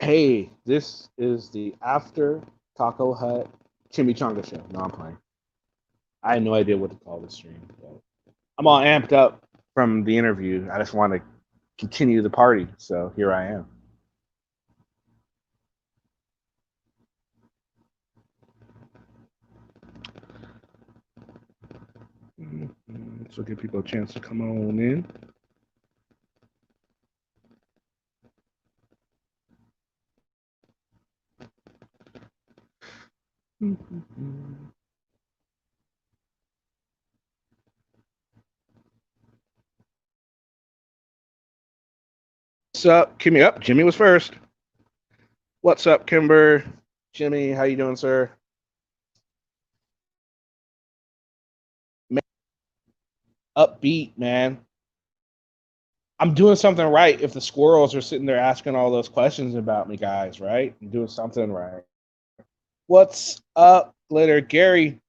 Hey, this is the After Taco Hut Chimichanga Show. No, I'm playing. I had no idea what to call this stream. But I'm all amped up from the interview. I just want to continue the party, so here I am. So give people a chance to come on in. What's up, Kimmy? Up, Jimmy was first. What's up, Kimber? Jimmy, how you doing, sir? Man, upbeat, man. I'm doing something right if the squirrels are sitting there asking all those questions about me, guys, right? I'm doing something right. What's up, Glitter? Gary.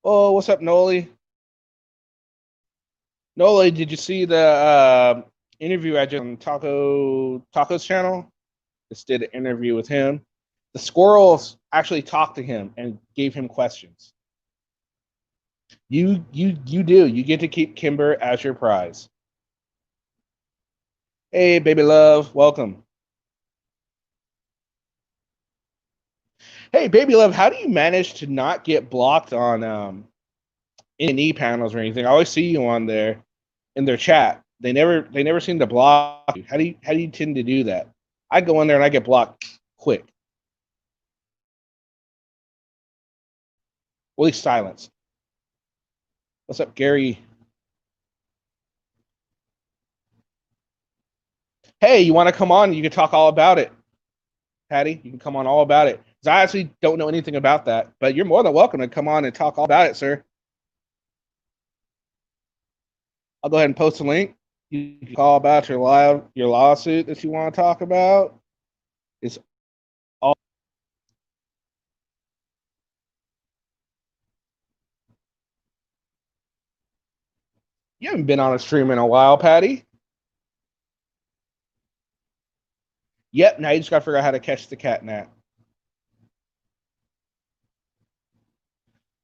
Oh, what's up, Noli? Noli, did you see the interview I just on Taco's channel? Just did an interview with him. The squirrels actually talked to him and gave him questions. You do. You get to keep Kimber as your prize. Hey, baby love, welcome. Hey, baby love, how do you manage to not get blocked on any panels or anything? I always see you on there in their chat. They never seem to block you. How do you tend to do that? I go in there and I get blocked quick. Or at least silence. What's up, Gary? Hey, you want to come on? You can talk all about it. Patty, you can come on all about it. Because I actually don't know anything about that, but you're more than welcome to come on and talk all about it, sir. I'll go ahead and post a link. You can call about your lawsuit that you want to talk about. It's all. You haven't been on a stream in a while, Patty. Yep, now you just got to figure out how to catch the catnap.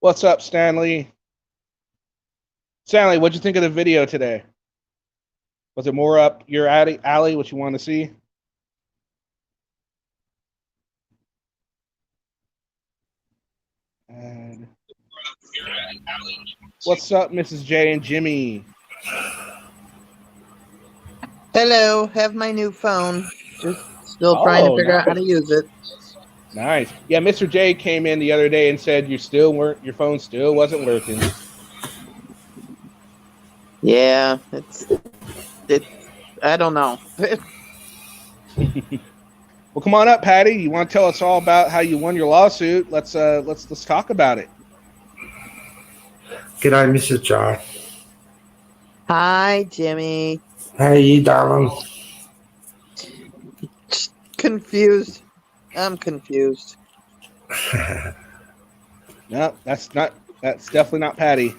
What's up, Stanley? Stanley, what'd you think of the video today? Was it more up your alley, what you want to see? And what's up, Mrs. J and Jimmy? Hello, have my new phone. Just still trying to figure out how to use it. Nice. Yeah, Mr. J came in the other day and said your phone still wasn't working. Yeah, it's I don't know. Well, come on up, Patty. You want to tell us all about how you won your lawsuit? Let's talk about it. G'day, Mrs. J. Hi, Jimmy. How you, darling? Confused. I'm confused. No, that's definitely not Patty.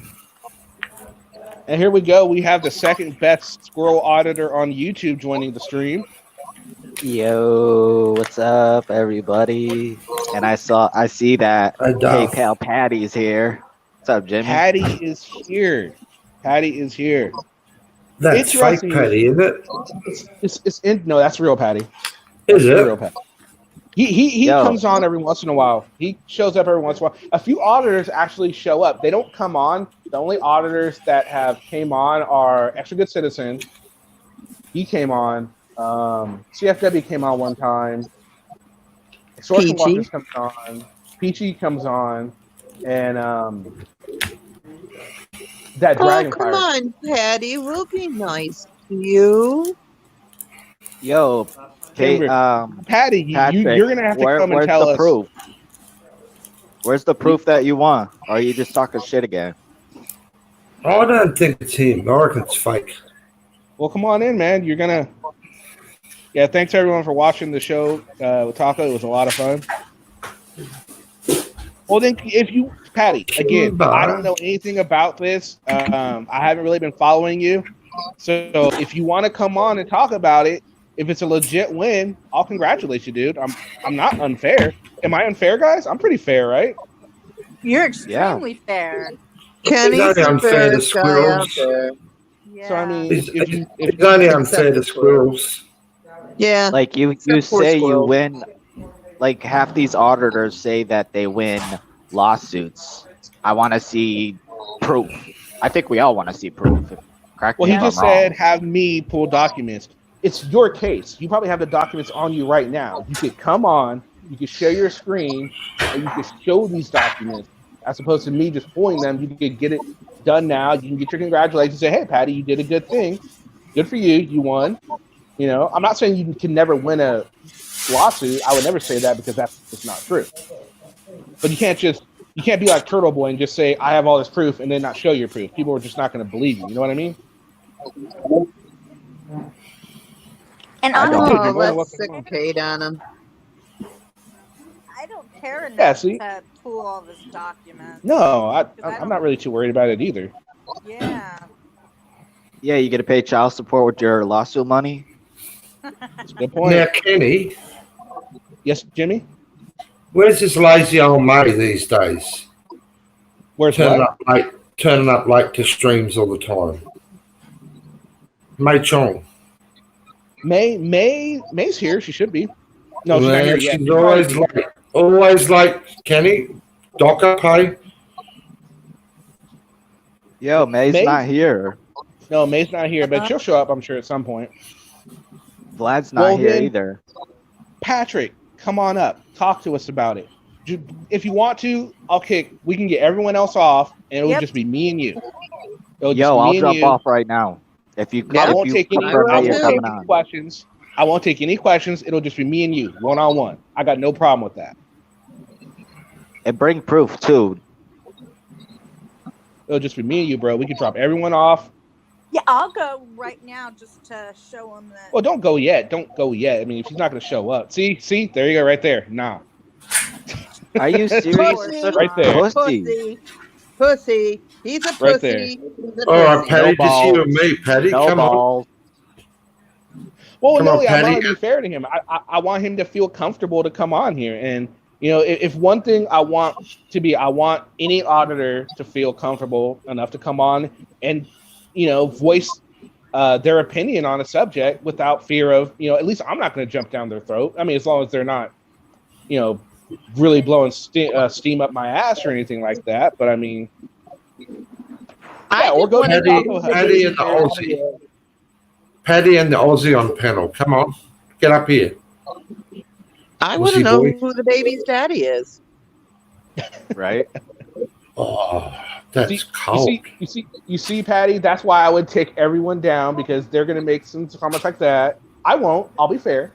And here we go. We have the second best squirrel auditor on YouTube joining the stream. Yo, what's up, everybody? And I see that PayPal Patty's here. What's up, Jimmy? Patty is here. Patty is here. That's fake Patty, isn't it? No, that's real Patty. Is it? Real Patty. He comes on every once in a while. He shows up every once in a while. A few auditors actually show up. They don't come on. The only auditors that have came on are Extra Good Citizen. He came on. CFW came on one time. Extortion Walkers comes on. Peachy comes on. And that Dragon come on, Patty. We'll be nice to you. Yo, Patty, Patrick, you're gonna have to come and tell us. Proof? Where's the proof that you won? Or are you just talking shit again? I don't think it's him. I reckon it's fake. Well, come on in, man. You're gonna. Yeah, thanks everyone for watching the show with Taco. It was a lot of fun. Well, then, if you, Patty, again, I don't know anything about this. I haven't really been following you. So if you want to come on and talk about it, if it's a legit win, I'll congratulate you, dude. I'm not unfair. Am I unfair, guys? I'm pretty fair, right? You're extremely fair. Kenny's It's only the unfair to fairest guy out squirrels. there. Yeah. So I mean, It's only unfair to squirrels. Yeah. Like you Except for say you squirrels. win. Like half these auditors say that they win lawsuits. I want to see proof. I think we all want to see proof. Correct well, me he if just I'm wrong. said have me pull documents. It's your case. You probably have the documents on you right now. You could come on, you could share your screen, and you could show these documents. As opposed to me just pulling them, you could get it done now. You can get your congratulations. Say, hey, Patty, you did a good thing. Good for you. You won. You know, I'm not saying you can never win a lawsuit. I would never say that because that's just not true. But you can't be like Turtle Boy and just say I have all this proof and then not show your proof. People are just not going to believe you. You know what I mean? And I don't. honestly, let's stick Kate on him. I don't care enough see? to pull all this document. No, I I'm don't- not really too worried about it either. Yeah. Yeah, you get to pay child support with your lawsuit money. That's a good point. Now, Kenny, Yes, Jimmy? where's this lazy old May these days? Where's Turning what? up late to streams all the time. May Chong. May's here. She should be. No, she's not here yet. She's always late. Always late. Kenny, Docker pay. Yo, May's May? not here. No, May's not here, but she'll show up, I'm sure, at some point. Vlad's not Well, here then- either. Patrick, come on up. Talk to us about it. If you want to, we can get everyone else off, and it'll Yep. just be me and you. It'll just Yo, be I'll me and drop you. off right now. If you I if won't you take any. confirm I that won't you're take coming any on. questions. I won't take any questions. It'll just be me and you, 1-on-1. I got no problem with that. And bring proof too. It'll just be me and you, bro. We can drop everyone off. Yeah, I'll go right now just to show them that. Well, don't go yet. Don't go yet. I mean, if she's not going to show up, see, there you go, right there. Nah, Are you serious? Pussy. Such a Right there. pussy. Pussy. He's a pussy. Right there. He's a All right, pussy. Patty, No just you balls. and me, Patty. No Come on. balls. well, Come no, on, I want Patty. to be fair to him. I want him to feel comfortable to come on here, and you know, if one thing I want any auditor to feel comfortable enough to come on and voice their opinion on a subject without fear of at least I'm not going to jump down their throat. I mean, as long as they're not really blowing steam up my ass or anything like that. But I mean, I or just go wanna to Patty, know who the Patty baby and the daddy Aussie. is. Patty and the Aussie on panel. Come on. Get up here. I want to Pussy know boy. who the baby's daddy is. Right? Oh, that's See, cold. you see, Patty. That's why I would take everyone down because they're going to make some comments like that. I won't. I'll be fair.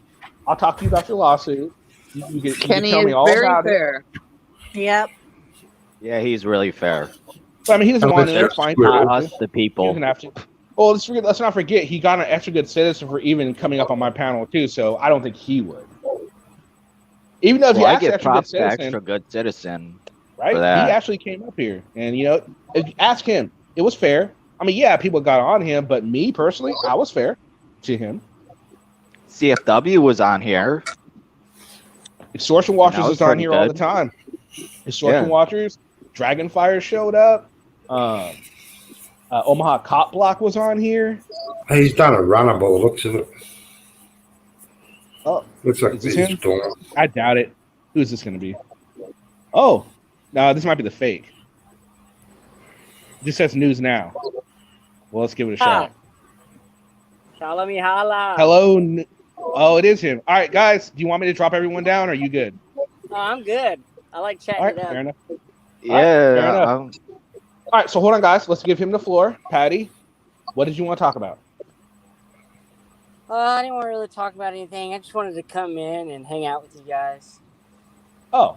I'll talk to you about your lawsuit. You can Kenny tell me is all very about it. fair. Yep. Yeah, he's really fair. But, I mean, he doesn't Oh, want it. that's It's fine. good. Us, the He people. doesn't have to. Well, let's not forget he got an extra good citizen for even coming up on my panel too. So I don't think he would. Even though if Well, you I ask get extra good props to citizen, extra good citizen. right? for that. He actually came up here, and if you ask him, it was fair. I mean, yeah, people got on him, but me personally, I was fair to him. CFW was on here. Extortion Watchers That was is on pretty here all the good. time. Extortion Yeah. Watchers, Dragonfire showed up. Omaha Cop Block was on here. He's done a runner by the looks of it. Oh, Looks like is this he's him? gone. I doubt it. Who's this going to be? Oh, no, this might be the fake. This says news now. Well, let's give it a shot. Holla me holla. Hello. Oh, it is him. All right, guys, do you want me to drop everyone down? Or are you good? Oh, I'm good. I like chatting All right, it up. fair enough. Yeah. fair enough. um, All right, so hold on, guys. Let's give him the floor. Patty, what did you want to talk about? I didn't want to really talk about anything. I just wanted to come in and hang out with you guys. Oh,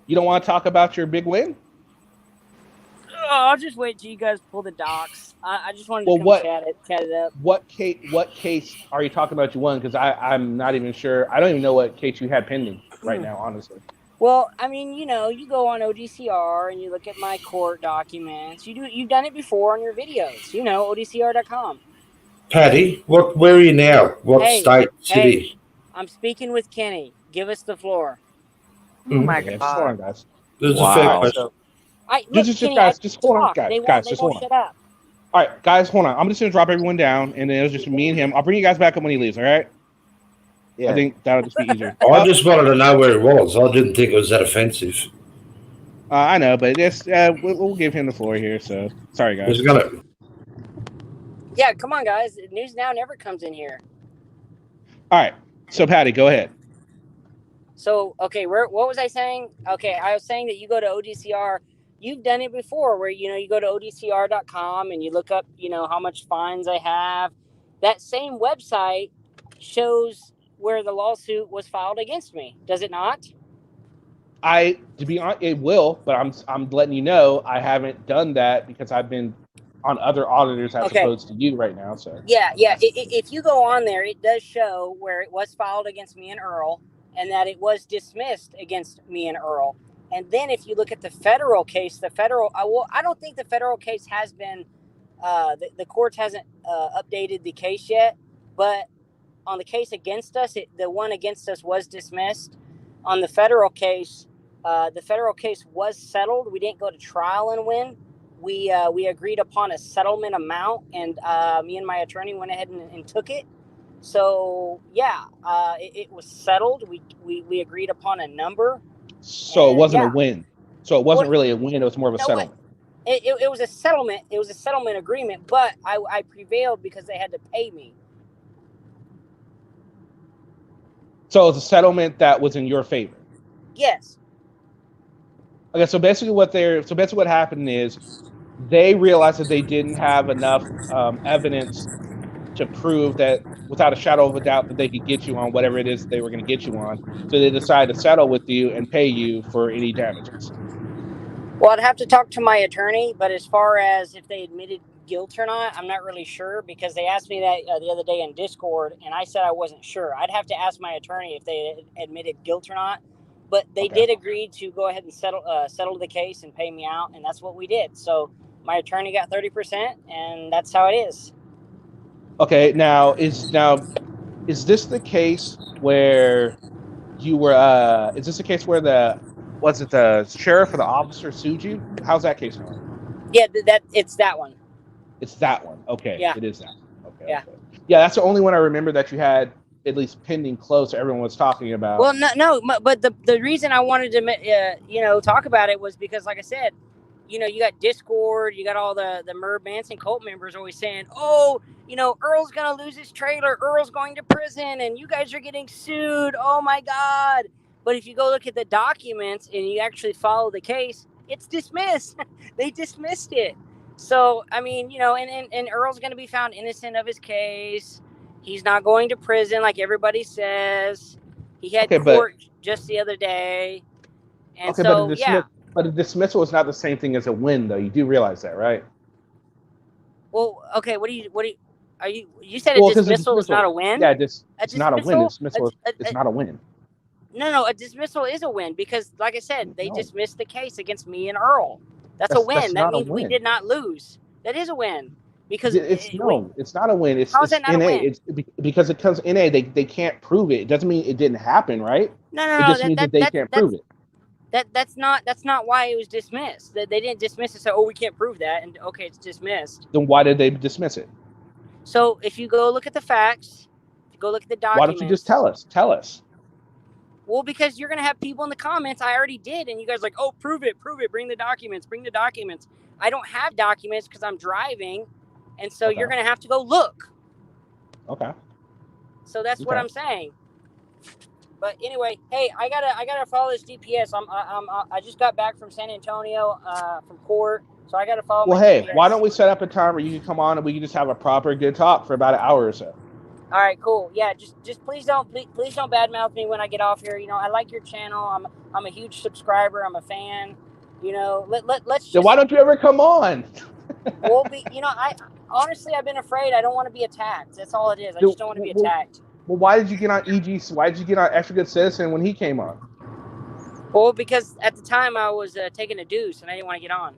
you don't want to talk about your big win? Oh, I'll just wait till you guys pull the docs. I just wanted Well, to come what- chat it up. What case are you talking about you won? Because I'm not even sure. I don't even know what case you had pending right now, honestly. Well, I mean, you go on ODCR and you look at my court documents. You've done it before on your videos. ODCR.com. Patty, where are you now? What Hey, state, city? I'm speaking with Kenny. Give us the floor. Oh my Yeah, just hold on, god. guys. This is a All fair Wow. right, question. so Look, just Kenny, guys, just hold on, talk. They guys, won't just hold on. shut up. All right, guys, hold on. I'm just gonna drop everyone down, and then it'll just be me and him. I'll bring you guys back up when he leaves. All right? Yeah. I think that'll just be easier. I just wanted to know where it was. I didn't think it was that offensive. I know, but this we'll give him the floor here. So sorry, guys. Was gonna. Yeah, come on, guys. News Now never comes in here. All right, so Patty, go ahead. So, okay, what was I saying? Okay, I was saying that you go to ODCR. You've done it before where, you go to ODCR.com and you look up, how much fines I have. That same website shows where the lawsuit was filed against me. Does it not? To be honest, it will, but I'm letting you know I haven't done that because I've been on other auditors as opposed to you right now. So yeah. If you go on there, it does show where it was filed against me and Earl, and that it was dismissed against me and Earl. And then if you look at the federal case, I don't think the federal case has been, the courts hasn't updated the case yet, but on the case against us, the one against us was dismissed. On the federal case was settled. We didn't go to trial and win. We agreed upon a settlement amount, and me and my attorney went ahead and took it. So yeah, it was settled. We agreed upon a number. So it wasn't a win. So it wasn't really a win. It was more of a settlement. It was a settlement. It was a settlement agreement, but I prevailed because they had to pay me. So it was a settlement that was in your favor. Yes. Okay, so basically what happened is they realized that they didn't have enough evidence to prove that without a shadow of a doubt that they could get you on whatever it is they were going to get you on. So they decided to settle with you and pay you for any damages. Well, I'd have to talk to my attorney, but as far as if they admitted guilt or not, I'm not really sure because they asked me that the other day in Discord, and I said I wasn't sure. I'd have to ask my attorney if they admitted guilt or not. But they did agree to go ahead and settle the case and pay me out, and that's what we did. So my attorney got 30%, and that's how it is. Okay, now is this the case where you were? Is this the case where the sheriff or the officer sued you? How's that case going? Yeah, it's that one. It's that one. Okay, yeah, it is that one. Okay, yeah, okay. Yeah, that's the only one I remember that you had at least pending close. Everyone was talking about. Well, no, but the reason I wanted to talk about it was because, like I said, you got Discord, you got all the Merv Manson cult members always saying, oh, Earl's gonna lose his trailer, Earl's going to prison, and you guys are getting sued. Oh my God! But if you go look at the documents and you actually follow the case, it's dismissed. They dismissed it. So I mean, and Earl's gonna be found innocent of his case. He's not going to prison like everybody says. He had court just the other day. And but a dismissal is not the same thing as a win, though. You do realize that, right? Well, okay. You said a dismissal is not a win? Yeah, it's not a win. Dismissal is not a win. No, a dismissal is a win because, like I said, they dismissed the case against me and Earl. That's a win. That means we did not lose. That is a win. Because it's not a win. How is that not a win? It's because it comes NA. They can't prove it. It doesn't mean it didn't happen, right? No. It just means that they can't prove it. That's not why it was dismissed. They didn't dismiss it. So we can't prove that, and okay, it's dismissed. Then why did they dismiss it? So if you go look at the facts, if you go look at the documents. Why don't you just tell us? Tell us. Well, because you're gonna have people in the comments. I already did, and you guys are like, oh, prove it. Bring the documents. I don't have documents because I'm driving. And so you're going to have to go look. Okay. So that's what I'm saying. But anyway, hey, I gotta follow this DPS. I just got back from San Antonio from court, so I gotta follow. Well, hey, DPS. Why don't we set up a time where you can come on and we can just have a proper good talk for about an hour or so. All right, cool. Yeah, just please don't badmouth me when I get off here. I like your channel. I'm a huge subscriber. I'm a fan. Let's just. Then why don't you ever come on? Well, honestly, I've been afraid. I don't want to be attacked. That's all it is. I just don't want to be attacked. Well, why did you get on EG? Why did you get on Extra Good Citizen when he came on? Well, because at the time I was taking a deuce and I didn't want to get on.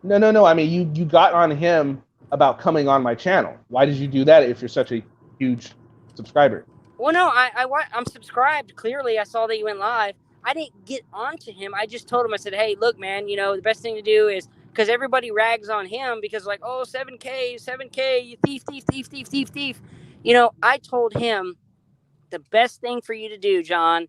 No. I mean, you got on him about coming on my channel. Why did you do that if you're such a huge subscriber? Well, no, I'm subscribed. Clearly, I saw that you went live. I didn't get onto him. I just told him, I said, hey, look, man, the best thing to do is, because everybody rags on him because like, oh, 7K, you thief, thief, thief, thief, thief, thief. I told him the best thing for you to do, John,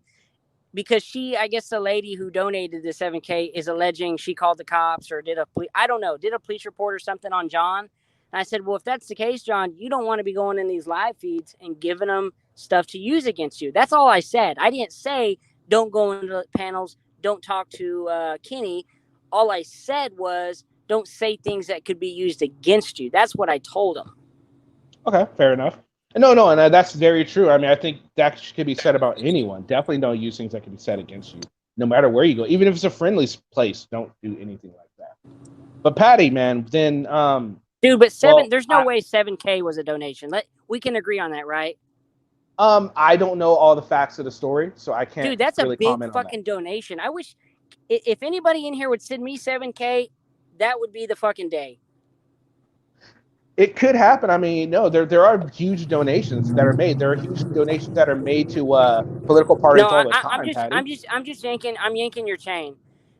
because I guess the lady who donated the 7K is alleging she called the cops or did a police report or something on John. And I said, well, if that's the case, John, you don't want to be going in these live feeds and giving them stuff to use against you. That's all I said. I didn't say don't go into panels, don't talk to Kenny. All I said was don't say things that could be used against you. That's what I told him. Okay, fair enough. No, and that's very true. I mean, I think that could be said about anyone. Definitely don't use things that can be said against you, no matter where you go. Even if it's a friendly place, don't do anything like that. But Patty, man, then dude, but there's no way 7K was a donation. We can agree on that, right? I don't know all the facts of the story, so I can't. Dude, that's really a big fucking donation. I wish if anybody in here would send me 7K, that would be the fucking day. It could happen. I mean, no, there are huge donations that are made. There are huge donations that are made to political parties all the time. I'm just yanking your chain.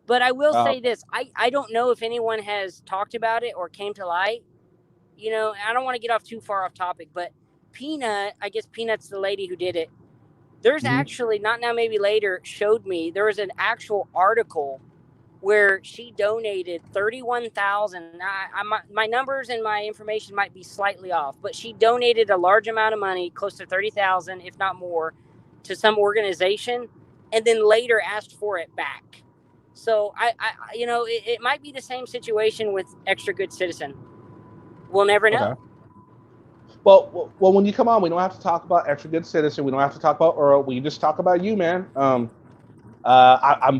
But I will say this: I don't know if anyone has talked about it or came to light. I don't want to get off too far off topic, but Peanut, I guess Peanut's the lady who did it. There's actually, not now, maybe later, showed me there was an actual article where she donated $31,000. My numbers and my information might be slightly off, but she donated a large amount of money, close to $30,000, if not more, to some organization, and then later asked for it back. So it might be the same situation with Extra Good Citizen. We'll never know. Okay. Well, when you come on, we don't have to talk about Extra Good Citizen. We don't have to talk about Earl. We just talk about you, man. I'm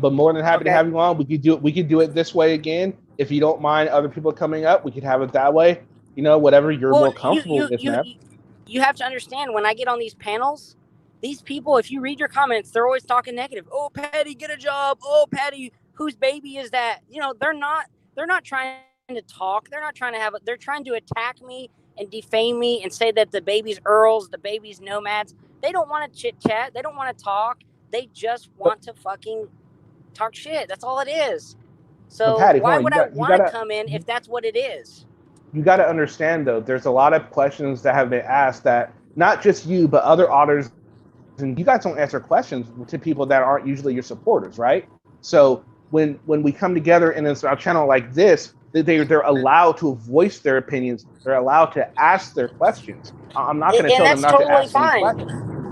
more than happy to have you on. We could do it this way again. If you don't mind other people coming up, we could have it that way. Whatever you're more comfortable with, man. You have to understand, when I get on these panels, these people, if you read your comments, they're always talking negative. Oh, Patty, get a job. Oh, Patty, whose baby is that? They're not trying to talk. They're not trying to they're trying to attack me and defame me and say that the baby's Earls, the baby's nomads. They don't want to chit chat. They don't want to talk. They just want to fucking talk shit. That's all it is. So Patty, why would I want to come in if that's what it is? You got to understand, though, there's a lot of questions that have been asked that not just you, but other auditors, and you guys don't answer questions to people that aren't usually your supporters, right? So when we come together in a channel like this, they're allowed to voice their opinions. They're allowed to ask their questions. I'm not going to tell them not to ask any questions.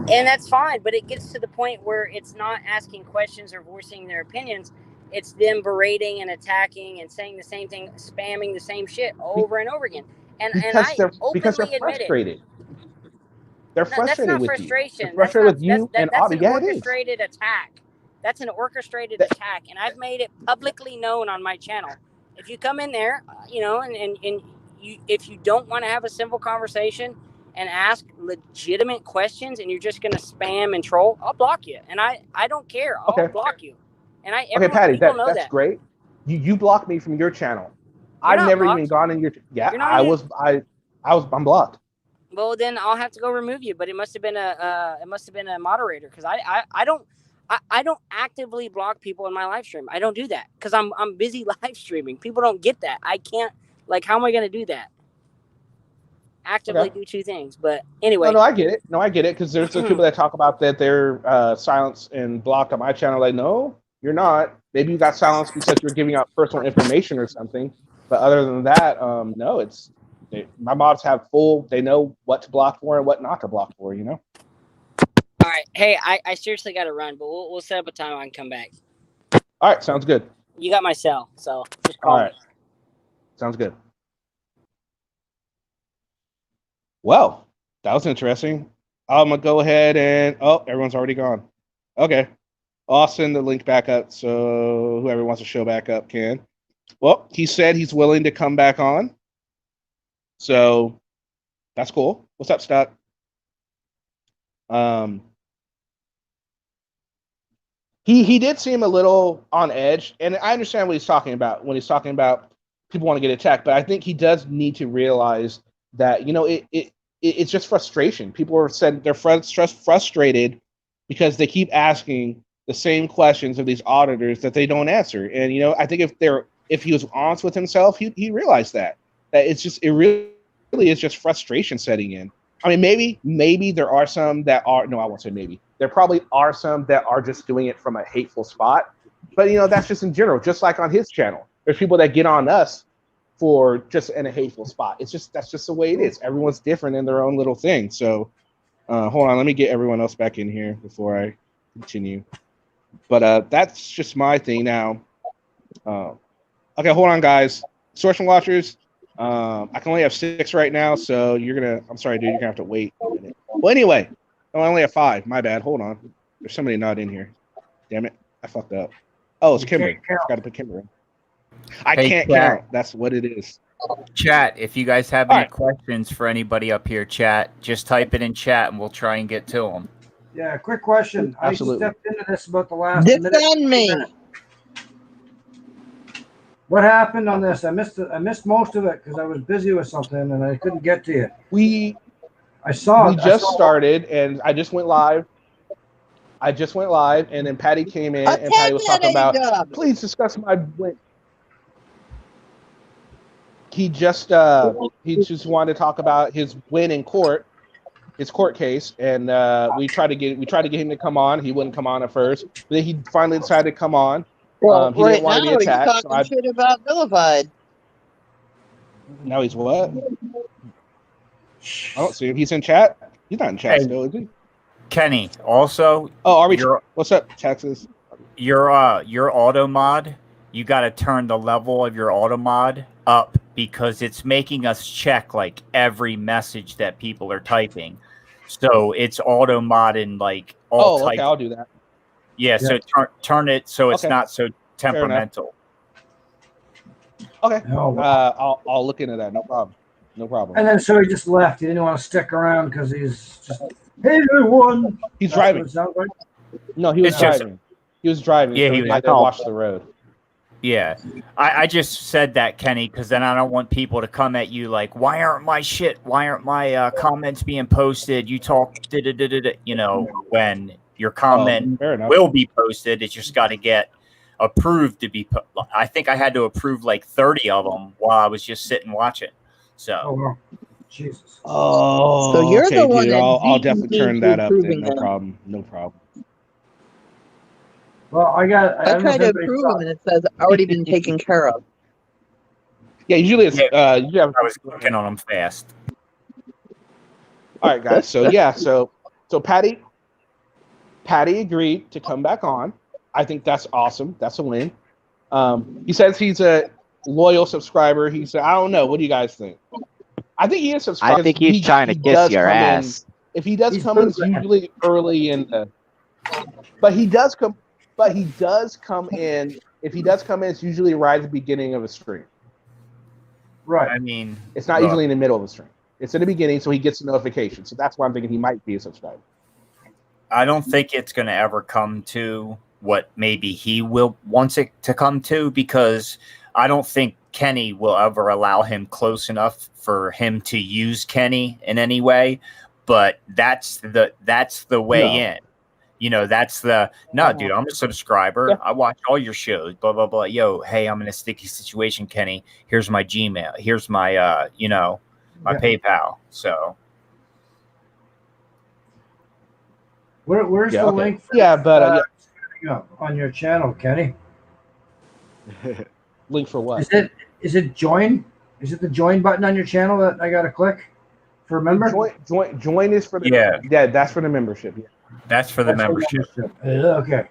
And that's fine, but it gets to the point where it's not asking questions or voicing their opinions. It's them berating and attacking and saying the same thing, spamming the same shit over and over again. Because they're frustrated. They're frustrated with you. They're frustrated with you and Audie. That's an orchestrated attack. That's an orchestrated attack, and I've made it publicly known on my channel. If you come in there, if you don't want to have a simple conversation and ask legitimate questions, and you're just going to spam and troll, I'll block you. And I don't care. I'll block you. And Patty, that's great. You blocked me from your channel. I've never even gone in your. I'm blocked. Well, then I'll have to go remove you. But it must have been a moderator, because I don't actively block people in my live stream. I don't do that because I'm busy live streaming. People don't get that. I can't. How am I going to do that? Actively do two things. But anyway. No, I get it. Because there's people that talk about that they're silenced and blocked on my channel. Like, no, you're not. Maybe you got silenced because you're giving out personal information or something. But other than that, no, my mods have they know what to block for and what not to block for, All right. Hey, I seriously got to run, but we'll set up a time I can come back. All right. Sounds good. You got my cell, so just call me. Sounds good. Well, that was interesting. I'm going to go ahead and... Oh, everyone's already gone. Okay. I'll send the link back up so whoever wants to show back up can. Well, he said he's willing to come back on. So, that's cool. What's up, Stuck? He did seem a little on edge, and I understand what he's talking about when he's talking about people want to get attacked. But I think he does need to realize that it's just frustration. People are said they're frustrated because they keep asking the same questions of these auditors that they don't answer. And I think if he was honest with himself, he realized that it really is just frustration setting in. I mean, maybe there are some that are, no, I won't say maybe. There probably are some that are just doing it from a hateful spot. But, that's just in general, just like on his channel. There's people that get on us for just in a hateful spot. That's just the way it is. Everyone's different in their own little thing. So hold on, let me get everyone else back in here before I continue. But that's just my thing now. Okay, hold on, guys. Sorcerer watchers, I can only have 6 right now, so I'm sorry, dude, you're gonna have to wait a minute. Well, anyway, I only have 5. My bad. Hold on. There's somebody not in here. Damn it, I fucked up. Oh, it's Kimber. Got to put Kimber in. I can't count. That's what it is. Chat, if you guys have any questions for anybody up here, chat, just type it in chat and we'll try and get to them. Yeah, quick question. Absolutely. I stepped into this about the last Defend me. What happened on this? I missed most of it because I was busy with something and I couldn't get to it. We just started and I just went live. And then Patty came in and Patty was talking about, please discuss my win. He just wanted to talk about his win in court, his court case, and we tried to get him to come on. He wouldn't come on at first, but then he finally decided to come on. Well, he didn't want to be attacked. He's talking shit about vilified. Now he's what? I don't see him. He's in chat. He's not in chat still, is he? Kenny, also. Oh, are we? What's up, Texas? Your auto mod. You got to turn the level of your auto mod up because it's making us check like every message that people are typing. So it's auto mod in like all types. Okay, I'll do that. Yeah, so turn it so it's not so temperamental. Okay. I'll look into that. No problem. And then so he just left. He didn't want to stick around because he's just, hey everyone. He's driving. Like. No, he was driving. He was driving. Yeah, so he had to watch the road. Yeah, I just said that, Kenny, because then I don't want people to come at you like, why aren't my comments being posted? You talk, when your comment will be posted. It's just got to get approved to be. I think I had to approve like 30 of them while I was just sitting watching. So, wow. Jesus. Oh, so you're the one that I'll definitely turn that up. Then. No problem. Well, I tried to approve them and it says already been taken care of. Yeah, usually it's I was clicking on them fast. All right, guys. So so Patty agreed to come back on. I think that's awesome. That's a win. He says he's a loyal subscriber. He said, I don't know. What do you guys think? I think he is subscribed. I think he's trying to kiss your ass. If he does come in, it's usually early in the. But he does come in. If he does come in, it's usually right at the beginning of a stream. Right. I mean, it's not usually in the middle of a stream. It's in the beginning, so he gets a notification. So that's why I'm thinking he might be a subscriber. I don't think it's going to ever come to what maybe he wants it to come to, because I don't think Kenny will ever allow him close enough for him to use Kenny in any way. But that's the way in. That's dude, I'm a subscriber. Yeah. I watch all your shows, blah, blah, blah. Yo, hey, I'm in a sticky situation, Kenny. Here's my Gmail. Here's my, my PayPal. So. Where's the link? On your channel, Kenny. Link for what? Is it join? Is it the join button on your channel that I got to click for a member? Join is for the that's for the membership. Yeah. That's for the membership. Okay.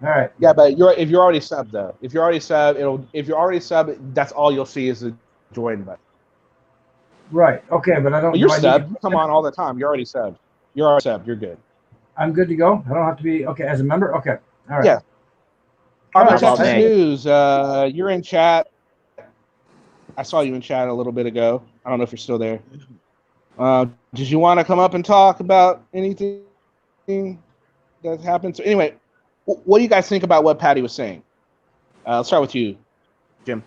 All right. Yeah, but if you're already subbed though, if you're already subbed, that's all you'll see is the join button. Right. Okay, but I don't. Well, you're subbed. You come on all the time. You're already subbed. You're good. I'm good to go. I don't have to be as a member. Okay. All right. Yeah. All right, Texas News. You're in chat. I saw you in chat a little bit ago. I don't know if you're still there. Did you want to come up and talk about anything that happened? So anyway, what do you guys think about what Patty was saying? Let's start with you, Jim.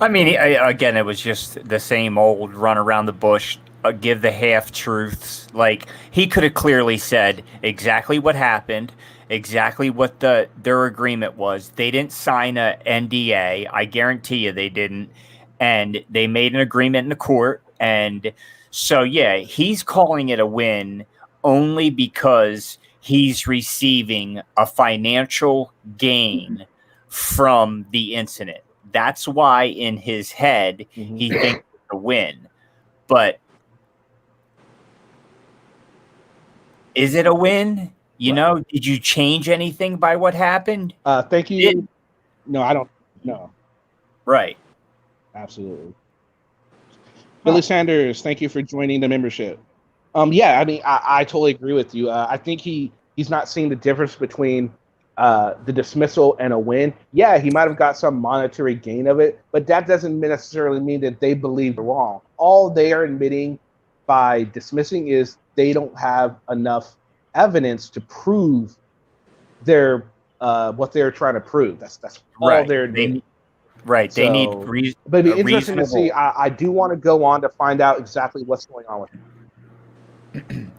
I mean, again, it was just the same old run around the bush, give the half truths. Like, he could have clearly said exactly what happened, exactly what their agreement was. They didn't sign a NDA. I guarantee you they didn't. And they made an agreement in the court. And so, yeah, he's calling it a win only because he's receiving a financial gain from the incident. That's why in his head he thinks it's a win. But is it a win? You know, did you change anything by what happened? Thank you. No, I don't. No. Right. Absolutely. Billy Sanders, thank you for joining the membership. Yeah, I mean, I totally agree with you. I think he's not seeing the difference between the dismissal and a win. Yeah, he might have got some monetary gain of it, but that doesn't necessarily mean that they believe wrong. All they are admitting by dismissing is they don't have enough evidence to prove their what they're trying to prove. That's all right. they're right. So, they need but it'd be interesting to see. I do want to go on to find out exactly what's going on with him.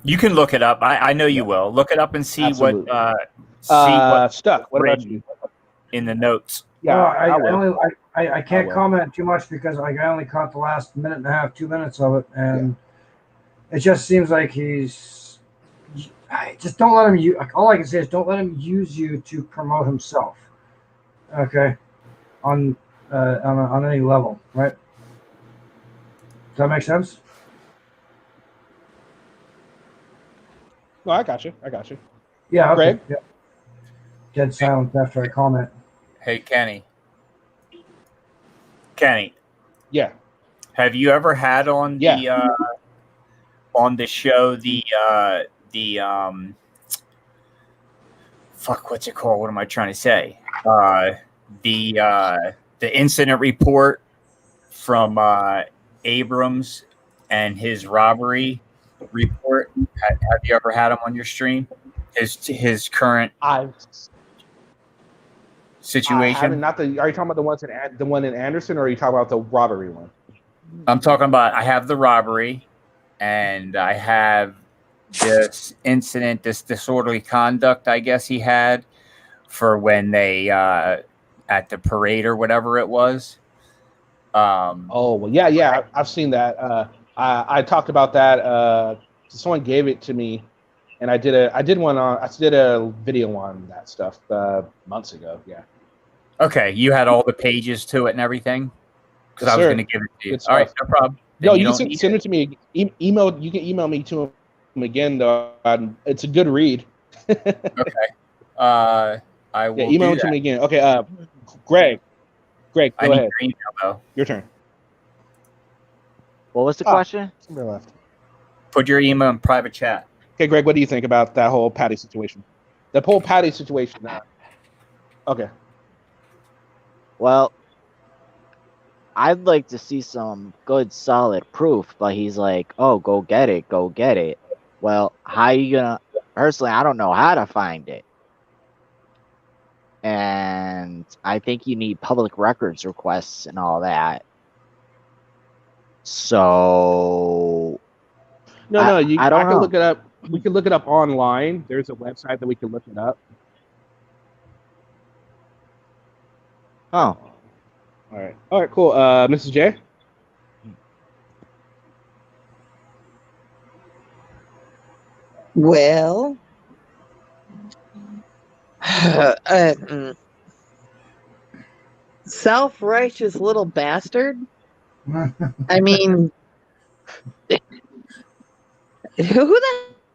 You can look it up. I know you will. Look it up and see Absolutely. what Stuck. What about you? In the notes. Yeah, I can't comment too much because I only caught the last minute and a half, 2 minutes of it, and it just seems like he's. Just don't let him. All I can say is don't let him use you to promote himself. Okay, on any level, right? Does that make sense? No, I got you. Yeah, okay. Greg? Yeah. Dead silence after I comment. Hey, Kenny. Yeah. Have you ever had on the show the what's it called? What am I trying to say? The incident report from Abrams and his robbery report. Have you ever had him on your stream? His current situation. Are you talking about the one in Anderson, or are you talking about the robbery one? I'm talking about. I have the robbery, and I have this incident, this disorderly conduct. I guess he had for when they at the parade or whatever it was. Yeah. I've seen that. I talked about that. Someone gave it to me, and I did a video on that stuff months ago. Yeah. Okay, you had all the pages to it and everything, because I was going to give it to you. All right, no problem. No, you can send it to me. Email. You can email me to him again, though. It's a good read. Okay. I will email it to me again. Okay. Greg, go ahead. Your email, though. Your turn. What was the question? Somebody left. Put your email in private chat. Okay, Greg, what do you think about that whole Patty situation? The whole Patty situation. Okay. Well, I'd like to see some good, solid proof, but he's like, oh, go get it. Well, how you gonna... Personally, I don't know how to find it. And I think you need public records requests and all that. So... I can look it up. We can look it up online. There's a website that we can look it up. Oh. All right, cool. Mrs. J? Well, self-righteous little bastard. I mean, who the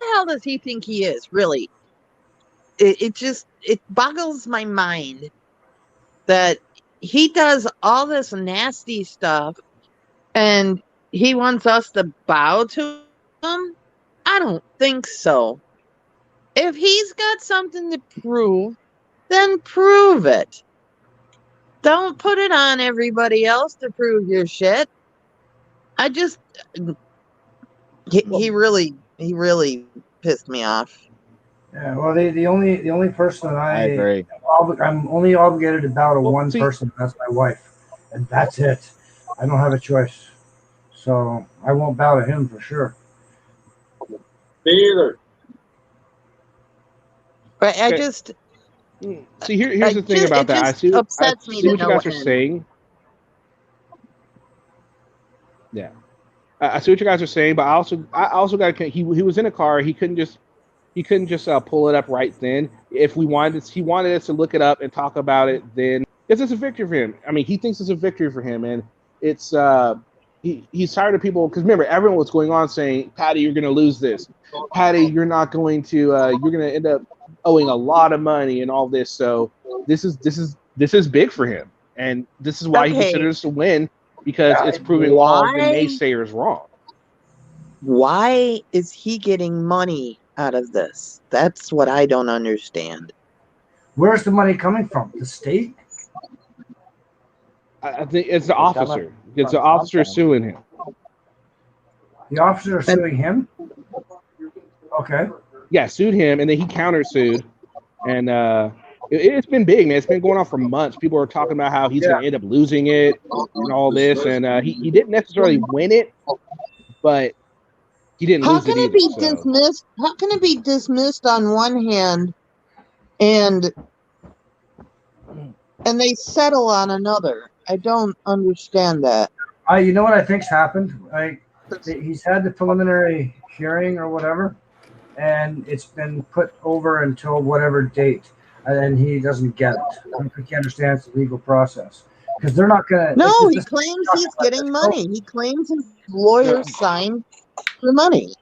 hell does he think he is, really? It boggles my mind that he does all this nasty stuff and he wants us to bow to him? I don't think so. If he's got something to prove, then prove it. Don't put it on everybody else to prove your shit. He really pissed me off. Yeah, well, the only person that I agree. I'm only obligated to bow to one person. That's my wife. and that's it. I don't have a choice. So I won't bow to him for sure. Me either. But I Okay. just, See, here's the thing about it that. I just see upsets me to what you no guys are end. saying. Yeah, I see what you guys are saying, but I also got he was in a car. He couldn't just pull it up right then. If we wanted, he wanted us to look it up and talk about it then, because it's a victory for him. I mean, he thinks it's a victory for him, and it's he's tired of people. Because remember, everyone was going on saying, "Patty, you're going to lose this. Patty, you're not going to. You're going to end up owing a lot of money and all this." So this is big for him, and this is why he Okay. considers to win, because it's proving all the naysayers wrong. Why is he getting money out of this? That's what I don't understand. Where's the money coming from? The state? I think it's the officer. It's the officer suing him. The officer is suing him? Okay. Yeah, sued him, and then he countersued, and it's been big, man. It's been going on for months. People are talking about how he's going to end up losing it and all this, and he didn't necessarily win it, but he didn't lose it either. Dismissed? How can it be dismissed on one hand, and they settle on another? I don't understand that. You know what I think's happened? He's had the preliminary hearing or whatever, and it's been put over until whatever date, and then he doesn't get it. I don't think he understands the legal process, because they're not going to. No, he claims he's getting money. He claims his lawyer signed the money.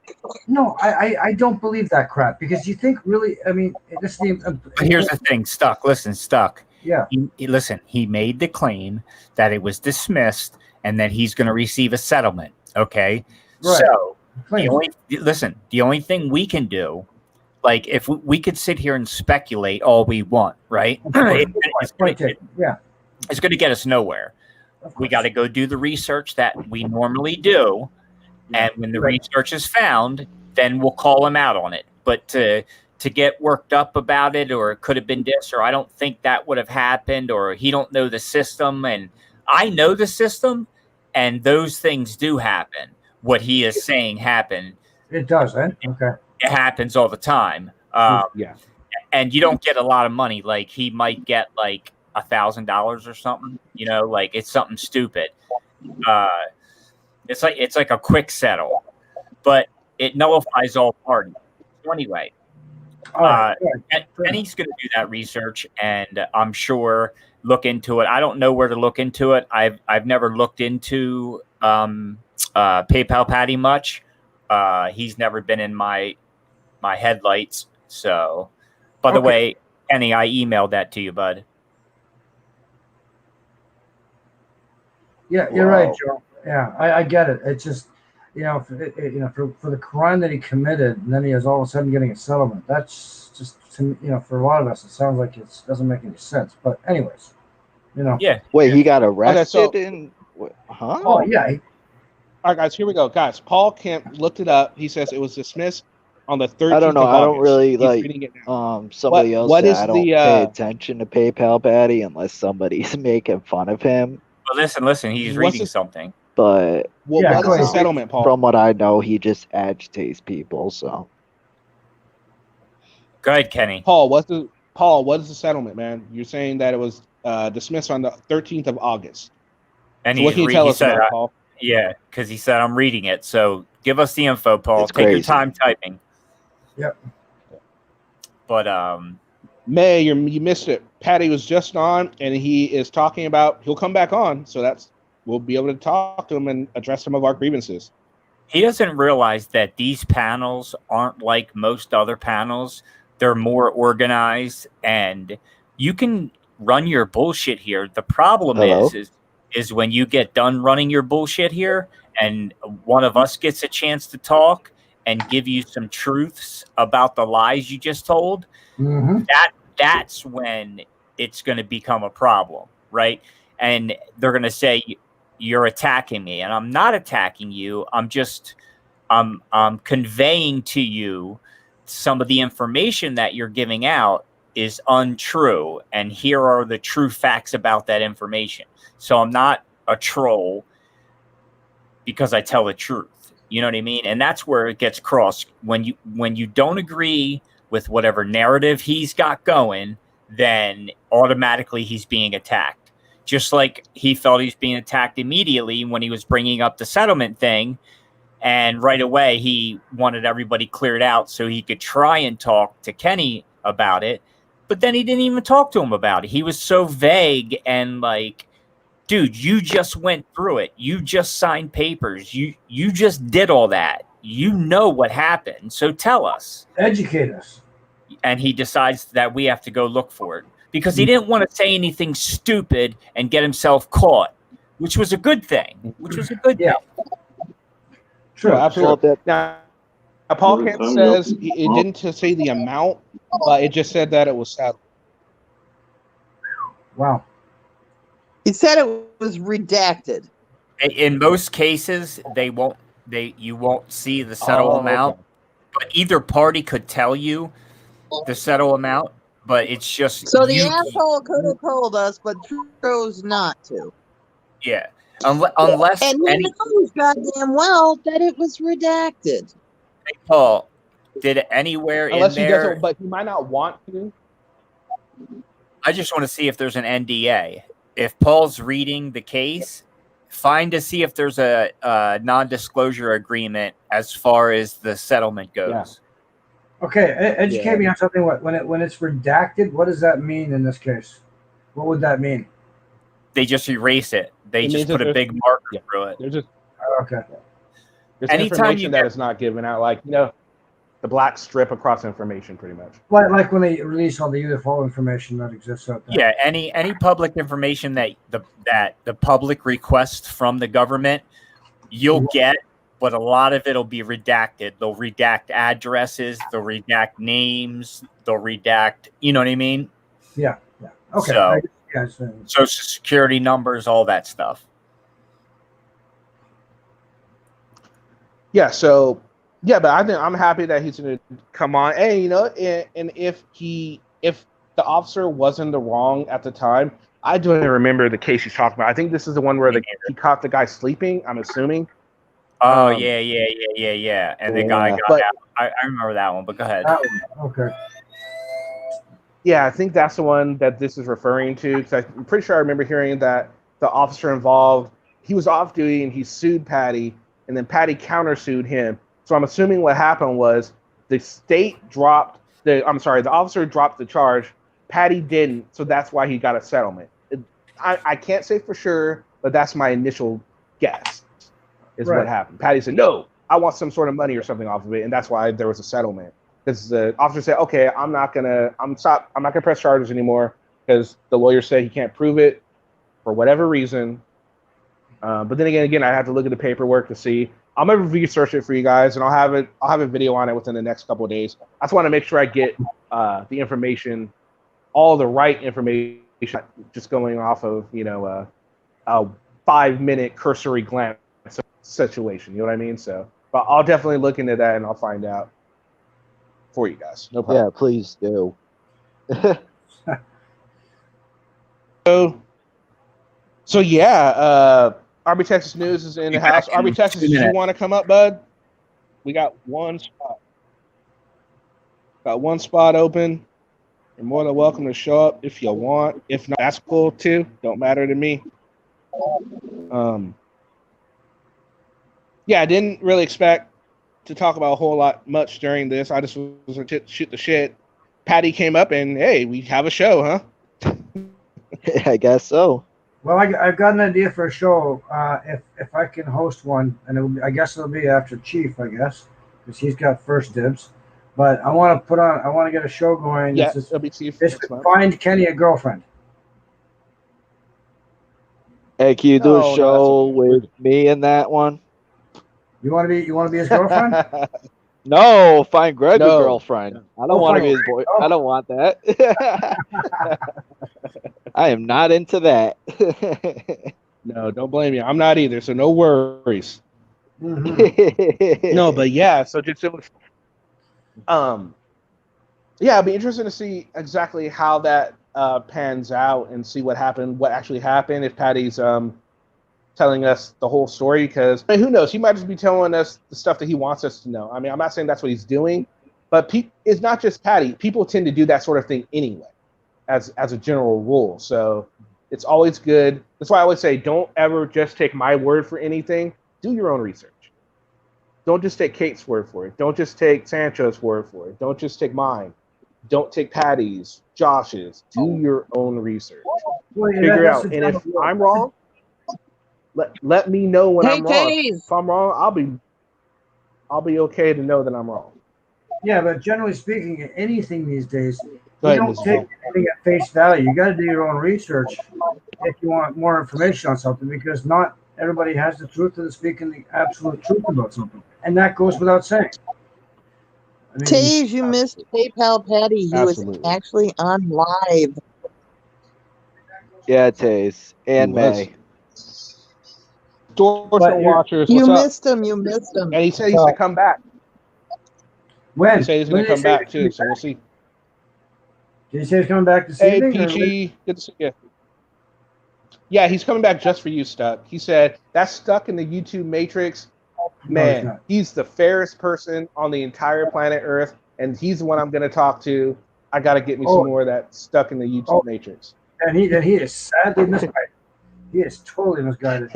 No, I don't believe that crap, because you think really, I mean, this thing. But here's the thing, Stuck. Listen, Stuck. Yeah. He made the claim that it was dismissed and that he's going to receive a settlement. Okay. Right. So the only thing we can do, like if we could sit here and speculate all we want, right? It's going to get us nowhere. We got to go do the research that we normally do. And when the research is found, then we'll call him out on it. But to get worked up about it, or it could have been this, or I don't think that would have happened, or he don't know the system, and I know the system, and those things do happen. What he is saying happened. It does, eh? Okay. It happens all the time. Yeah. And you don't get a lot of money. Like he might get like $1,000 or something. You know, like it's something stupid. It's like a quick settle, but it nullifies all parties. So anyway. And he's going to do that research, and I'm sure look into it. I don't know where to look into it. I've never looked into PayPal Patty much. He's never been in my headlights. So, by the way, Kenny, I emailed that to you, bud. Yeah, you're right, Joe. Yeah, I get it. It's just, for the crime that he committed, and then he is all of a sudden getting a settlement. That's just, for a lot of us, it sounds like it doesn't make any sense. But anyways, Yeah. Wait, he got arrested huh? Oh yeah. All right, guys, here we go. Guys, Paul Kemp looked it up. He says it was dismissed on the 13th. I don't know. Of I don't August. really He's like somebody else. What is I don't pay attention to PayPal Patty unless somebody's making fun of him. Well, listen. He's reading something. But what is the settlement, Paul? From what I know, he just agitates people. So go ahead, Kenny. Paul, what is the settlement, man? You're saying that it was dismissed on the 13th of August. And so what can you tell us about, Paul? Yeah, because he said I'm reading it. So give us the info, Paul. Take your time typing. Yep. But May, you missed it. Patty was just on, and he is talking about he'll come back on. So we'll be able to talk to him and address some of our grievances. He doesn't realize that these panels aren't like most other panels. They're more organized, and you can run your bullshit here. The problem is when you get done running your bullshit here, and one of us gets a chance to talk and give you some truths about the lies you just told. Mm-hmm. That's when it's going to become a problem, right? And they're going to say, you're attacking me, and I'm not attacking you. I'm conveying to you some of the information that you're giving out is untrue, and here are the true facts about that information. So I'm not a troll because I tell the truth. You know what I mean? And that's where it gets crossed. When you don't agree with whatever narrative he's got going, then automatically he's being attacked. Just like he felt he's being attacked immediately when he was bringing up the settlement thing. And right away, he wanted everybody cleared out so he could try and talk to Kenny about it. But then he didn't even talk to him about it. He was so vague and like, dude, you just went through it. You just signed papers. You just did all that. You know what happened. So tell us. Educate us. And he decides that we have to go look for it because he didn't want to say anything stupid and get himself caught, which was a good thing. Yeah. Sure, absolutely. Now, Paul Kent says it didn't say the amount, but it just said that it was settled. Wow. He said it was redacted. In most cases, you won't see the settle amount, okay. But either party could tell you the settle amount, but it's just So the asshole could have told us, but chose not to. Yeah. Unless and he knows goddamn well that it was redacted. Hey, Paul, did anywhere Unless in he there? doesn't, but he might not want to. I just want to see if there's an NDA. If Paul's reading the case, find to see if there's a non-disclosure agreement as far as the settlement goes. Yeah. Okay, educate me on something. When it's redacted, what does that mean in this case? What would that mean? They just erase it. They just put a big marker through it. They're just okay. There's information that is not given out, like the black strip across information, pretty much. Like when they release all the UFO information that exists out there. Yeah, any public information that the public requests from the government, you'll get, but a lot of it'll be redacted. They'll redact addresses, they'll redact names, they'll redact. You know what I mean? Yeah. Okay. So, Social security numbers, all that stuff. Yeah. So, but I think I'm happy that he's going to come on. Hey, and if the officer wasn't the wrong at the time, I don't even remember the case he's talking about. I think this is the one where he caught the guy sleeping. I'm assuming. Oh yeah. And the guy got out. I remember that one. But go ahead. Okay. Yeah, I think that's the one that this is referring to, because I'm pretty sure I remember hearing that the officer involved, he was off duty and he sued Patty, and then Patty countersued him. So I'm assuming what happened was the officer dropped the charge, Patty didn't, so that's why he got a settlement. I can't say for sure, but that's my initial guess, is what happened. Patty said, no, I want some sort of money or something off of it, and that's why there was a settlement. Because the officer said, okay, I'm not gonna press charges anymore because the lawyer said he can't prove it for whatever reason. But then again, I have to look at the paperwork to see. I'm gonna research it for you guys, and I'll have a video on it within the next couple of days. I just want to make sure I get the information, all the right information, just going off of a 5-minute cursory glance situation. You know what I mean? So, but I'll definitely look into that and I'll find out for you guys. No problem. Yeah, please do. So yeah, RB Texas News is in the house. RB Texas, do you want to come up, bud? We got one spot. Got one spot open. You're more than welcome to show up if you want. If not, that's cool too. Don't matter to me. Yeah, I didn't really expect to talk about a whole lot much during this. I just was going to shoot the shit. Patty came up and, hey, we have a show, huh? I guess so. Well, I've got an idea for a show. If I can host one, and I guess it'll be after Chief, I guess, because he's got first dibs. But I want to get a show going. Yeah, it'll be Chief. It's Find Kenny a Girlfriend. Hey, can you do a show with me in that one? You want to be his girlfriend? No, find Greg a girlfriend. I don't want to be his boy. I don't want that. I am not into that. No, don't blame me. I'm not either, so no worries. Mm-hmm. No, but yeah, so just Yeah, it'd be interesting to see exactly how that pans out and see what happened, what actually happened. If Patty's telling us the whole story, because I mean, who knows? He might just be telling us the stuff that he wants us to know. I mean, I'm not saying that's what he's doing, but it's not just Patty. People tend to do that sort of thing anyway, as a general rule. So it's always good. That's why I always say, don't ever just take my word for anything. Do your own research. Don't just take Kate's word for it. Don't just take Sancho's word for it. Don't just take mine. Don't take Patty's, Josh's. Do your own research. Well, yeah, Figure that's out. the And if general rule. I'm wrong, let me know when Hey, I'm wrong. Taze. If I'm wrong, I'll be okay to know that I'm wrong. Yeah, but generally speaking, anything these days, Go you ahead, don't Mrs. take Ball. anything at face value. You got to do your own research if you want more information on something, because not everybody has the truth and speaking the absolute truth about something, and that goes without saying. I mean, Taze, you missed PayPal Patty. He was Absolutely. actually on live. Yeah, Taze and He was. May. Door But show you're- watchers, You what's up? missed him. You missed him. And he said he's gonna come back. when? He said he's When gonna did he come say back too, so we'll see. Did he say he's coming back this Hey, evening? Peachy, good to see you. Yeah, he's coming back just for you, Stuck. He said that's Stuck in the YouTube Matrix. No, he's Man, not. he's the fairest person on the entire planet Earth, and he's the one I'm gonna talk to. I gotta get me Oh. some more of that Stuck in the YouTube Oh. Matrix. And he is sadly misguided. He is totally misguided.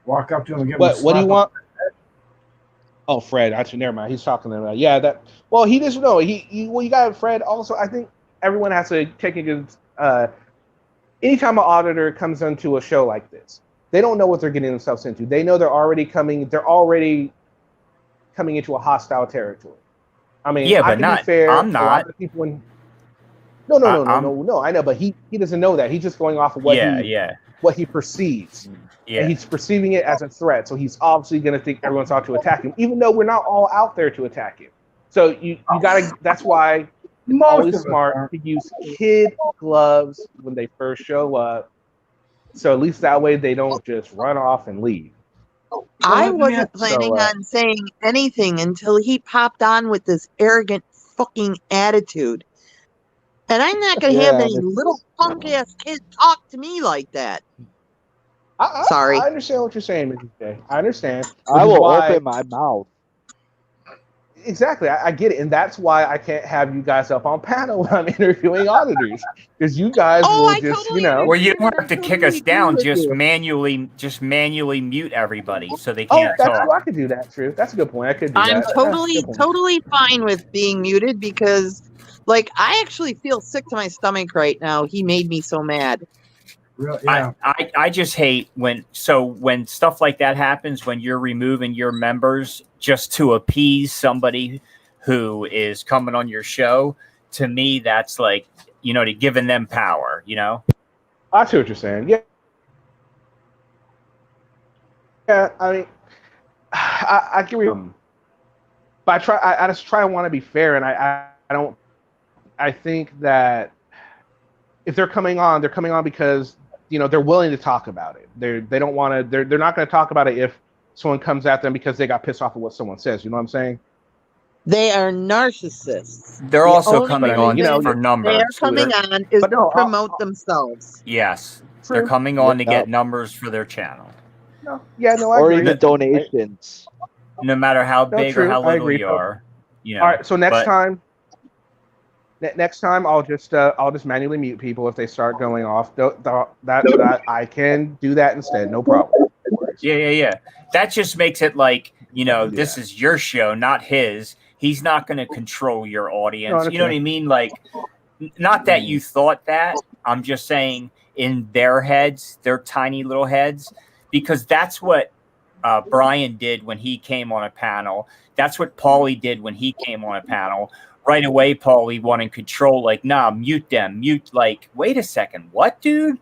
Walk up to him and give him a What do you slap. want? Oh, Fred. Actually, never mind. He's talking about Well, he doesn't know. Well, you got Fred. Also, I think everyone has to take into anytime an auditor comes into a show like this, they don't know what they're getting themselves into. They know they're already coming into a hostile territory. I mean, Yeah, I but can be fair. I'm A lot not. of the people No. I know, but he doesn't know that. He's just going off of what he perceives. Yeah. And he's perceiving it as a threat. So he's obviously going to think everyone's out to attack him, even though we're not all out there to attack him. So you gotta. That's why it's Most always of us smart aren't. to use kid gloves when they first show up. So at least that way they don't just run off and leave. I let me wasn't ask- planning So, on saying anything until he popped on with this arrogant fucking attitude. And I'm not going to have Yeah, any little punk ass kid talk to me like that. Sorry. I understand what you're saying, Mrs. J. I understand. I Which is will why- open my mouth. Exactly, I get it, and that's why I can't have you guys up on panel when I'm interviewing auditors, because you guys will I just, totally Well, you don't understand. have to I kick us totally down. agree with Just manually mute everybody so they Oh, can't that's talk. true. I could do that. True. That's a good point. I could do I'm that. totally, That's a good point. totally fine with being muted because, like, I actually feel sick to my stomach right now. He made me so mad. Yeah. I just hate when stuff like that happens, when you're removing your members just to appease somebody who is coming on your show. To me, that's like, to giving them power, I see what you're saying. Yeah. Yeah. I mean, I get where you're but I just try and want to be fair, and I don't. I think that if they're coming on because they're willing to talk about it. They don't want to. They're not going to talk about it if someone comes at them because they got pissed off at what someone says. You know what I'm saying? They are narcissists. They're The also only coming on reason for numbers. They are coming on is But no, to promote themselves. Yes, True. they're coming on to Yeah. get numbers for their channel. No, I Or agree. even donations. No matter how big true. or how I little agree. you are. All right. So next but- time, I'll just manually mute people if they start going off. That I can do that instead. No problem. Yeah. That just makes it like, this is your show, not his. He's not going to control your audience. No, You know what I mean? Like, not that you thought that. I'm just saying in their heads, their tiny little heads, because that's what Brian did when he came on a panel. That's what Paulie did when he came on a panel. Right away, Paulie wanted control. Like, nah, mute them. Mute. Like, wait a second. What, dude?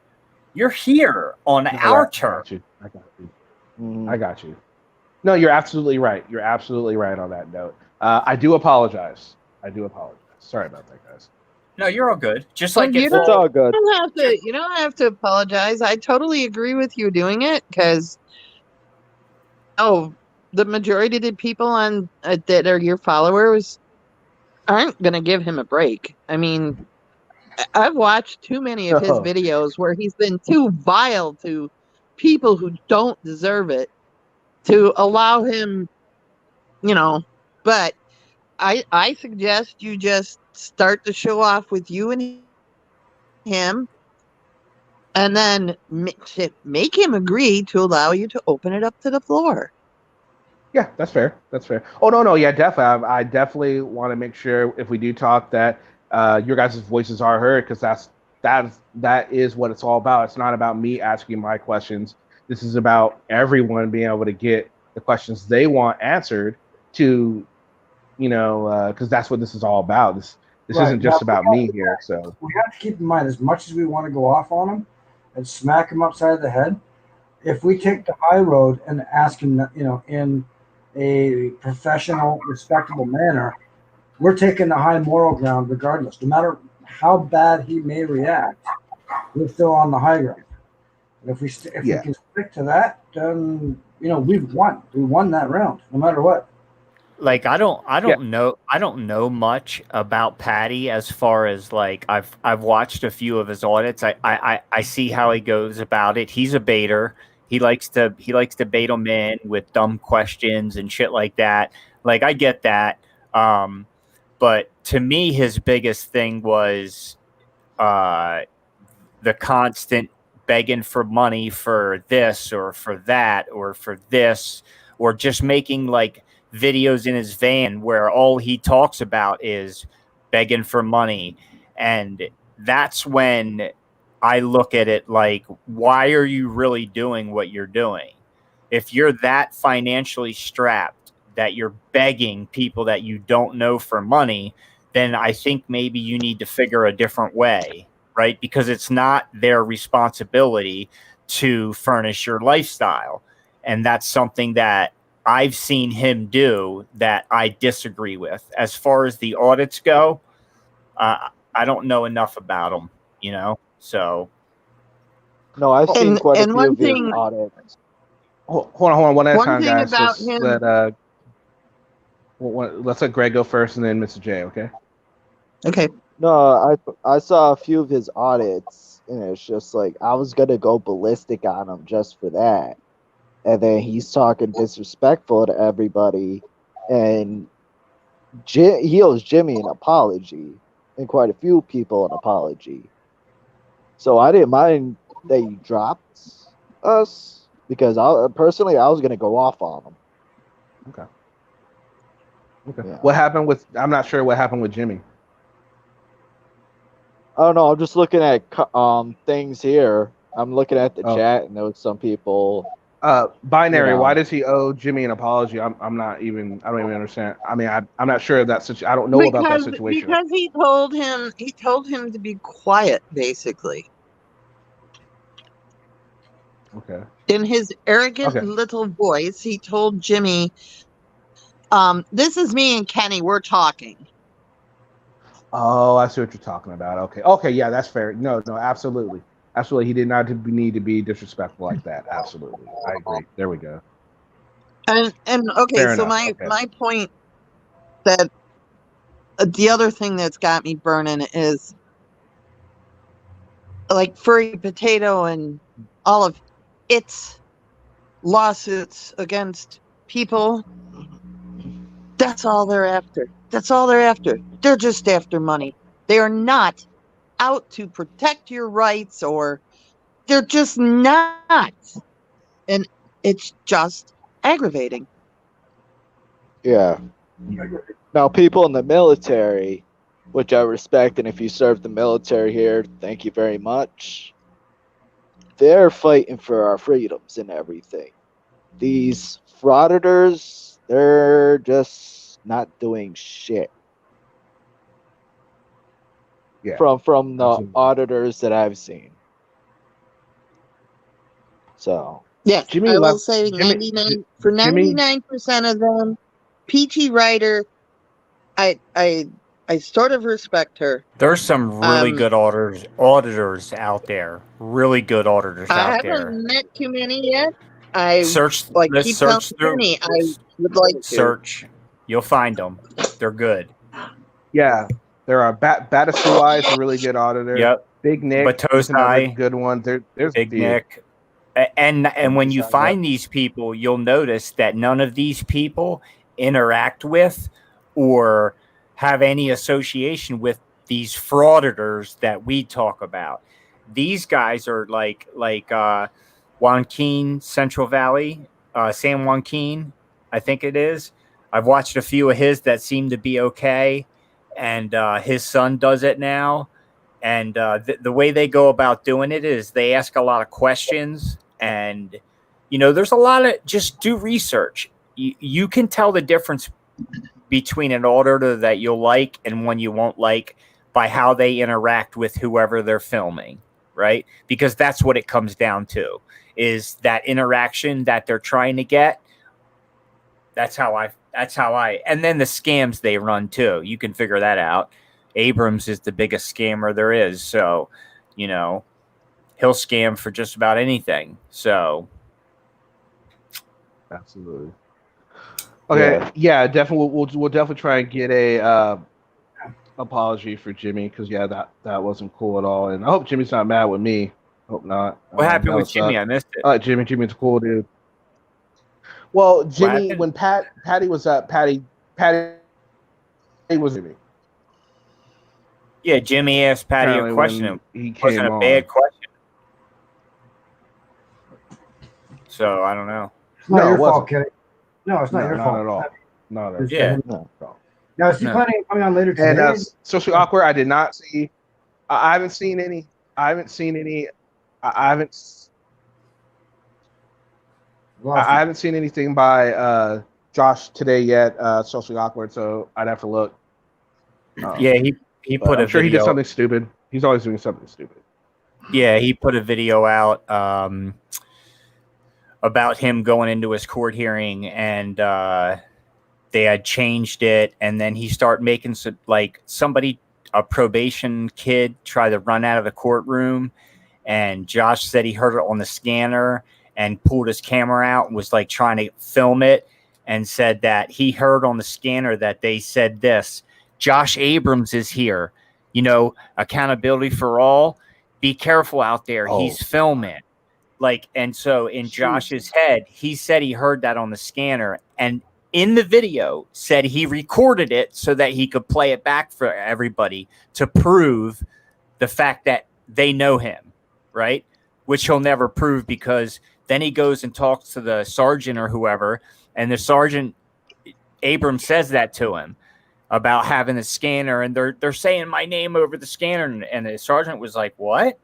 You're here on our turf. I got you. No, you're absolutely right. You're absolutely right on that note. I do apologize. Sorry about that, guys. No, you're all good. Just like you if It's all good. You don't have to apologize. I totally agree with you doing it because, the majority of the people on that are your followers aren't going to give him a break. I mean, I've watched too many of his No. videos where he's been too vile to people who don't deserve it to allow him, but I suggest you just start the show off with you and him, and then make him agree to allow you to open it up to the floor. Yeah, that's fair. That's fair. Oh no, yeah, definitely. I definitely want to make sure if we do talk that your guys' voices are heard, because that is what it's all about. It's not about me asking my questions. This is about everyone being able to get the questions they want answered to, because that's what this is all about. This Right. isn't just about me here. So We have to keep in mind, as much as we want to go off on him and smack him upside the head, if we take the high road and ask him, in a professional, respectable manner, we're taking the high moral ground regardless. No matter how bad he may react, we're still on the high ground. And if we can stick to that, then we've won. We won that round, no matter what. Like I don't know much about Patty as far as like I've watched a few of his audits. I see how he goes about it. He's a baiter. He likes to bait them in with dumb questions and shit like that. Like I get that. But to me his biggest thing was the constant begging for money for this or for that or for this, or just making like videos in his van where all he talks about is begging for money. And that's when I look at it like, why are you really doing what you're doing? If you're that financially strapped that you're begging people that you don't know for money, then I think maybe you need to figure a different way, right? Because it's not their responsibility to furnish your lifestyle. And that's something that I've seen him do that I disagree with. As far as the audits go, I don't know enough about them, so. No, I've seen quite a and few one of his thing- audits. Hold on, one at a One time, thing guys. about him- Let's let Greg go first, and then Mr. J. Okay. Okay. No, I saw a few of his audits, and it's just like I was gonna go ballistic on him just for that, and then he's talking disrespectful to everybody, and he owes Jimmy an apology, and quite a few people an apology. So I didn't mind that you dropped us, because I was gonna go off on him. Okay. Yeah. What happened with? I'm not sure what happened with Jimmy. I don't know. I'm just looking at things here. I'm looking at the Oh. chat, and there was some people. Binary. Why does he owe Jimmy an apology? I don't even understand. I mean, I'm not sure of that situation. I don't know about that situation. Because he told him to be quiet, basically. Okay. In his arrogant little voice, he told Jimmy, this is me and Kenny, we're talking. Oh, I see what you're talking about. Okay, yeah, that's fair. No, absolutely. He did not need to be disrespectful like that. Absolutely. I agree. There we go. And okay, Fair so enough. my point that the other thing that's got me burning is like Furry Potato and all of its lawsuits against people. That's all they're after. They're just after money. They are not out to protect your rights, or they're just not. And it's just aggravating. Yeah. Now, people in the military, which I respect, and if you serve the military here, thank you very much. They're fighting for our freedoms and everything. These frauditors, they're just not doing shit. Yeah. From the absolutely. auditors that I've seen. So. Yes, Jimmy I will left- say Jimmy- 99 for Jimmy- 99% of them. PT Ryder, I sort of respect her. There's some really good auditors out there. Really good auditors I out haven't there. met too many yet. I Search. like Let's keep telling search through. Kenny, Would like to. Search. You'll find them. They're good. Yeah, there are Batasuai is a really good auditor. Yep. Big Nick is another good one. There's Big Nick. And when you find these people, you'll notice that none of these people interact with or have any association with these frauditors that we talk about. These guys are like Joaquin, Central Valley, San Joaquin, I think it is. I've watched a few of his that seem to be okay, and his son does it now. And the way they go about doing it is they ask a lot of questions, and there's a lot of just do research. You can tell the difference between an auditor that you'll like and one you won't like by how they interact with whoever they're filming, right? Because that's what it comes down to, is that interaction that they're trying to get. That's how I, and then the scams they run too. You can figure that out. Abrams is the biggest scammer there is. So, he'll scam for just about anything. So. Absolutely. Okay. Yeah, definitely. We'll definitely try and get a apology for Jimmy, because that wasn't cool at all. And I hope Jimmy's not mad with me. Hope not. What happened with Jimmy? I missed it. Jimmy's a cool dude. Well, Jimmy, when Patty was up, Patty was Jimmy. Yeah, Jimmy asked Patty Apparently a question. It wasn't a bad question. So I don't know. It's not your fault, Kenny. No, it's not your fault. Not at all. Not at all. Yeah. Now, is he planning on coming on later today? And socially awkward. I did not see. I haven't seen any. I haven't seen anything by Josh today yet. Socially awkward. So I'd have to look. Yeah, he put a I'm sure video. He did something stupid. He's always doing something stupid. Yeah, he put a video out about him going into his court hearing, and they had changed it, and then he started making a probation kid try to run out of the courtroom, and Josh said he heard it on the scanner and pulled his camera out and was trying to film it, and said that he heard on the scanner that they said this: Josh Abrams is here, accountability for all. Be careful out there. Oh. He's filming. And so in Josh's head, he said he heard that on the scanner, and in the video said he recorded it so that he could play it back for everybody to prove the fact that they know him, right? Which he'll never prove, because then he goes and talks to the sergeant or whoever, and the sergeant, Abrams, says that to him about having the scanner, and they're saying my name over the scanner, and the sergeant was like, what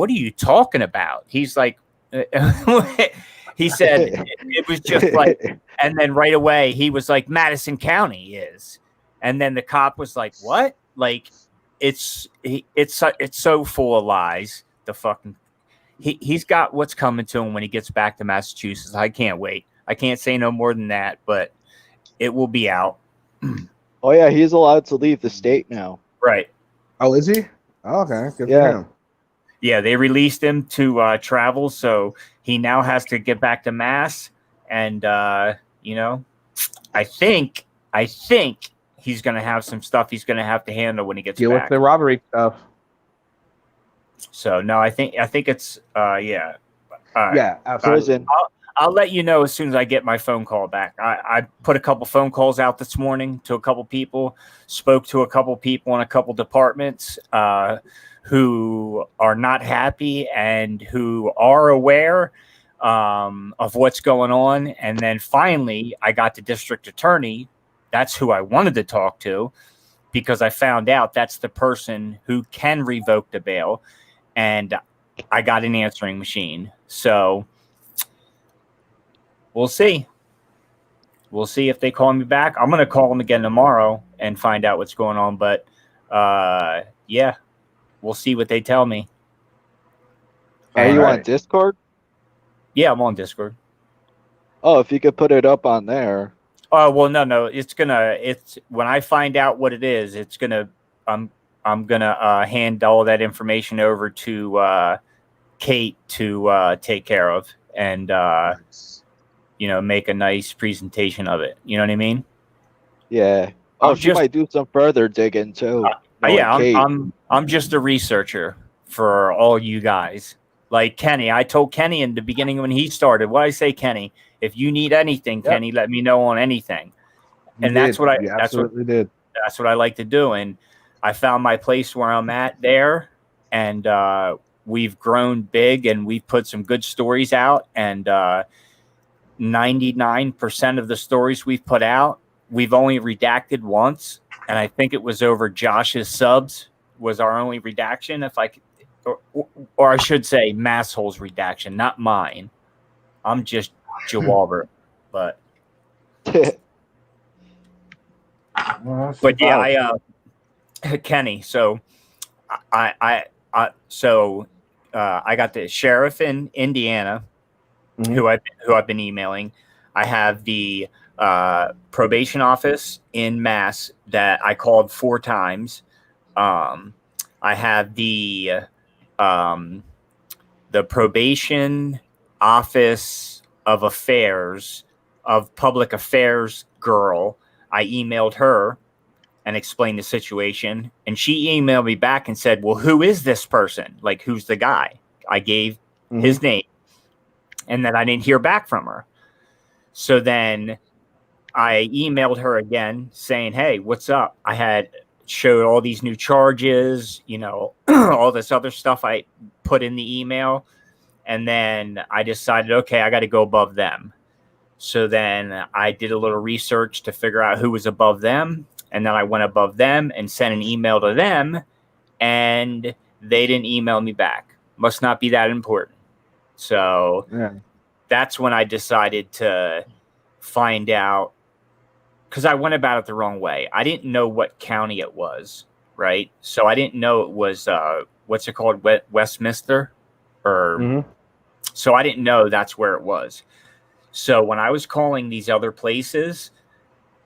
are you talking about? He's like, he said it was just and then right away he was like, Madison County is, and then the cop was like, what? It's so full of lies. The fucking he's got what's coming to him when he gets back to Massachusetts. I can't wait. I can't say no more than that, but it will be out. Oh yeah, he's allowed to leave the state now. Right. Oh, is he? Oh, okay. Good for him. Yeah, they released him to travel, so he now has to get back to Mass, and I think he's going to have some stuff he's going to have to handle when he gets back. Deal with the robbery stuff. So no, I think it's yeah. Yeah, absolutely. I'll let you know as soon as I get my phone call back. I put a couple phone calls out this morning to a couple people, spoke to a couple people in a couple departments who are not happy and who are aware of what's going on. And then finally, I got the district attorney. That's who I wanted to talk to, because I found out that's the person who can revoke the bail. And I got an answering machine. So we'll see. We'll see if they call me back. I'm going to call them again tomorrow and find out what's going on. But yeah, we'll see what they tell me. Are you on Discord? Yeah, I'm on Discord. Oh, if you could put it up on there. Oh, well, no. It's when I find out what it is, I'm gonna hand all that information over to Kate to take care of, and make a nice presentation of it. You know what I mean? Yeah. Oh, she might do some further digging too. I'm just a researcher for all you guys. Like Kenny, I told Kenny in the beginning when he started, what I say, Kenny, if you need anything, Kenny, let me know on anything. That's what I like to do. And I found my place where I'm at there, and we've grown big, and we've put some good stories out, and 99% of the stories we've put out, we've only redacted once, and I think it was over Josh's subs was our only redaction. If I could, or I should say, Masshole's redaction, not mine. I'm just Jawalber, but yeah, Kenny. So I got the sheriff in Indiana, who I've been emailing. I have the probation office in Mass that I called 4 times. I have the probation office of public affairs girl. I emailed her and explained the situation, and she emailed me back and said, well, who is this person? Like, who's the guy? I gave his name, and then I didn't hear back from her. So then I emailed her again saying, hey, what's up? I had showed all these new charges, all this other stuff I put in the email. And then I decided, okay, I got to go above them. So then I did a little research to figure out who was above them. And then I went above them and sent an email to them, and they didn't email me back. Must not be that important. So that's when I decided to find out, because I went about it the wrong way. I didn't know what county it was, right? So I didn't know it was, what's it called, Westminster? So I didn't know that's where it was. So when I was calling these other places,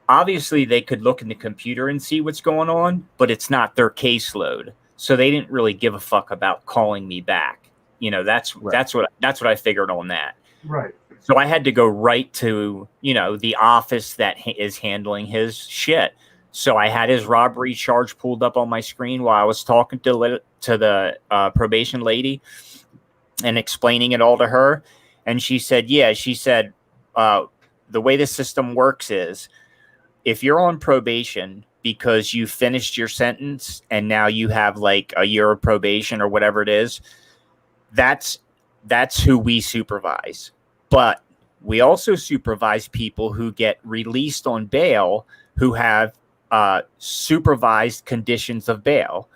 obviously they could look in the computer and see what's going on, but it's not their caseload. So they didn't really give a fuck about calling me back. That's what I figured on that. Right. So I had to go right to, the office that is handling his shit. So I had his robbery charge pulled up on my screen while I was talking to the probation lady and explaining it all to her. And she said, the way the system works is if you're on probation because you finished your sentence and now you have like a year of probation or whatever it is, that's who we supervise. But we also supervise people who get released on bail who have supervised conditions of bail.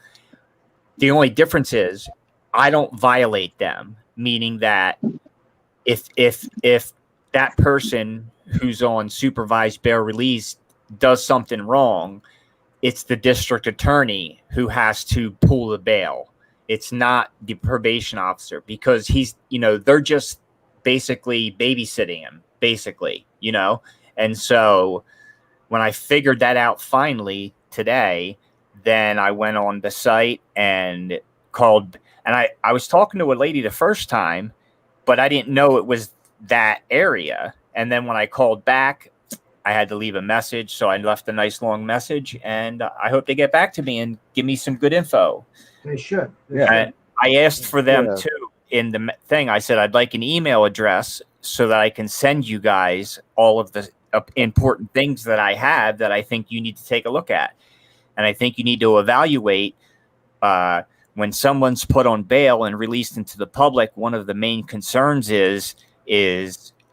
The only difference is I don't violate them, meaning that if that person who's on supervised bail release does something wrong, it's the district attorney who has to pull the bail. It's not the probation officer, because they're just basically babysitting him, And so when I figured that out finally today, then I went on the site and called, and I was talking to a lady the first time, but I didn't know it was that area. And then when I called back, I had to leave a message. So I left a nice long message, and I hope they get back to me and give me some good info. They should. I asked for them too in the thing. I said, I'd like an email address so that I can send you guys all of the important things that I have that I think you need to take a look at. And I think you need to evaluate when someone's put on bail and released into the public. One of the main concerns is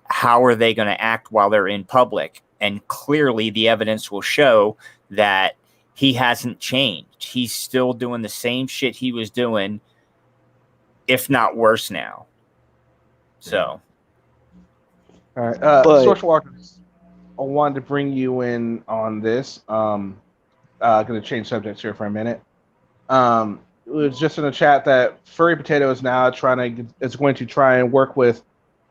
how are they going to act while they're in public? And clearly the evidence will show that he hasn't changed. He's still doing the same shit he was doing, if not worse now. So. All right. Social workers, I wanted to bring you in on this. Going to change subjects here for a minute. It was just in the chat that Furry Potato is now is going to try and work with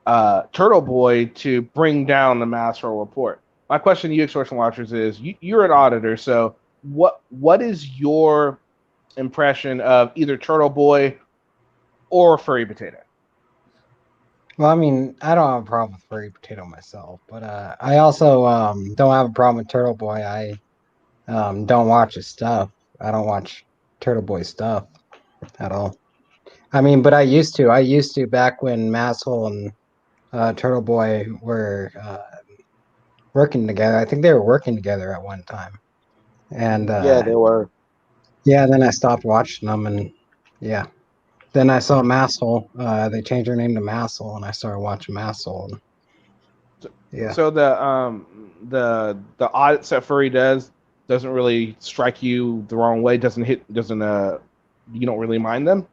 Turtle Boy to bring down the Massroll report. My question to you, Extortion Watchers, is you're an auditor, so what is your impression of either Turtle Boy or Furry Potato? Well, I mean, I don't have a problem with Furry Potato myself, but I also don't have a problem with Turtle Boy. I don't watch his stuff. I don't watch Turtle Boy stuff at all. I mean, but I used to. I used to back when Masshole and Turtle Boy were working together. I think they were working together at one time. And Yeah, they were. yeah, then I stopped watching them, and yeah. Then I saw Masshole. They changed their name to Masshole, and I started watching Masshole. And, yeah. So the audits that Furry doesn't really strike you the wrong way. Doesn't you don't really mind them.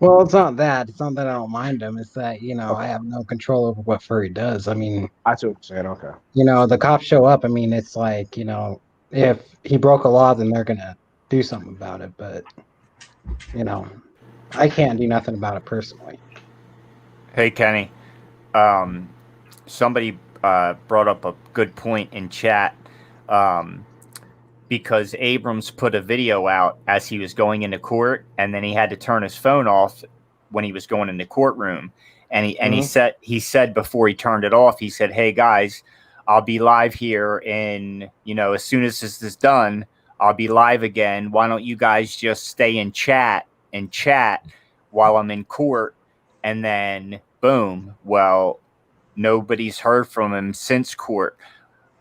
Well, it's not that. It's not that I don't mind them. It's that, I Okay, have no control over what Furry does. I mean, I see what you're saying. Okay, the cops show up. I mean, it's like, if he broke a law, then they're gonna do something about it. But, I can't do nothing about it personally. Hey, Kenny. Somebody brought up a good point in chat. Because Abrams put a video out as he was going into court, and then he had to turn his phone off when he was going in the courtroom. And he said before he turned it off, he said, "Hey guys, I'll be live here in, as soon as this is done, I'll be live again. Why don't you guys just stay and chat while I'm in court?" And then boom, well, nobody's heard from him since court.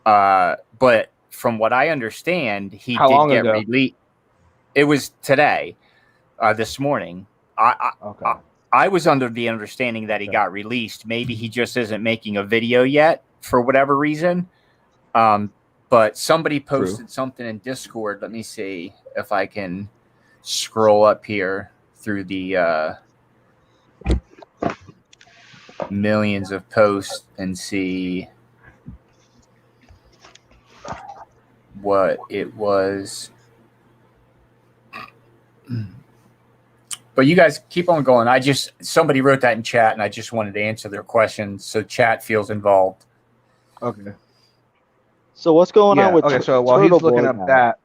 But from what I understand, he How did long get ago? released. It was today, this morning. Okay. I was under the understanding that he got released. Maybe he just isn't making a video yet for whatever reason. But somebody posted something in Discord. Let me see if I can scroll up here through the millions of posts and see what it was. But you guys keep on going. Somebody wrote that in chat, and I just wanted to answer their questions, so chat feels involved. Okay. So what's going on with so while Turtle he's looking Boy up now? that,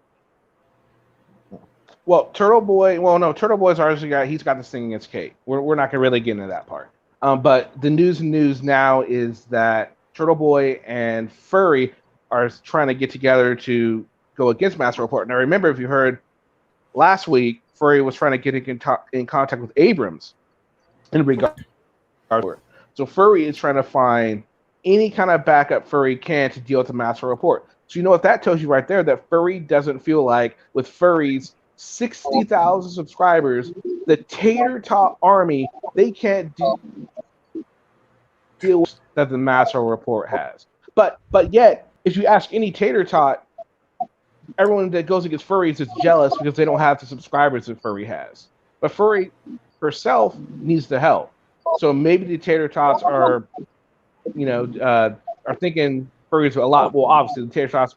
well, Turtle Boy. Well, no, Turtle Boy's already he's got this thing against Kate. We're not gonna really get into that part. But the news now is that Turtle Boy and Furry are trying to get together to go against Master Report. Now, remember, if you heard last week, Furry was trying to get in contact with Abrams in regard to it. So Furry is trying to find any kind of backup Furry can to deal with the Master Report. So you know what that tells you right there, that Furry doesn't feel like, with Furry's 60,000 subscribers, the Tater Tot army, they can't deal with that the Master Report has. But yet, if you ask any Tater Tot, everyone that goes against Furry is just jealous because they don't have the subscribers that Furry has. But Furry herself needs the help. So maybe the Tater Tots are thinking Furry's a lot. Well, obviously the Tater Tots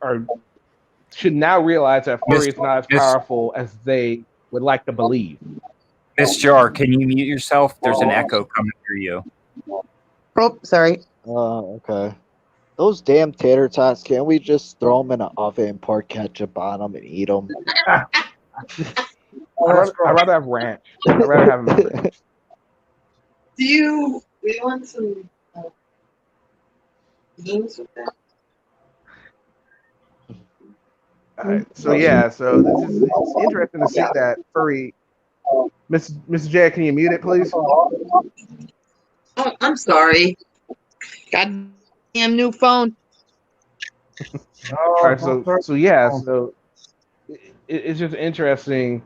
should now realize that Furry is not as powerful as they would like to believe. Miss Jar, can you mute yourself? There's an echo coming through you. Oh, sorry. Okay. Those damn tater tots, can't we just throw them in an oven and pour ketchup on them and eat them? I'd rather have ranch. I'd rather have them in ranch. Do we want some games with that? All right. So it's interesting to see that Furry. Mrs. J, can you mute it, please? Oh, I'm sorry. Goddamn new phone. All right. So it's just interesting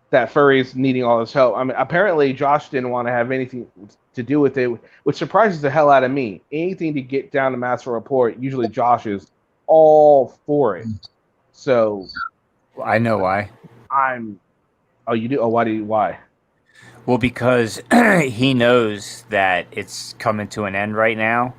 that Furry's needing all this help. I mean, apparently Josh didn't want to have anything to do with it, which surprises the hell out of me. Anything to get down to Master Report, usually Josh is all for it. So I know why. Oh, you do? Oh, why? Well, because he knows that it's coming to an end right now.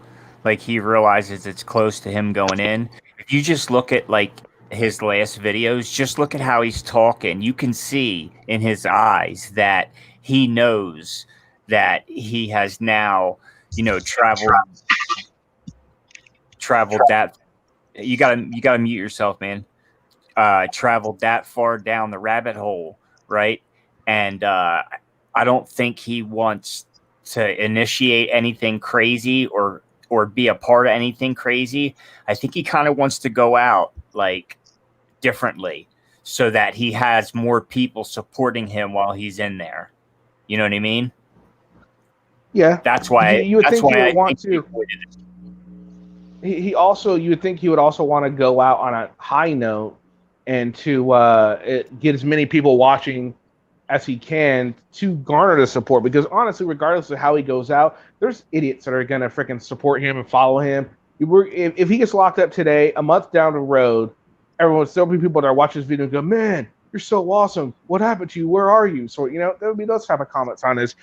Like, he realizes it's close to him going in. If you just look at, like, his last videos, just look at how he's talking. You can see in his eyes that he knows that he has now, traveled that. You gotta mute yourself, man. Traveled that far down the rabbit hole, right? And I don't think he wants to initiate anything crazy or be a part of anything crazy. I think he kind of wants to go out like differently so that he has more people supporting him while he's in there. You know what I mean? Yeah. That's why you would think he would want to. He also, you would think he would also want to go out on a high note and to get as many people watching as he can to garner the support, because honestly, regardless of how he goes out, there's idiots that are going to freaking support him and follow him. If he gets locked up today, a month down the road, there'll be people that are watching this video and go, man, you're so awesome. What happened to you? Where are you? So, there would be those type of comments on his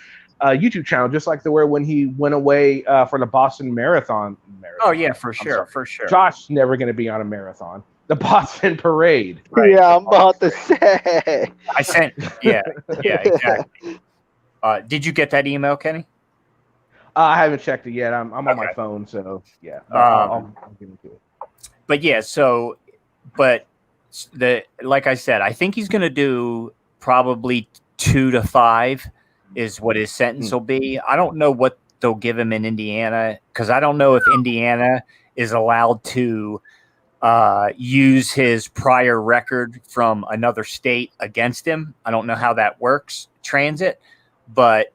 YouTube channel, just like there were when he went away for the Boston Marathon. Oh, yeah, for sure. Josh's never going to be on a marathon. The Boston Parade. Right? Yeah, I'm about to say. Yeah, exactly. Did you get that email, Kenny? I haven't checked it yet. I'm on my phone, so yeah. I'll get into it. But yeah, like I said, I think he's going to do probably 2 to 5 is what his sentence will be. I don't know what they'll give him in Indiana, because I don't know if Indiana is allowed to use his prior record from another state against him. I don't know how that works, transit, but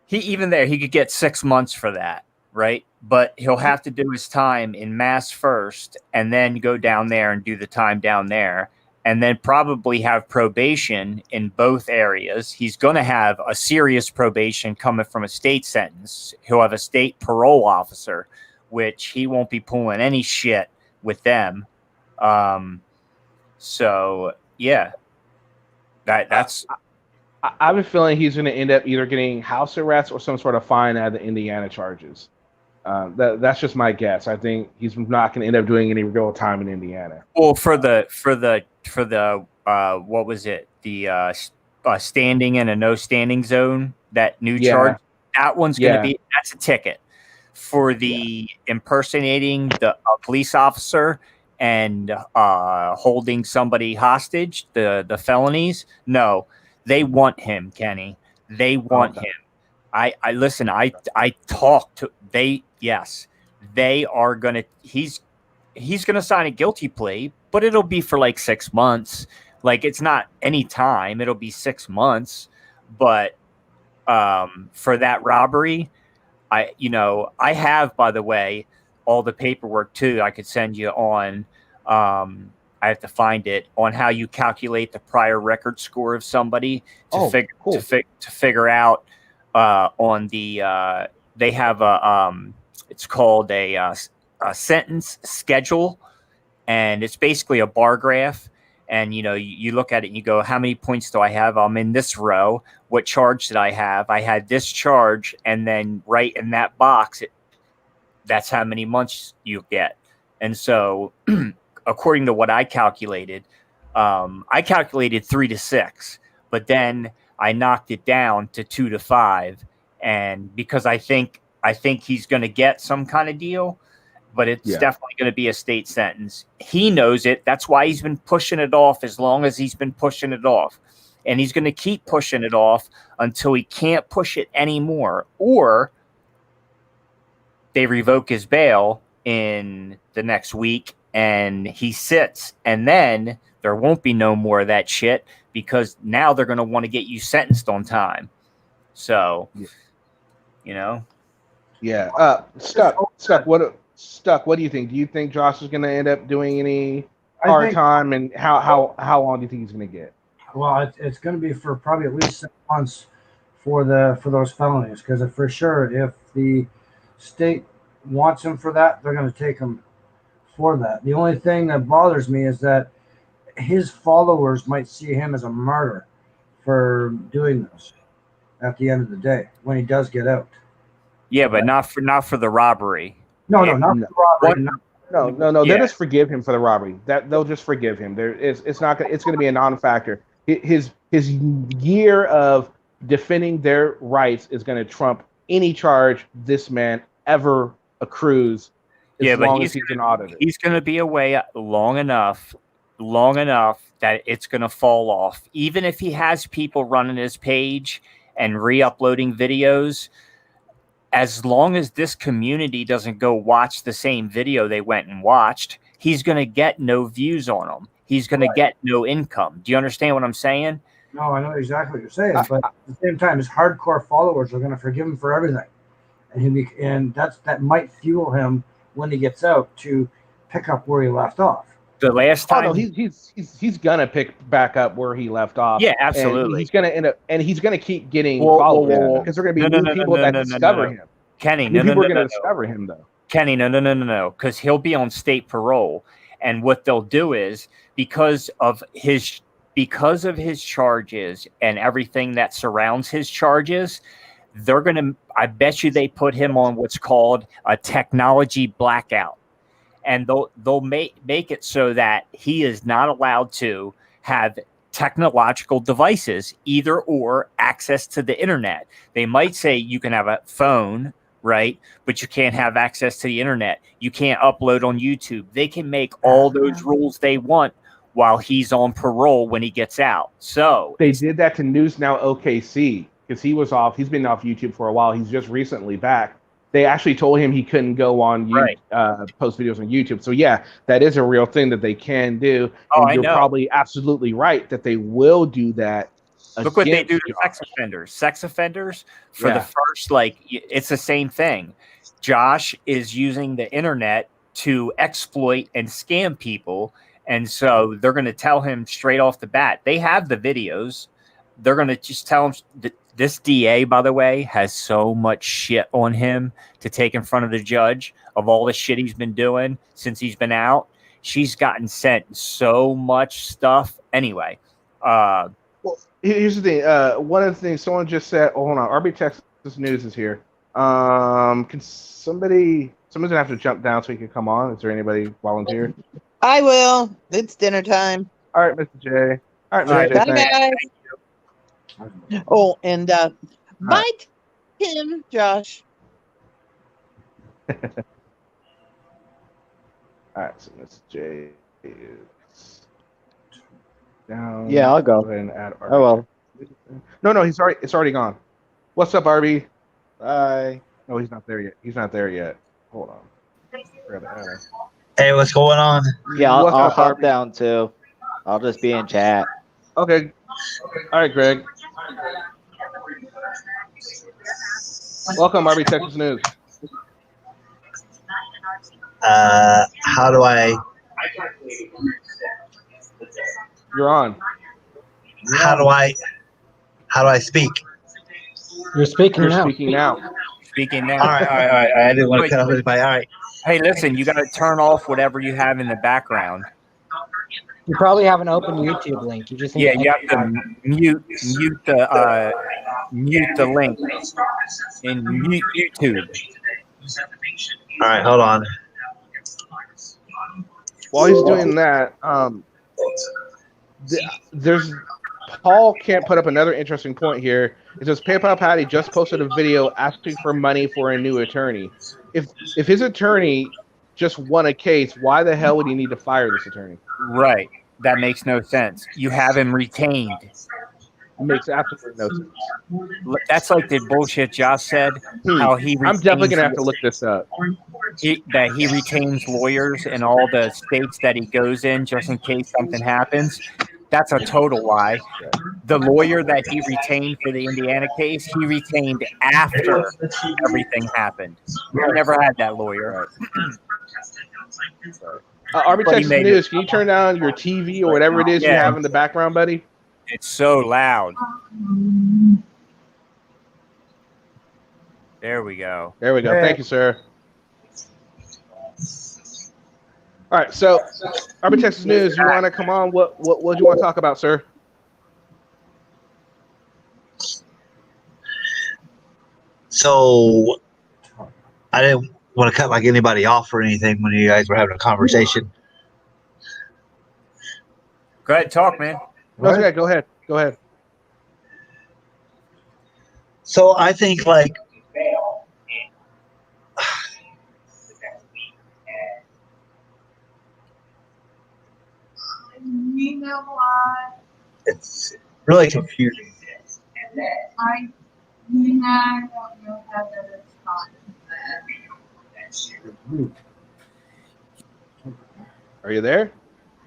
he could get 6 months for that, right? But he'll have to do his time in Mass first and then go down there and do the time down there, and then probably have probation in both areas. He's going to have a serious probation coming from a state sentence. He'll have a state parole officer, which he won't be pulling any shit with them. So yeah, that's. I have a feeling he's going to end up either getting house arrest or some sort of fine out of the Indiana charges. That's just my guess. I think he's not going to end up doing any real time in Indiana. Well, for the what was it? The standing in a no standing zone, that new charge, that one's going to be, that's a ticket. For the impersonating a police officer and holding somebody hostage, the felonies, no, they want him, Kenny. They want him. I listen. I talked to they. Yes, they are gonna. He's gonna sign a guilty plea, but it'll be for like 6 months. Like, it's not any time. It'll be 6 months. But for that robbery, I have, by the way, all the paperwork too. I could send you on. I have to find it, on how you calculate the prior record score of somebody to figure out on the. They have a it's called a sentence schedule, and it's basically a bar graph. And you look at it and you go, how many points do I have? I'm in this row. What charge did I have? I had this charge, and then right in that box, that's how many months you get. And so, according to what I calculated 3 to 6, but then I knocked it down to 2 to 5, and because I think he's going to get some kind of deal, but it's definitely going to be a state sentence. He knows it. That's why he's been pushing it off as long as he's been pushing it off. And he's going to keep pushing it off until he can't push it anymore, or they revoke his bail in the next week and he sits, and then there won't be no more of that shit, because now they're going to want to get you sentenced on time. So, Stuck. What do you think? Do you think Josh is going to end up doing any hard time, and how long do you think he's going to get? Well, it's going to be for probably at least 6 months for those felonies, because for sure, if the state wants him for that, they're going to take him for that. The only thing that bothers me is that his followers might see him as a martyr for doing this at the end of the day when he does get out. Yeah, but not for the robbery. No, not for the robbery. No. They'll just forgive him for the robbery. They'll just forgive him. It's going to be a non-factor. His year of defending their rights is going to trump any charge this man ever accrues. As long as he's an auditor. He's going to be away long enough that it's going to fall off. Even if he has people running his page and re-uploading videos, as long as this community doesn't go watch the same video they went and watched, he's going to get no views on them. He's going to get no income. Do you understand what I'm saying? No, I know exactly what you're saying, but at the same time, his hardcore followers are going to forgive him for everything, and that might fuel him when he gets out to pick up where he left off. The last time, no, he's gonna pick back up where he left off. Yeah, absolutely. And he's gonna end up, and he's gonna keep getting followers because there are gonna be new people that discover him. Kenny, people are gonna discover him though. Kenny, no, because he'll be on state parole, and what they'll do is because of his charges and everything that surrounds his charges, they're gonna. I bet you they put him on what's called a technology blackout. And they'll make it so that he is not allowed to have technological devices, either or access to the internet. They might say you can have a phone, right? But you can't have access to the internet. You can't upload on YouTube. They can make all those rules they want while he's on parole when he gets out. So they did that to News Now OKC because he was off. He's been off YouTube for a while. He's just recently back. They actually told him he couldn't go on post videos on YouTube. So yeah, that is a real thing that they can do. And you're probably absolutely right that they will do that. Look what they do to sex offenders. Sex offenders for the first, it's the same thing. Josh is using the internet to exploit and scam people. And so they're going to tell him straight off the bat. They have the videos. They're going to just tell him that this DA, by the way, has so much shit on him to take in front of the judge of all the shit he's been doing since he's been out. She's gotten sent so much stuff. Anyway. Well, here's the thing. One of the things someone just said, hold on, RB Texas News is here. Can someone's gonna have to jump down so he can come on. Is there anybody volunteer? I will. It's dinner time. All right, Mr. J. All right, Mr. J. Bye, guys. Oh, and bye, Tim, Josh. All right, so Mr. J is down. Yeah, I'll go. Ahead and add RB. Oh well. No, it's already gone. What's up, RB? Bye. No, he's not there yet. He's not there yet. Hold on. Hey, what's going on? Yeah, I'll hop down too. I'll just be in chat. Okay. All right, Greg. Welcome, RB Texas News. How do I? You're on. How do I speak? You're speaking now. Speaking now. All right. I didn't want to cut off anybody. All right. Hey, listen, you got to turn off whatever you have in the background. You probably have an open YouTube link. You just need you have to mute the link in YouTube. All right, hold on. While he's doing that, there's Paul can't put up another interesting point here. It says PayPal Patty just posted a video asking for money for a new attorney. If his attorney just won a case, why the hell would he need to fire this attorney? Right. That makes no sense. You have him retained. Makes absolutely no sense. That's like the bullshit Josh said. How he I'm definitely gonna have to look this up. That he retains lawyers in all the states that he goes in just in case something happens. That's a total lie. The lawyer that he retained for the Indiana case, he retained after everything happened. He never had that lawyer. RB Texas News, can you turn down your TV or whatever it is you have in the background, buddy? It's so loud. There we go. There we go. Thank you, sir. All right, so RB Texas News, you want to come on? What do you want to talk about, sir? So I didn't want to cut anybody off or anything when you guys were having a conversation. Go ahead, talk, man. No, okay, go ahead. Go ahead. So I think it's really confusing. I don't know how to respond. Are you there?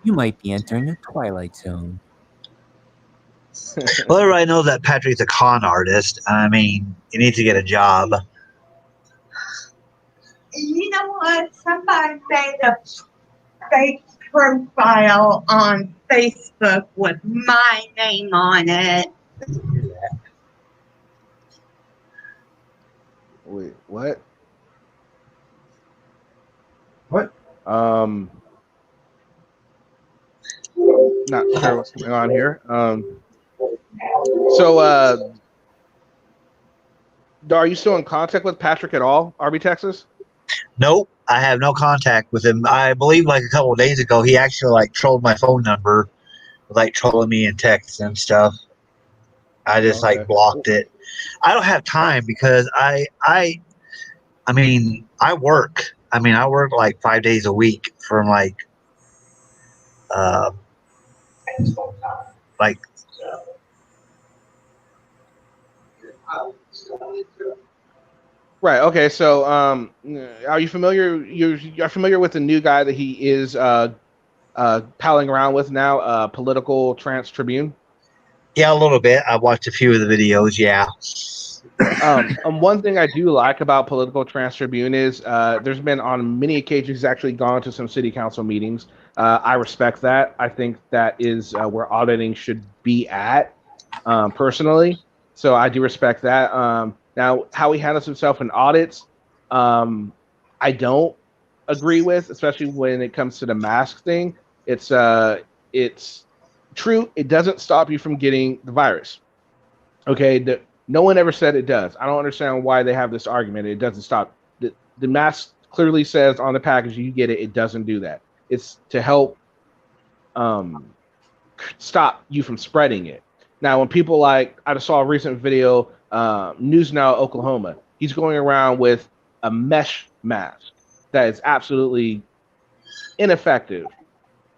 You might be entering the Twilight Zone. Well, everybody knows that Patrick's a con artist. I mean, he needs to get a job. You know what? Somebody made a fake profile on Facebook with my name on it. Wait, what? What? Not sure what's going on here. So, are you still in contact with Patrick at all, RB Texas? Nope, I have no contact with him. I believe like a couple of days ago, he actually like trolled my phone number, like trolling me in text and stuff. I just like blocked it. I don't have time because I mean, I work. I mean, I work like 5 days a week from like Right. Okay. So, are you familiar? You're familiar with the new guy that he is palling around with now, Political Trans Tribune? Yeah, a little bit. I watched a few of the videos. Yeah. One thing I do like about Political Trans Tribune is there's been on many occasions he's actually gone to some city council meetings. I respect that. I think that is where auditing should be at, personally. So I do respect that. Now, how he handles himself in audits, I don't agree with, especially when it comes to the mask thing. It's true. It doesn't stop you from getting the virus. Okay. No one ever said it does. I don't understand why they have this argument. It doesn't stop. The mask clearly says on the package you get it. It doesn't do that. It's to help stop you from spreading it. Now, when people like, I just saw a recent video, News Now Oklahoma, he's going around with a mesh mask that is absolutely ineffective,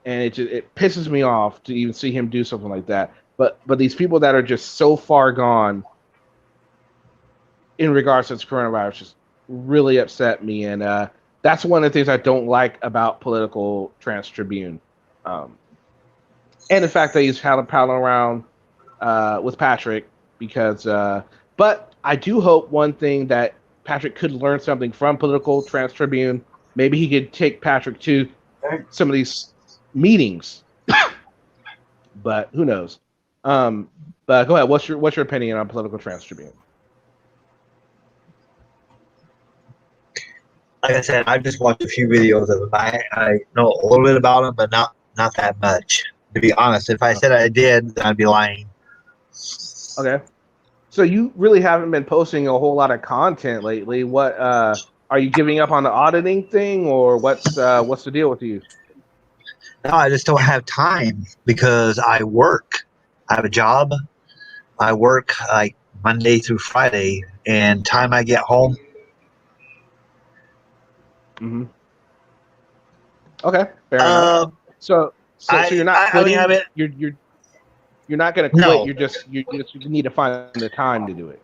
and it pisses me off to even see him do something like that. But these people that are just so far gone in regards to this coronavirus just really upset me, and that's one of the things I don't like about Political Trans Tribune, and the fact that he's paddling around with Patrick, because but I do hope one thing that Patrick could learn something from Political Trans Tribune. Maybe he could take Patrick to some of these meetings, but who knows? But go ahead. What's your opinion on Political Trans Tribune? Like I said, I've just watched a few videos of him. I know a little bit about him, but not that much. To be honest, if I said I did, then I'd be lying. Okay. So you really haven't been posting a whole lot of content lately. What are you giving up on the auditing thing, or what's the deal with you? No, I just don't have time because I work. I have a job. I work like Monday through Friday, and time I get home. Mm-hmm. Okay, fair enough. So you're not quitting. I mean, you're not going to quit. No. You just need to find the time to do it.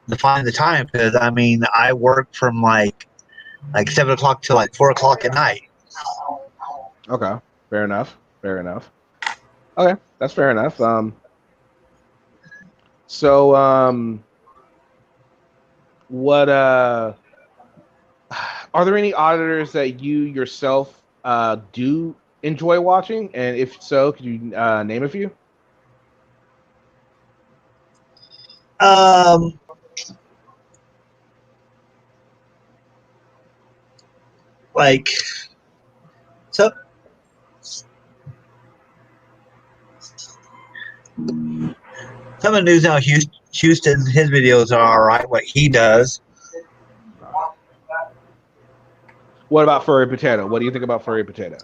To find the time, because I mean, I work from like 7 o'clock to like 4 o'clock at night. Okay, fair enough. Okay, that's fair enough. What are there any auditors that you yourself do enjoy watching? And if so, could you name a few? Like, so some of the News Now Houston, his videos are all right. What he does. What about Furry Potato? What do you think about Furry Potato?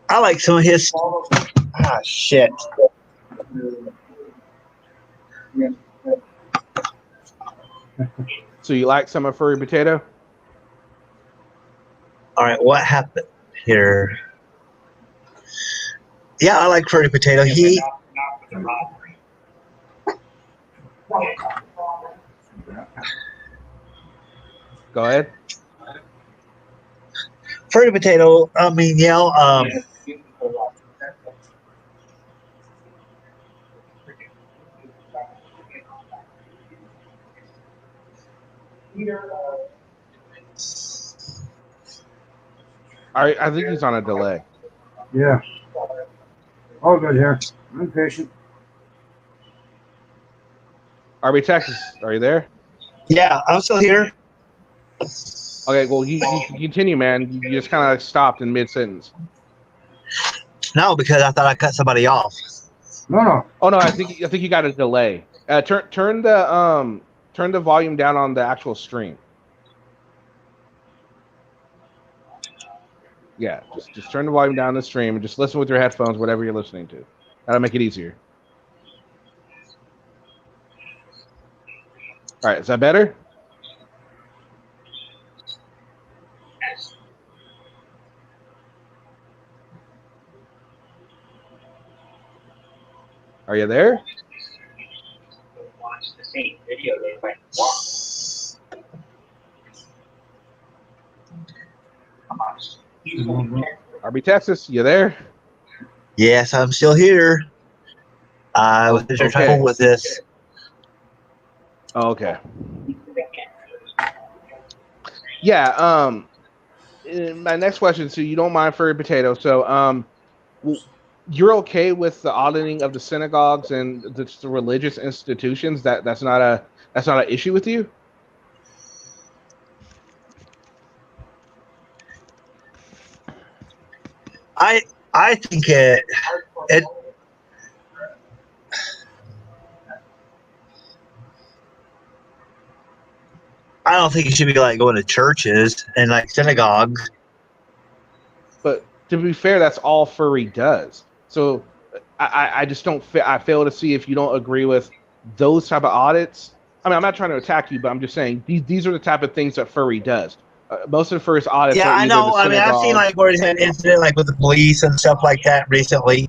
I like some of his. Shit. So you like some of Furry Potato? All right, what happened here? Yeah, I like Furry Potato. Go ahead. Furry potato. I mean, I think he's on a delay. Yeah. All good here. I'm patient. RB Texas, are you there? Yeah, I'm still here. Okay, well, you can continue, man. You just kind of stopped in mid sentence. No, because I thought I cut somebody off. No. Oh no, I think you got a delay. Turn the volume down on the actual stream. Yeah, just turn the volume down the stream and just listen with your headphones, whatever you're listening to. That'll make it easier. All right, is that better? Are you there? Watch the same video they went RB Texas, you there? Yes, I'm still here. I was just trying with this. Oh, okay. Yeah. My next question. So you don't mind furry potato? So you're okay with the auditing of the synagogues and the religious institutions? That's not an issue with you? I think it I don't think it should be like going to churches and like synagogues. But to be fair, that's all furry does. So I just don't. I fail to see if you don't agree with those type of audits. I mean, I'm not trying to attack you, but I'm just saying these are the type of things that furry does. Most of the furry's audits. Yeah, are I know. I mean, I've seen like where it's had an incident like with the police and stuff like that recently.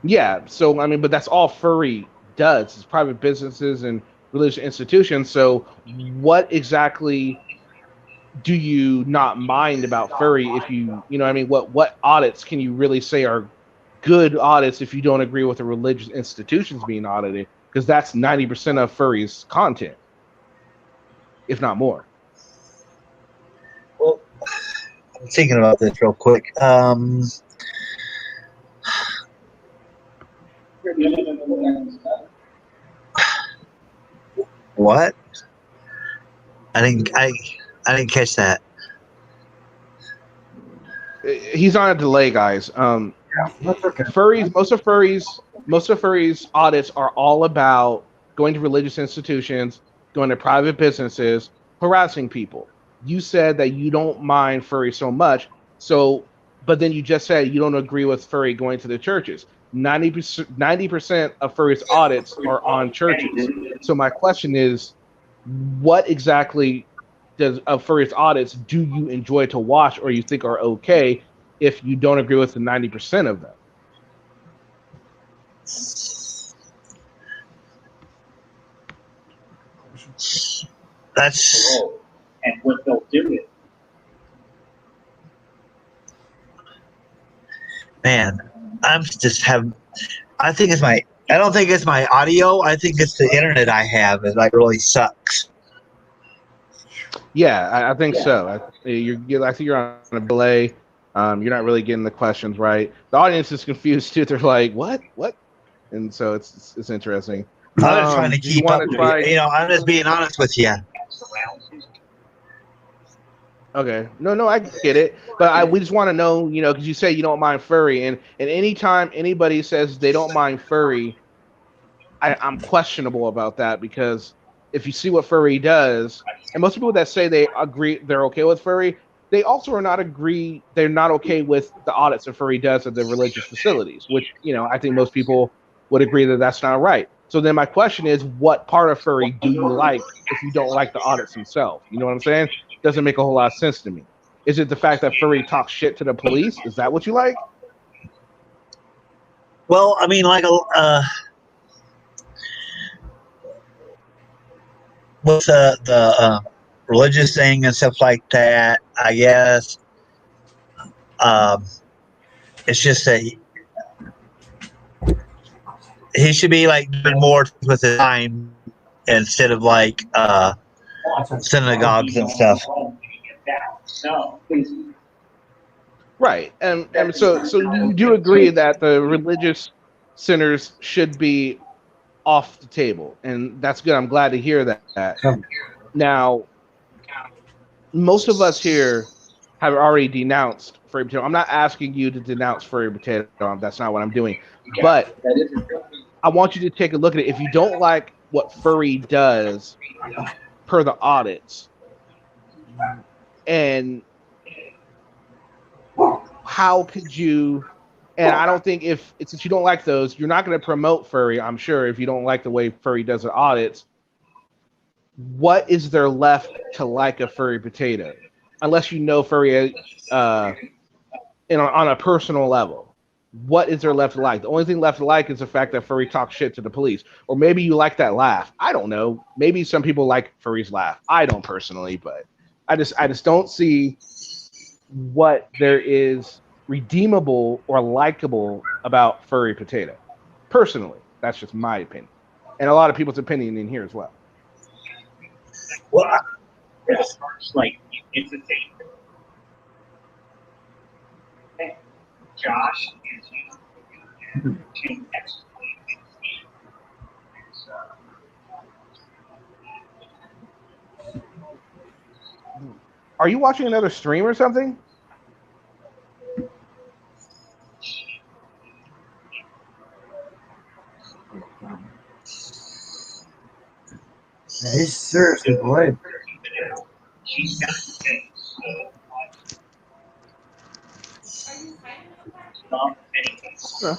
Yeah. So I mean, but that's all furry does. It's private businesses and religious institutions. So what exactly do you not mind about furry if you know what I mean? What audits can you really say are good audits if you don't agree with the religious institutions being audited? Because that's 90% of furry's content, if not more. Well, I'm thinking about this real quick. What? I didn't catch that. He's on a delay, guys. Yeah, that's okay. Most of furry's audits are all about going to religious institutions, going to private businesses, harassing people. You said that you don't mind furry so much, but then you just said you don't agree with furry going to the churches. 90% of furry's audits are on churches. So my question is, what exactly of furry's audits do you enjoy to watch or you think are okay if you don't agree with the 90% of them? That's and what they'll do is, man, I think it's I don't think it's my audio. I think it's the internet I have. It like really sucks. Yeah, I think so. I think you're on a delay. You're not really getting the questions right. The audience is confused too. They're like, "What? What?" And so it's interesting. I'm just trying to keep up. I'm just being honest with you. Okay. No, I get it. But we just want to know, because you say you don't mind furry, and anytime anybody says they don't mind furry, I'm questionable about that, because if you see what furry does, and most people that say they agree, they're okay with furry, they also they're not okay with the audits that furry does at the religious facilities, which, I think most people would agree that that's not right. So then my question is, what part of furry do you like if you don't like the audits themselves? You know what I'm saying? Doesn't make a whole lot of sense to me. Is it the fact that furry talks shit to the police? Is that what you like? Well, I mean, like with the religious thing and stuff like that, I guess it's just that he should be like doing more with his time instead of like synagogues and stuff. No, please. Right, and so you do agree that the religious centers should be off the table, and that's good. I'm glad to hear that. Now, most of us here have already denounced furry potato. I'm not asking you to denounce furry potato. That's not what I'm doing. But I want you to take a look at it. If you don't like what furry does per the audits, and how could you, and I don't think if it's that you don't like those, you're not going to promote furry, I'm sure, if you don't like the way furry does the audits. What is there left to like a furry potato? Unless you know furry on a personal level. What is there left to like? The only thing left to like is the fact that furry talks shit to the police. Or maybe you like that laugh. I don't know. Maybe some people like furry's laugh. I don't personally, but I just don't see what there is redeemable or likable about furry potato. Personally, that's just my opinion. And a lot of people's opinion in here as well. Well, It's like it's a thing. Okay. Josh is using to explain things. Are you watching another stream or something? Yeah, he's seriously played. She's got things. Yeah.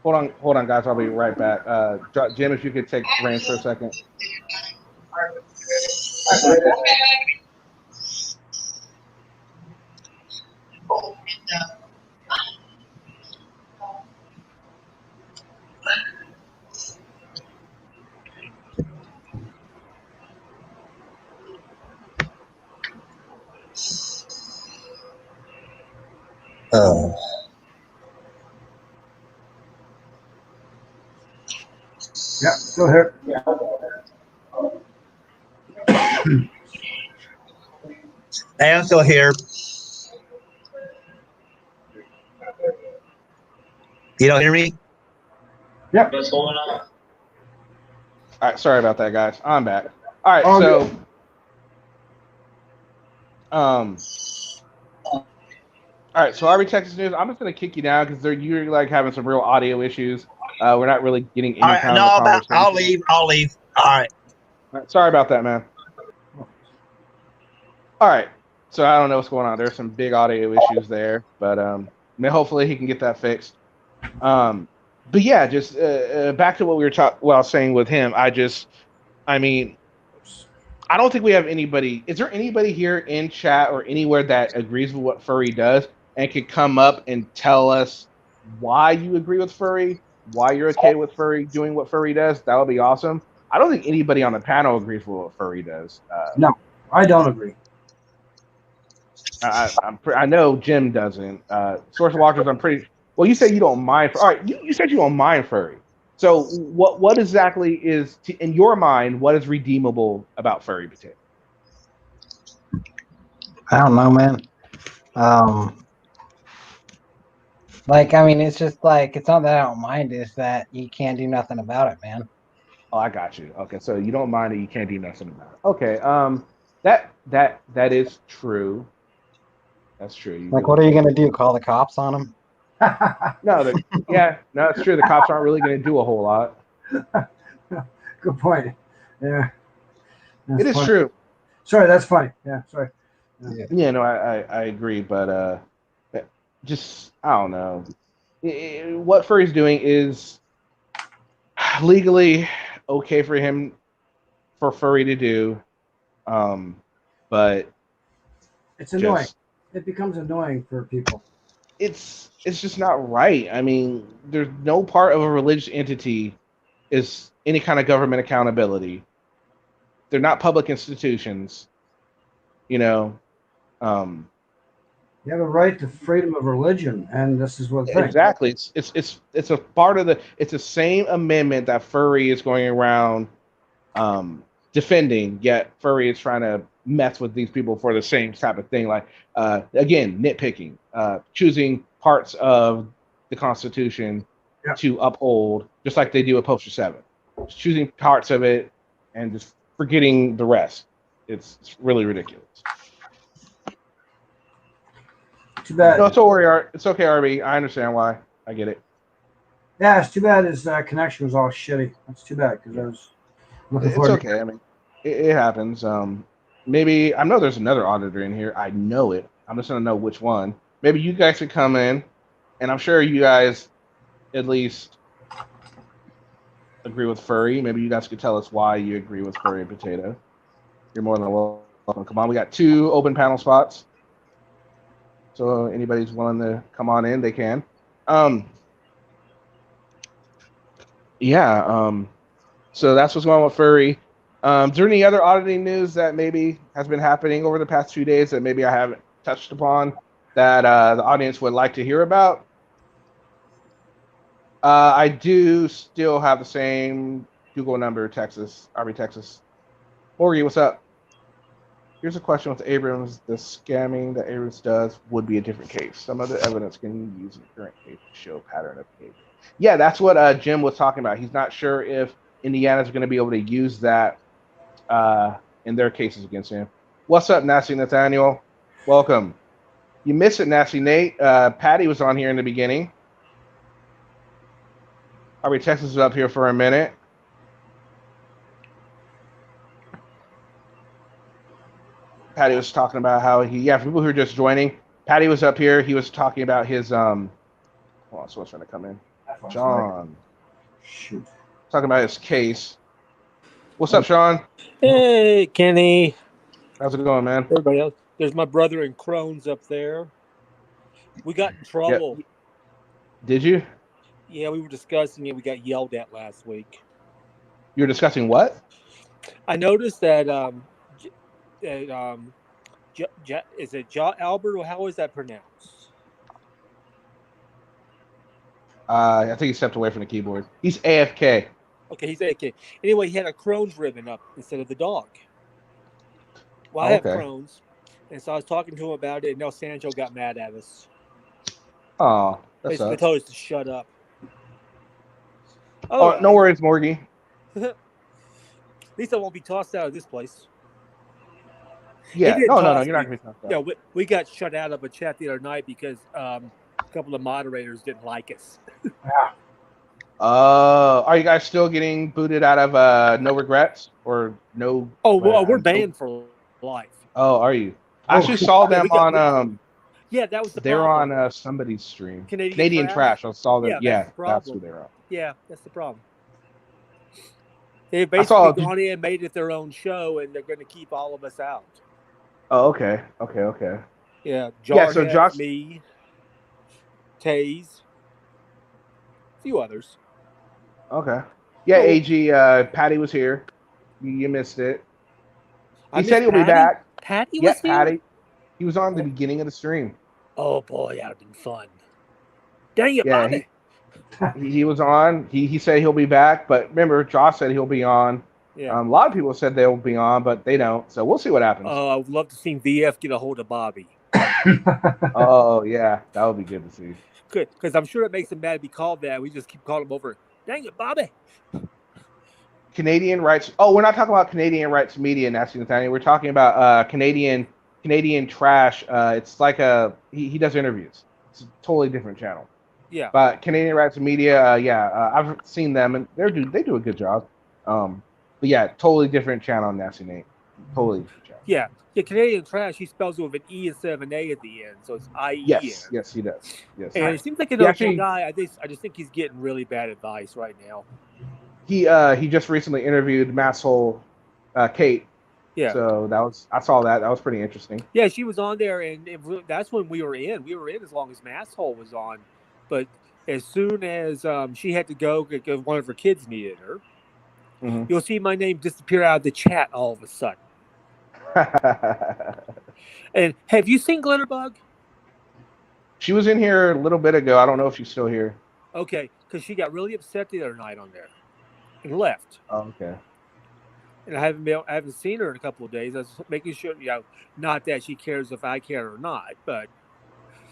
Hold on, guys. I'll be right back. Jim, if you could take reins for a second. Oh. Yeah, still here. Hey, I'm still here. You don't hear me? Yep. What's going on? All right, sorry about that, guys. I'm back. All right, all right, so RB Texas News, I'm just gonna kick you down because you're like having some real audio issues. We're not really getting any kind of conversation. I'll leave. All right. All right. Sorry about that, man. All right. So I don't know what's going on. There's some big audio issues there, but hopefully he can get that fixed. But yeah, just back to what I was saying with him. I mean, I don't think we have anybody. Is there anybody here in chat or anywhere that agrees with what Furry does and could come up and tell us why you agree with Furry, why you're okay with Furry doing what Furry does? That would be awesome. I don't think anybody on the panel agrees with what Furry does. No, I don't agree. I know Jim doesn't. Source Walkers, I'm pretty. Well, you said you don't mind. All right, you said you don't mind Furry. So what exactly is, in your mind, what is redeemable about Furry potato? I don't know, man. Like, I mean, it's just like, it's not that I don't mind, it's that you can't do nothing about it, man. Oh, I got you. Okay, so you don't mind that you can't do nothing about it. Okay, that is true. That's true. Like, what are you gonna do? Call the cops on them? No, it's true. The cops aren't really going to do a whole lot. Good point. Yeah. It is true. Sorry, that's funny. Yeah, sorry. Yeah, no, I agree, but just I don't know. What Furry's doing is legally okay for Furry to do, but it's annoying. It becomes annoying for people. It's just not right. I mean, there's no part of a religious entity is any kind of government accountability. They're not public institutions, you know. You have a right to freedom of religion, and this is what Exactly. It's a part of it's the same amendment that Furry is going around defending, yet Furry is trying to mess with these people for the same type of thing. Like again, nitpicking, choosing parts of the Constitution to uphold, just like they do with Poster 7. Just choosing parts of it and just forgetting the rest. It's really ridiculous. Too bad. No, don't worry, it's okay, RB. I understand why. I get it. Yeah, it's too bad his connection was all shitty. That's too bad because I was looking It's forward. okay. I mean, it happens. Maybe I know there's another auditor in here. I know it. I'm just gonna know which one. Maybe you guys could come in, and I'm sure you guys at least agree with Furry. Maybe you guys could tell us why you agree with Furry and Potato. You're more than welcome. Come on, we got 2 open panel spots. So anybody's willing to come on in, they can. So that's what's going on with Furry. Is there any other auditing news that maybe has been happening over the past few days that maybe I haven't touched upon that the audience would like to hear about? I do still have the same Google number, Texas, RB Texas. Morgie, what's up? Here's a question with Abrams. The scamming that Abrams does would be a different case. Some other evidence can use in the current case to show pattern of behavior. Yeah, that's what Jim was talking about. He's not sure if Indiana's going to be able to use that in their cases against him. What's up, Nasty Nathaniel? Welcome. You missed it, Nasty Nate. Patty was on here in the beginning. RB Texas is up here for a minute. Patty was talking about how for people who are just joining, Patty was up here. He was talking about his, hold on, someone's trying to come in. John. Shoot. Talking about his case. What's up, Sean? Hey, Kenny. How's it going, man? Everybody else. There's my brother in Crohn's up there. We got in trouble. Yep. Did you? Yeah, we were discussing it. We got yelled at last week. You were discussing what? I noticed that is it Albert, or how is that pronounced? I think he stepped away from the keyboard. He's AFK. Okay, he's AFK. Anyway, he had a Crohn's ribbon up instead of the dog. Well, I have Crohn's, and so I was talking to him about it, and El Sancho got mad at us. Oh, that's basically told us to shut up. Oh, no worries, Morgie. At least I won't be tossed out of this place. Yeah, no, you're not going to be tossed out. Yeah, we got shut out of a chat the other night because a couple of moderators didn't like us. Are you guys still getting booted out of No Regrets or no? Oh, well, we're banned for life. Oh, are you? I actually saw them on. Yeah, that was the they're problem. on somebody's stream. Canadian Trash. I saw them. Yeah, that's who they're on. Yeah, that's the problem. They've basically gone in and made it their own show, and they're going to keep all of us out. Oh, okay. Yeah, so Josh, me, Taze, a few others. Okay. Yeah, AG, Patty was here. You missed it. He said he'll be back. Patty was here? Patty. He was on the beginning of the stream. Oh, boy, that would have been fun. Dang it, Bobby. He was on. He said he'll be back, but remember, Josh said he'll be on. Yeah. A lot of people said they'll be on, but they don't. So we'll see what happens. Oh, I would love to see VF get a hold of Bobby. Oh, yeah. That would be good to see. Good, because I'm sure it makes him mad to be called that. We just keep calling him over. Dang it, Bobby. Canadian rights. Oh, we're not talking about Canadian rights media, Nasty Nathaniel. We're talking about Canadian Trash. It's like he does interviews. It's a totally different channel. Yeah. But Canadian rights media, I've seen them and they do a good job. But yeah, totally different channel, Nasty Nate. Totally trash. Yeah, Canadian trash. He spells it with an E instead of an A at the end, so it's IEN. Yes, he does. Yes, and he seems like an okay guy. I just think he's getting really bad advice right now. He just recently interviewed Masshole Kate. Yeah. So I saw that. That was pretty interesting. Yeah, she was on there, and that's when we were in. We were in as long as Masshole was on, but as soon as she had to go because one of her kids needed her, you'll see my name disappear out of the chat all of a sudden. And have you seen Glitterbug? She was in here a little bit ago. I don't know if she's still here. Okay, because she got really upset the other night on there and left. Oh, okay. And I haven't seen her in a couple of days. I was making sure, not that she cares if I care or not, but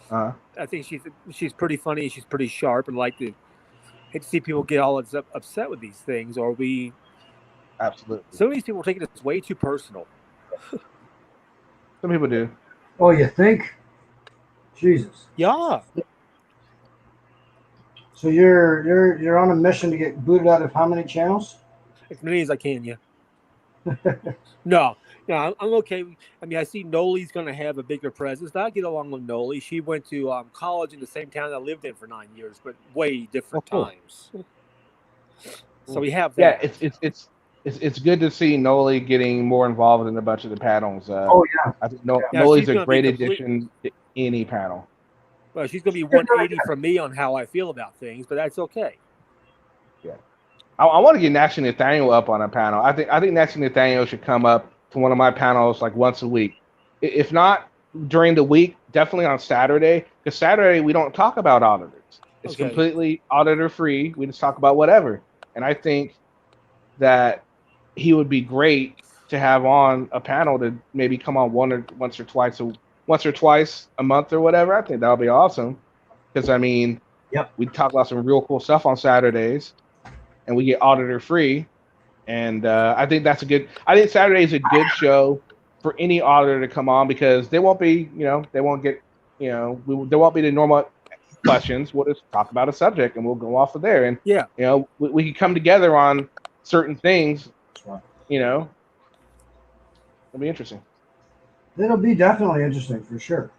I think she's pretty funny and she's pretty sharp, and hate to see people get all upset with these things, or we. Absolutely. Some of these people are taking this way too personal. Some people do. Oh, you think? Jesus. Yeah. So you're on a mission to get booted out of how many channels? As many as I can, yeah. No, I'm okay. I mean, I see Noli's going to have a bigger presence. I get along with Noli. She went to college in the same town I lived in for 9 years, but way different times. So we have that. Yeah, it's good to see Noli getting more involved in a bunch of the panels. I think Noli's a great addition to any panel. Well, she's going to be 180 from me on how I feel about things, but that's okay. Yeah. I want to get Nash and Nathaniel up on a panel. I think Nash and Nathaniel should come up to one of my panels like once a week. If not during the week, definitely on Saturday. Because Saturday we don't talk about auditors. It's completely auditor free. We just talk about whatever. And I think that he would be great to have on a panel to maybe come on once or twice a month or whatever. I think that would be awesome. Because I mean, we talk about some real cool stuff on Saturdays. And we get auditor free, and I think that's I think Saturday is a good show for any auditor to come on because they won't be, they won't get, there won't be the normal questions. We'll just talk about a subject and we'll go off of there, and we can come together on certain things. It'll be interesting. It'll be definitely interesting for sure.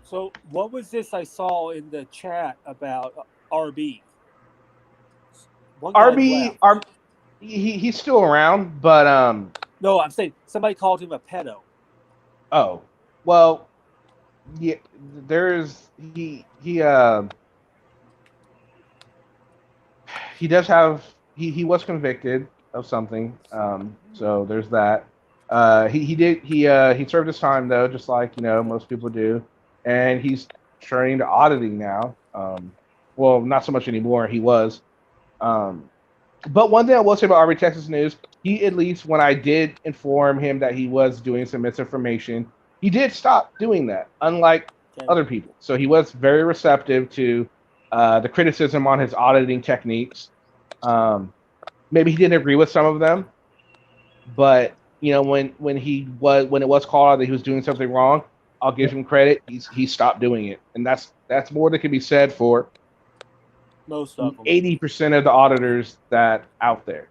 So, what was this I saw in the chat about RB? He's still around, but no, I'm saying somebody called him a pedo. Oh, well, yeah. He does have he was convicted of something. So there's that. He served his time though, just like most people do, and he's turning to auditing now. Well, not so much anymore. He was. But one thing I will say about RB Texas News, he at least when I did inform him that he was doing some misinformation, he did stop doing that, unlike other people. So he was very receptive to the criticism on his auditing techniques. Maybe he didn't agree with some of them, but when it was called out that he was doing something wrong, I'll give him credit. He stopped doing it, and that's more that can be said for most of them. 80% of the auditors that out there.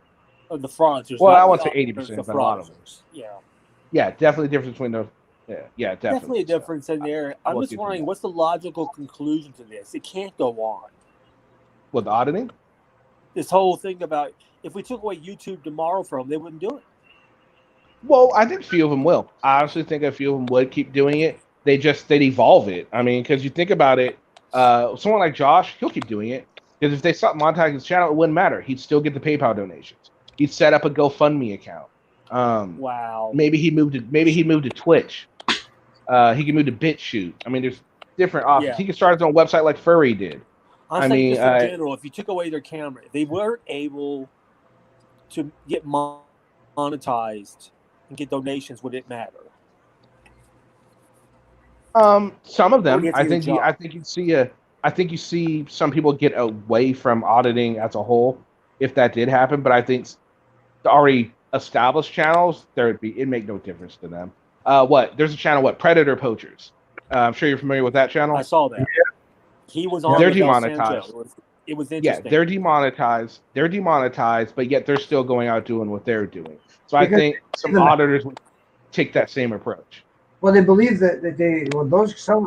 Of the fraudsters. Well, I won't say 80%, but a lot of them. Yeah. Yeah, definitely a difference between those. Yeah, definitely. Definitely a difference in there. I'm just wondering, what's the logical conclusion to this? It can't go on. With auditing? This whole thing about if we took away YouTube tomorrow from them, they wouldn't do it. Well, I think a few of them will. I honestly think a few of them would keep doing it. They'd evolve it. I mean, because you think about it, someone like Josh, he'll keep doing it. Because if they stopped monetizing his channel, it wouldn't matter. He'd still get the PayPal donations. He'd set up a GoFundMe account. Wow. Maybe he moved to Twitch. He can move to BitChute. I mean, there's different options. Yeah. He can start his own website like Furry did. I'm saying just in general, if you took away their camera, if they weren't able to get monetized and get donations, would it matter? Some of them. I think you see some people get away from auditing as a whole, if that did happen. But I think the already established channels, it'd make no difference to them. There's a channel, Predator Poachers. I'm sure you're familiar with that channel. I saw that. Yeah. He was on. They're demonetized. it was Yeah, interesting. they're demonetized. They're demonetized, but yet they're still going out doing what they're doing. So I Because think some auditors would take that same approach. Well, they believe that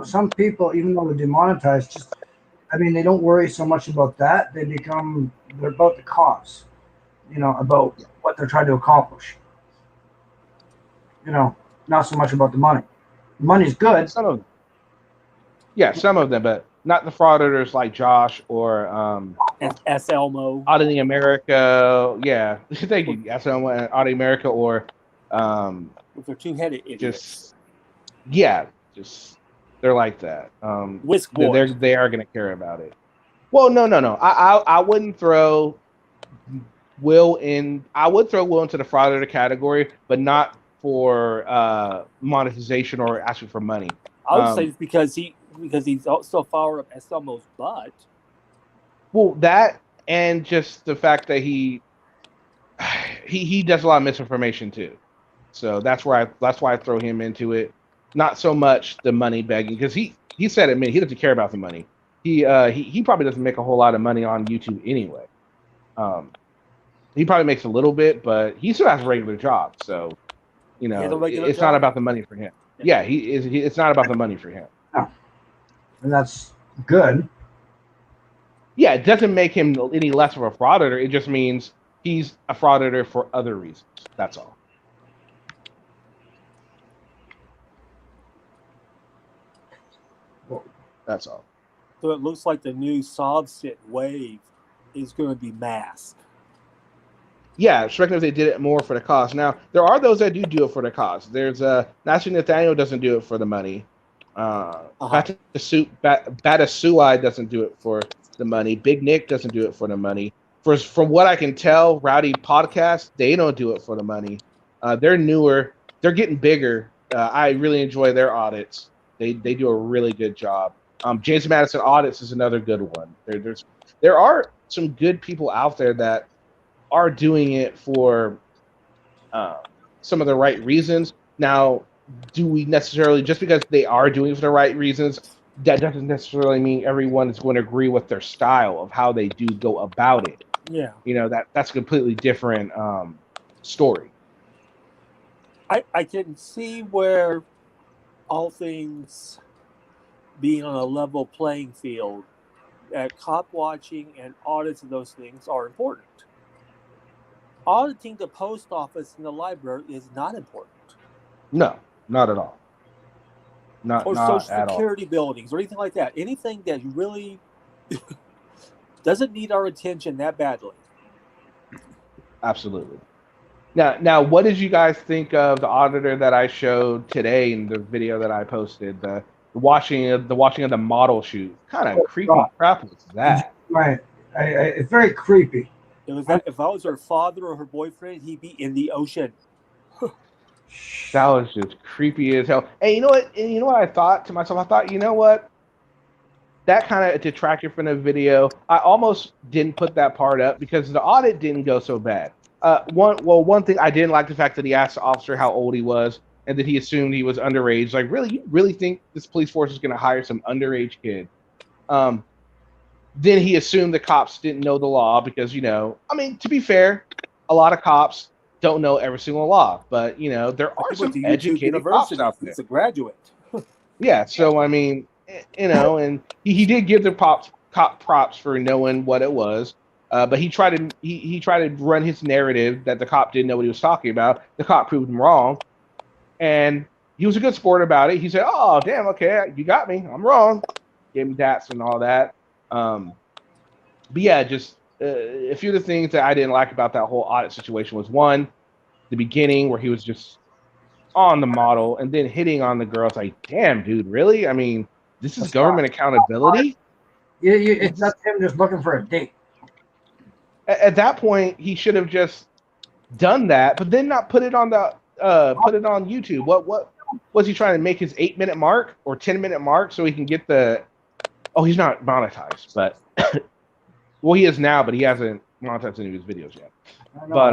some people, even though they're demonetized, just they don't worry so much about that. They're about the cause, about what they're trying to accomplish. Not so much about the money. The money's good. Some of them, but not the frauditors like Josh or S. Elmo. Auditing America. Yeah, thank you. S. Elmo and Auditing America, or with their two-headed idiots. Just they're like that. Whisk boy. They are going to care about it. Well, no. I wouldn't throw Will in. I would throw Will into the frauditor category, but not for monetization or asking for money. I would say it's because he's so far up S. Elmo's butt. Well, that and just the fact that he does a lot of misinformation too. So that's why I throw him into it. Not so much the money begging, because he said it. He doesn't care about the money. He probably doesn't make a whole lot of money on YouTube anyway. He probably makes a little bit, but he still has a regular job. So it's not about the money for him. Yeah, it's not about the money for him. No. And that's good. Yeah, it doesn't make him any less of a frauditor. It just means he's a frauditor for other reasons. That's all. That's all. So it looks like the new Sovsit wave is going to be masked. Yeah, especially if they did it more for the cause. Now, there are those that do it for the cause. There's Nazi Nathaniel doesn't do it for the money. Batasui doesn't do it for the money. Big Nick doesn't do it for the money. From what I can tell, Rowdy Podcast, they don't do it for the money. They're newer. They're getting bigger. I really enjoy their audits. They do a really good job. James Madison Audits is another good one. There are some good people out there that are doing it for some of the right reasons. Now, do we necessarily, just because they are doing it for the right reasons, that doesn't necessarily mean everyone is going to agree with their style of how they do go about it. Yeah. That's a completely different story. I can see where all things being on a level playing field, that cop watching and audits of those things are important. Auditing the post office and the library is not important. No, not at all. Not Social at security buildings or anything like that. Anything that really doesn't need our attention that badly. Absolutely. Now, what did you guys think of the auditor that I showed today in the video that I posted? The watching of the model shoot. Kind of creepy crap was that? Right. It's very creepy. If I was her father or her boyfriend, he'd be in the ocean. That was just creepy as hell. And you know what? And you know what I thought to myself? I thought, you know what? That kind of detracted from the video. I almost didn't put that part up because the audit didn't go so bad. One thing I didn't like the fact that he asked the officer how old he was and that he assumed he was underage. Like, really, you really think this police force is going to hire some underage kid? Then he assumed the cops didn't know the law because, to be fair, a lot of cops don't know every single law, but there are some educated cops out there. He's a graduate. Yeah, so and he did give the cop props for knowing what it was, but he tried to run his narrative that the cop didn't know what he was talking about. The cop proved him wrong, and he was a good sport about it. He said, "Oh, damn, okay, you got me. I'm wrong." Gave him dats and all that. But yeah, just a few of the things that I didn't like about that whole audit situation was, one, the beginning where he was just on the model and then hitting on the girl. It's like, damn, dude, really? I mean, this is government accountability? It's not him just looking for a date. At that point, he should have just done that, but then not put it on YouTube. What was he trying to make his 8-minute mark or 10-minute mark so he can get the? Oh, he's not monetized, but well, he is now, but he hasn't monetized any of his videos yet. But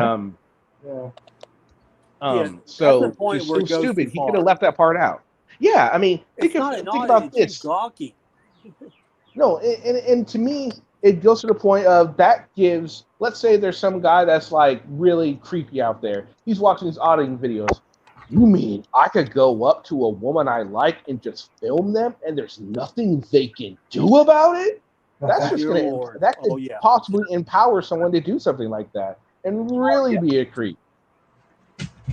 so it was stupid. He could have left that part out. Yeah, I mean, think about this. Gawky. No, and to me, it goes to the point of that gives, let's say there's some guy that's like really creepy out there. He's watching these auditing videos. You mean I could go up to a woman I like and just film them and there's nothing they can do about it? That's just that could possibly empower someone to do something like that and really be a creep.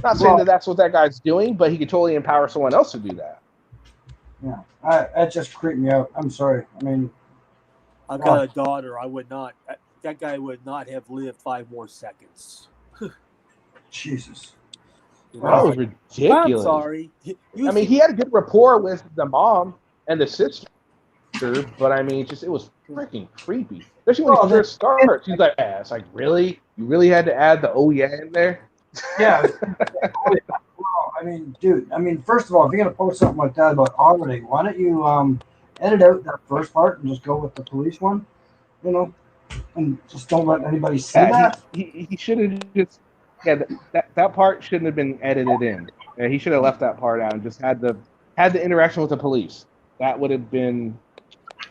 Not saying that that's what that guy's doing, but he could totally empower someone else to do that. Yeah, that just creeped me out. I'm sorry. I mean, I've got a daughter. I would not. That guy would not have lived 5 more seconds. Jesus. That was ridiculous. I'm sorry. I mean, he had a good rapport with the mom and the sister, but I mean, it was freaking creepy. Especially when he first starts. He's like, it's like, really? You really had to add the oh yeah in there? Yeah. Well, I mean, dude, first of all, if you're going to post something like that about auditing, why don't you edit out that first part and just go with the police one, and just don't let anybody see that? He should have just, that part shouldn't have been edited in. He should have left that part out and just had the interaction with the police. That would have been,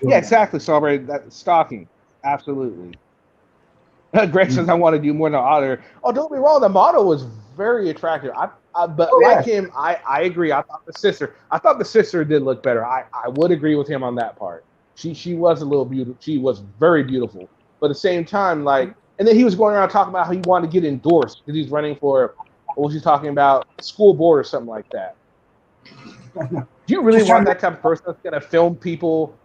exactly, Celebrate that stalking, absolutely. Greg says I want to do more than auditor. Oh, don't be wrong, the model was very attractive. Him, I agree. I thought the sister did look better. I would agree with him on that part. She was a little beautiful. She was very beautiful. But at the same time, and then he was going around talking about how he wanted to get endorsed because he's running for, what was he talking about, school board or something like that. Do you really want that type of person that's going to film people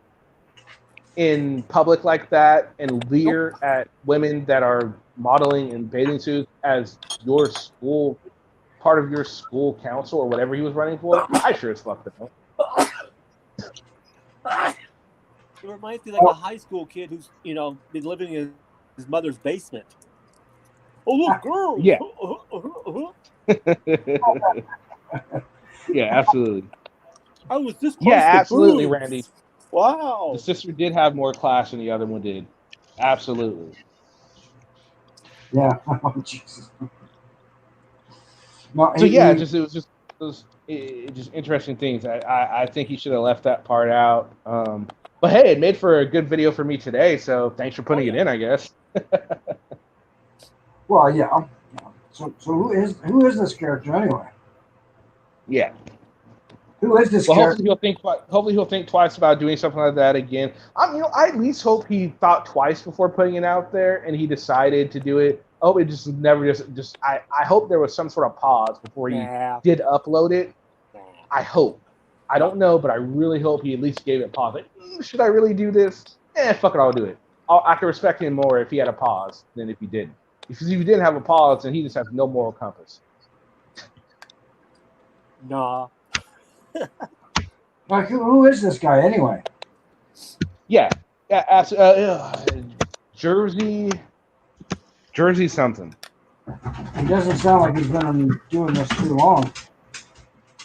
in public like that and leer at women that are modeling in bathing suits as your school, part of your school council or whatever he was running for? I sure as fuck don't. It reminds me like a high school kid who's, been living in his mother's basement. Oh, look, girl. Yeah. Yeah, absolutely. I was this close. Yeah, absolutely, boobs. Randy. Wow. The sister did have more class than the other one did. Absolutely. Yeah. Oh, Jesus. So yeah, it was just interesting things. I think he should have left that part out. But hey, it made for a good video for me today. So thanks for putting it in, I guess. Well, yeah. So who is this character anyway? Yeah. Who is this character? Hopefully he'll think twice about doing something like that again. I at least hope he thought twice before putting it out there, and he decided to do it. Oh, it just never just. I hope there was some sort of pause before he did upload it. I hope. I don't know, but I really hope he at least gave it pause. Like, should I really do this? Fuck it, I'll do it. I can respect him more if he had a pause than if he didn't. If he didn't have a pause, then he just has no moral compass. Nah. Like, who is this guy anyway? Yeah. Jersey something. It doesn't sound like he's been doing this too long.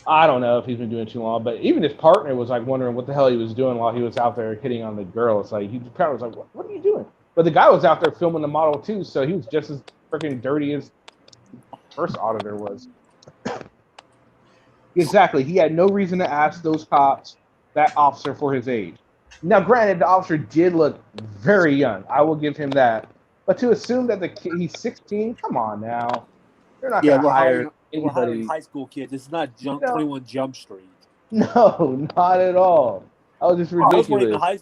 I don't know if he's been doing it too long, but even his partner was like wondering what the hell he was doing while he was out there hitting on the girl. It's like he probably was like, "What are you doing?" But the guy was out there filming the model too, so he was just as freaking dirty as first auditor was. Exactly. He had no reason to ask those cops, that officer, for his age. Now, granted, the officer did look very young. I will give him that. But to assume that he's 16, come on now. You're not going to hire anybody. We're hiring high school kids. It's not 21 Jump Street. No, not at all. That was just ridiculous. Those weren't high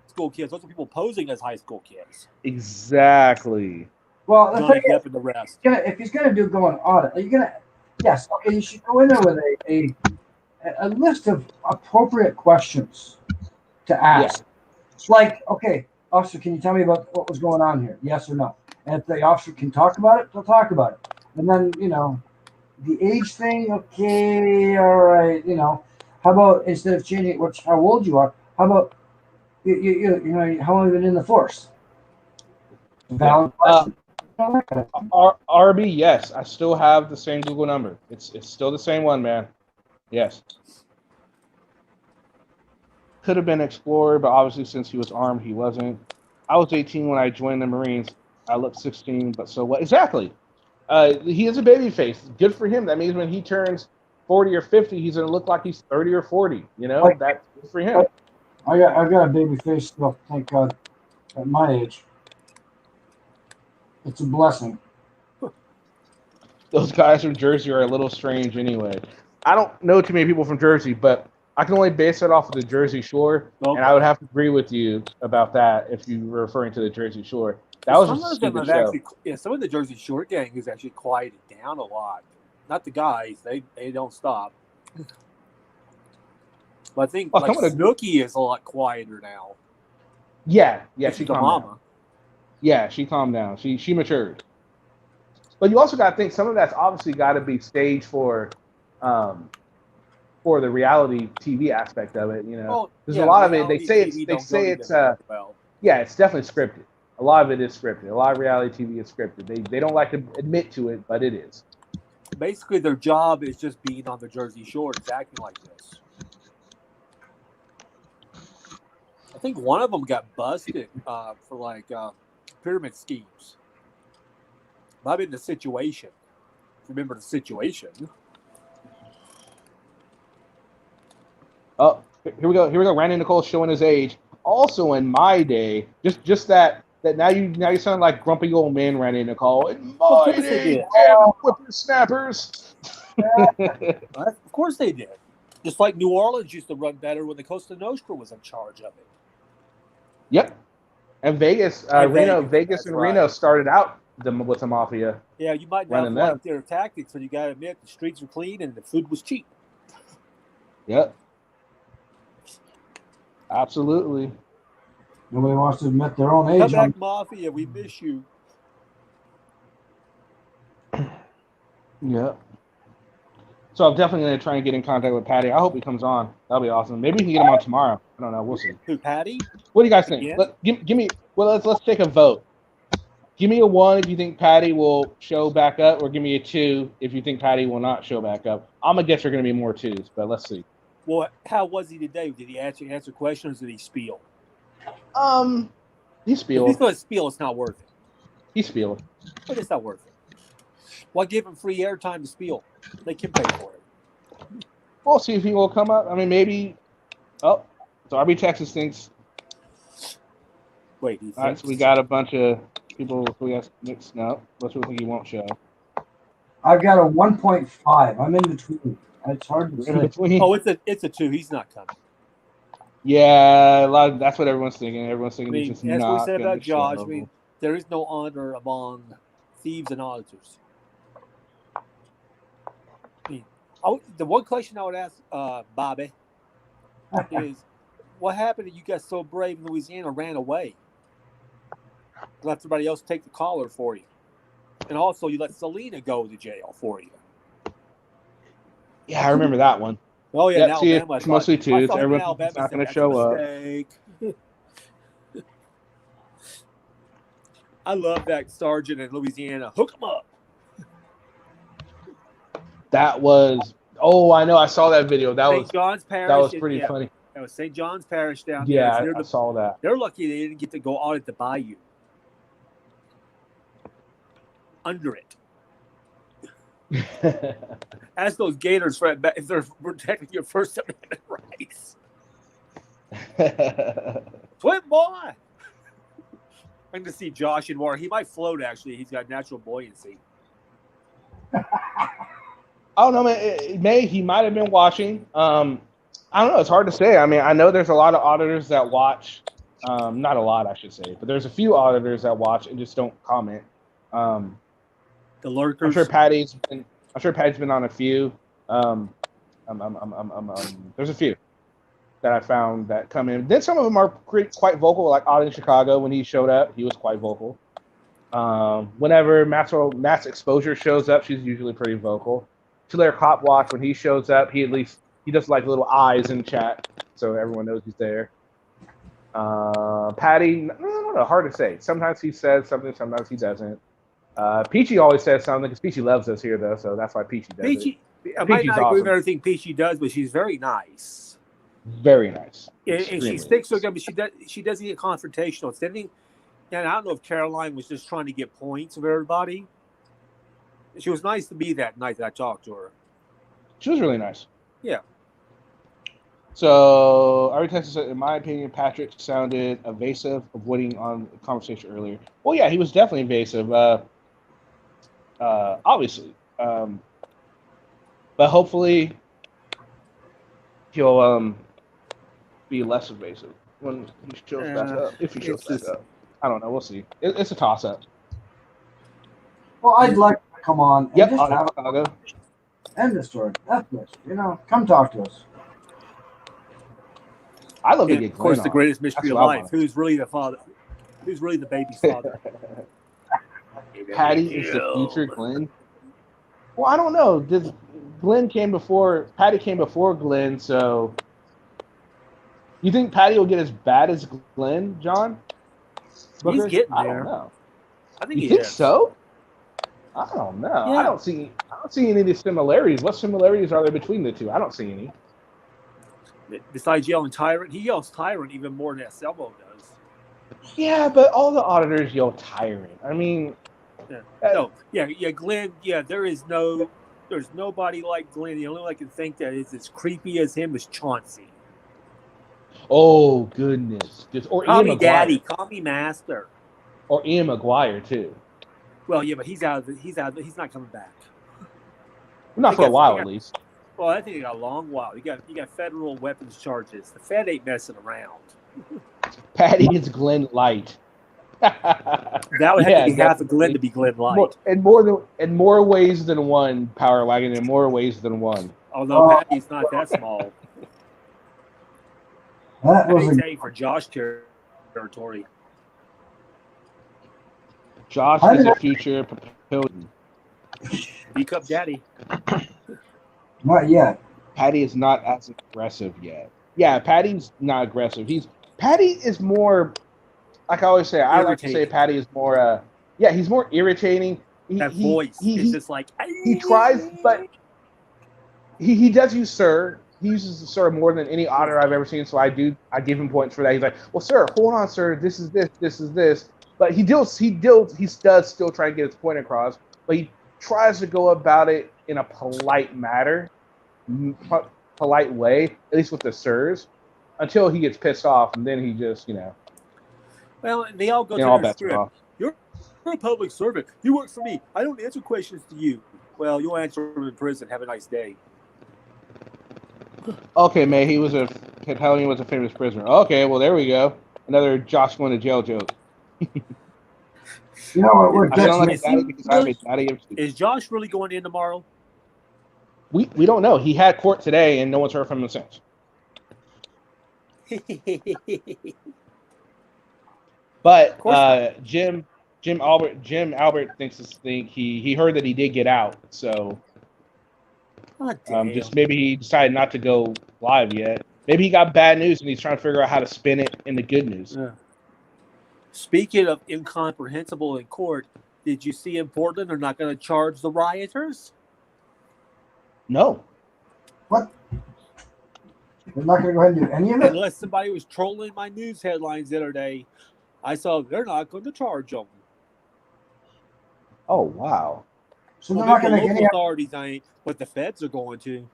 school kids. Those were people posing as high school kids. Exactly. Well, Johnny Depp and the rest. If he's going to go on audit, are you going to... Yes, okay, you should go in there with a list of appropriate questions to ask. Yeah. Like, okay, officer, can you tell me about what was going on here? Yes or no? And if the officer can talk about it, they'll talk about it. And then, the age thing, okay, all right, how about instead of changing how old you are, how about, how long have you been in the force? Valid question. RB, yes. I still have the same Google number. It's still the same one, man. Yes. Could have been Explorer, but obviously since he was armed, he wasn't. I was 18 when I joined the Marines. I looked 16, but so what? Exactly. He is a baby face. Good for him. That means when he turns 40 or 50, he's going to look like he's 30 or 40. That's good for him. I've got a baby face still, thank God. at my age. It's a blessing. Those guys from Jersey are a little strange anyway. I don't know too many people from Jersey, but I can only base it off of the Jersey Shore, and I would have to agree with you about that if you were referring to the Jersey Shore. That was a stupid show. Actually, some of the Jersey Shore gang has actually quieted down a lot. Not the guys; they don't stop. But I think Snooki is a lot quieter now. Yeah, she She's a calmed mama. down. Yeah, she calmed down. She matured. But you also got to think some of that's obviously got to be staged for the reality TV aspect of it. You know, there's a lot of it. They say it's yeah, it's definitely scripted. A lot of it is scripted. A lot of reality TV is scripted. They don't like to admit to it, but it is. Basically, their job is just being on the Jersey Shore, and acting like this. I think one of them got busted for pyramid schemes. Might have been The Situation. Remember The Situation? Oh, here we go. Randy Nicole showing his age. Also, in my day, just that now you sound like grumpy old man Randy Nicole. In my day, damn whippersnappers. Of course they did. Just like New Orleans used to run better when the Costa Nostra was in charge of it. Yep. And Vegas, Vegas and Reno started out with the mafia. Yeah, you might not like their tactics, but you got to admit the streets were clean and the food was cheap. Yep. Absolutely. Nobody wants to admit their own age. Come back, mafia. We miss you. Yep. So I'm definitely going to try and get in contact with Patty. I hope he comes on. That'll be awesome. Maybe we can get him on tomorrow. I don't know. We'll see. Who, Patty? What do you guys think? Give me. Well, let's take a vote. Give me a 1 if you think Patty will show back up, or give me a 2 if you think Patty will not show back up. I'm gonna guess there are going to be more 2s, but let's see. Well, how was he today? Did he answer questions? Or did he spiel? He spilled. If he's going to spiel, it's not worth it. He spilled. But it's not worth it. Why give him free airtime to spiel? They can pay for it. We'll see if he will come up. I mean, maybe. Oh, so RB Texas thinks. Wait, all right, so we got a bunch of people. We got mixed up. Most people think he won't show. I've got a 1.5. I'm in between. It's hard to say. Oh, it's a 2. He's not coming. Yeah, that's what everyone's thinking. Everyone's thinking he's just as not. We said about Josh, there is no honor among thieves and auditors. The one question I would ask Bobby is, what happened that you got so brave in Louisiana ran away? Let everybody else take the collar for you. And also, you let Selena go to jail for you. Yeah, I remember that one. Oh, yeah. See, it's mostly 2s. Everyone's not going to show up. I love that sergeant in Louisiana. Hook him up. That was. Oh, I know. I saw that video. That was pretty funny. That was St. John's Parish down there. Yeah, I saw that. They're lucky they didn't get to go audit the bayou. Under it. Ask those Gators if they're protecting your First Amendment rights. Swim, boy! I'm going to see Josh in water. He might float, actually. He's got natural buoyancy. I don't know, man. He might have been watching. I don't know. It's hard to say. I mean, I know there's a lot of auditors that watch. Not a lot, I should say. But there's a few auditors that watch and just don't comment. The lurkers. I'm sure Patty's been on a few. There's a few that I found that come in. Then some of them are quite vocal, like Odd in Chicago when he showed up, he was quite vocal. Whenever Matt's Exposure shows up, she's usually pretty vocal. Tulare Cop Watch, when he shows up, he does like little eyes in chat, so everyone knows he's there. Patty, hard to say. Sometimes he says something, sometimes he doesn't. Peachy always says something because Peachy loves us here, though, so that's why Peachy does it. I might not agree with everything Peachy does, but she's very nice. Very nice. And she sticks to it, but she doesn't get confrontational. And I don't know if Caroline was just trying to get points of everybody. She was nice to be that night that I talked to her. She was really nice. Yeah. So, Ari Texas said, in my opinion, Patrick sounded evasive, avoiding on the conversation earlier. Well, yeah, he was definitely evasive. Obviously, but hopefully he'll be less evasive when he shows back up. If he shows back up, I don't know. We'll see. It's a toss-up. Well, I'd like to come on and Yep, just have Chicago. End the story. That's it. Come talk to us. I love to And get of course, Glenn the on. greatest mystery That's of what I life: want. who's really the father? Who's really the baby's father? Patty is the future Glenn. Well, I don't know. Glenn came before Patty came before Glenn, so you think Patty will get as bad as Glenn, John? He's Booker? getting I there. don't know. I think You he think is. so? I don't know. Yeah. I don't see any of the similarities. What similarities are there between the two? I don't see any. Besides yelling tyrant, he yells tyrant even more than Selmo does. Yeah, but all the auditors yell tyrant. I mean, Glenn. Yeah, there's nobody like Glenn. The only one I can think that is as creepy as him is Chauncey. Oh goodness! Or Call Ian me McGuire. Daddy. Call me Master. Or Ian McGuire too. Well, yeah, but he's not coming back. Not for a while, at least. Well, I think he got a long while. You got federal weapons charges. The Fed ain't messing around. Patty is Glenn Light. That would have to be half a Glenn to be Glenn Light. In more ways than one, Power Wagon. In more ways than one. Although Patty's not that small. That was Patty's for Josh territory. Josh is a future Pilgrim. Beat up Daddy. Not yet. Patty is not as aggressive yet. Yeah, Patty's not aggressive. Patty is more, like I always say, I like to say Patty is more, he's more irritating. That voice is just like... He tries, but he does use sir. He uses the sir more than any auditor I've ever seen, so I give him points for that. He's like, well, sir, hold on, sir, this is this. But he does still try to get his point across, but he tries to go about it in a polite way, at least with the sirs, until he gets pissed off, and then he just, Well, they all go all to their bets are script. off. You're a public servant. You work for me. I don't answer questions to you. Well, you'll answer them in prison. Have a nice day. Okay, May, Italian was a famous prisoner. Okay, well, there we go. Another Josh going to jail joke. You know what? We're Is Josh really going in tomorrow? We don't know. He had court today, and no one's heard from him since. But Jim Albert thinks he heard that he did get out, so just maybe he decided not to go live yet. Maybe he got bad news and he's trying to figure out how to spin it into good news. Yeah. Speaking of incomprehensible in court, did you see in Portland they're not going to charge the rioters? No. What? They're not going to go ahead and do any of it? Unless somebody was trolling my news headlines the other day. I saw they're not going to charge them. Oh, wow. So they're not going to local get any authorities ain't, but the feds are going to.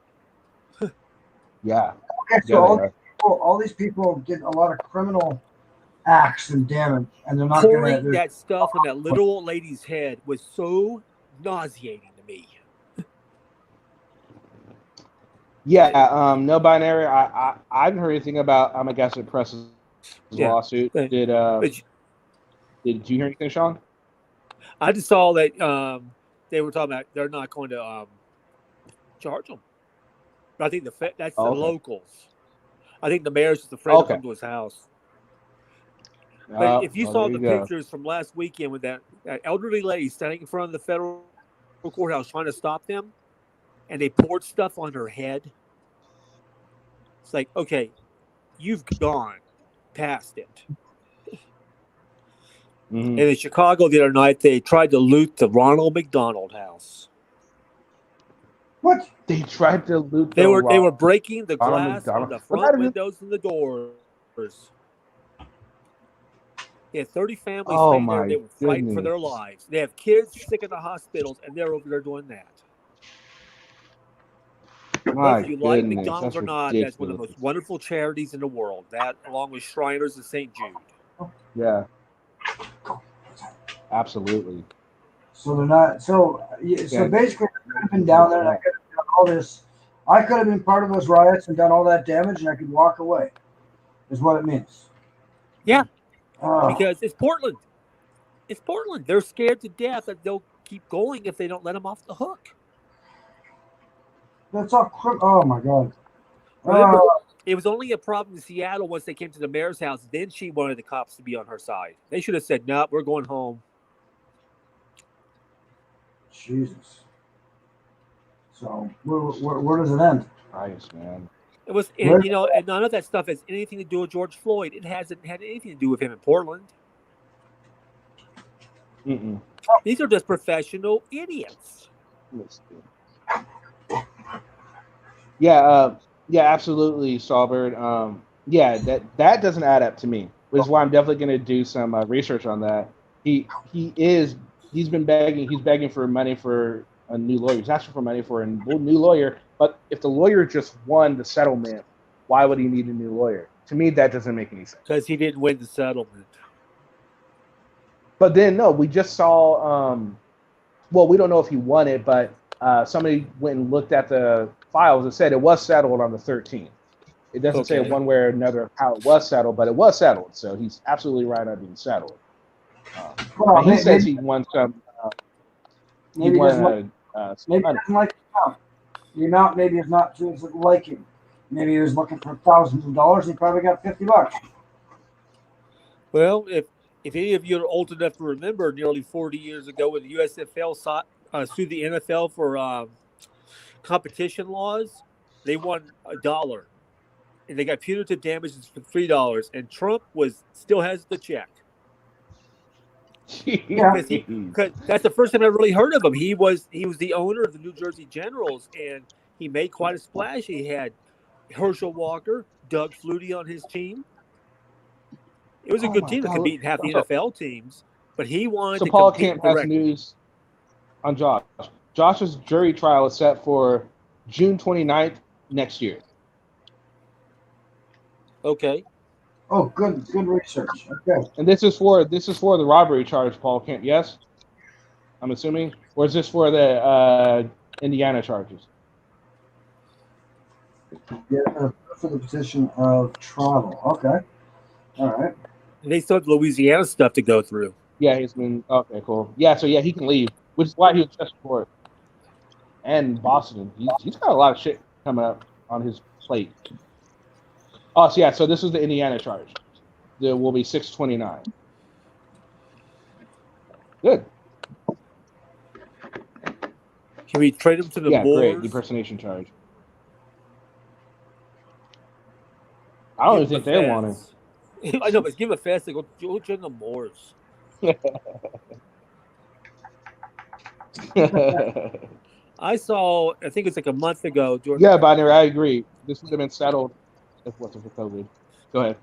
Yeah. Okay, so all these people did a lot of criminal acts and damage, and they're not going pouring that stuff on that little old lady's head was so nauseating to me. Yeah, no binary. I haven't heard anything about Agassiz Press's lawsuit. Did you hear anything, Sean? I just saw that they were talking about they're not going to charge them. But I think that's the locals. I think the mayor's just afraid to come to his house. But if you saw the pictures from last weekend with that elderly lady standing in front of the federal courthouse trying to stop them, and they poured stuff on her head, it's like, okay, you've gone past it. Mm-hmm. And in Chicago the other night, they tried to loot the Ronald McDonald House. What? They tried to loot. They were breaking the glass on the front windows and the doors. They had 30 families staying there. They were fighting for their lives. They have kids sick in the hospitals, and they're over there doing that. Whether you like goodness, McDonald's that's or not, that's one of the ridiculous. most wonderful charities in the world. That, along with Shriners and St. Jude. Yeah, absolutely. So they're not. So Yeah. basically, I could have been down there and I could have done all this. I could have been part of those riots and done all that damage, and I could walk away. Is what it means. Yeah, Oh, because it's Portland. It's Portland. They're scared to death that they'll keep going if they don't let them off the hook. that's all. Oh my God. Remember, it was only a problem in Seattle once they came to the mayor's house. Then she wanted the cops to be on her side. They should have said, "No, we're going home." Jesus. So where does it end? Nice, man. It was, and none of that stuff has anything to do with George Floyd. It hasn't had anything to do with him in Portland. Mm-mm. These are just professional idiots. Yeah, absolutely, Sawbird. Yeah, that doesn't add up to me, which is why I'm definitely going to do some research on that. He's begging for money for a new lawyer. He's asking for money for a new lawyer. But if the lawyer just won the settlement, why would he need a new lawyer? To me, that doesn't make any sense. Because he didn't win the settlement. But then, no, we just saw. Well, we don't know if he won it, but somebody went and looked at the files and said it was settled on the 13th. It doesn't say one way or another how it was settled, but it was settled. So he's absolutely right on being settled. Well, he says he won some. Maybe he doesn't like the amount. The amount maybe is not to his liking. Maybe he was looking for thousands of dollars. He probably got $50. Well, if any of you are old enough to remember, nearly 40 years ago, when the USFL sued the NFL for competition laws, they won $1, and they got punitive damages for $3. And Trump still has the check. Because that's the first time I really heard of him. He was the owner of the New Jersey Generals, and he made quite a splash. He had Herschel Walker, Doug Flutie on his team. It was a good team that could beat half the NFL teams, but he wanted to Paul compete Kemp has correctly. news on Josh. Josh's jury trial is set for June 29th next year. Okay. Oh, good research. Okay. And this is for the robbery charge, Paul Kemp. Yes, I'm assuming, or is this for the Indiana charges? Yeah, for the position of travel. Okay. All right. And they still have Louisiana stuff to go through. Yeah, he's been okay. Cool. Yeah, so he can leave, which is why he was just for it. And Boston, he's got a lot of shit coming up on his plate. Oh, so yeah. So this is the Indiana charge. There will be 629. Good. Can we trade him to the Bulls? Great. Impersonation charge. I don't even think they want him. I know, but give him a fast to go join the Moors. I think it's like a month ago. Yeah, Binary, I agree. This would have been settled if it wasn't for COVID. Go ahead.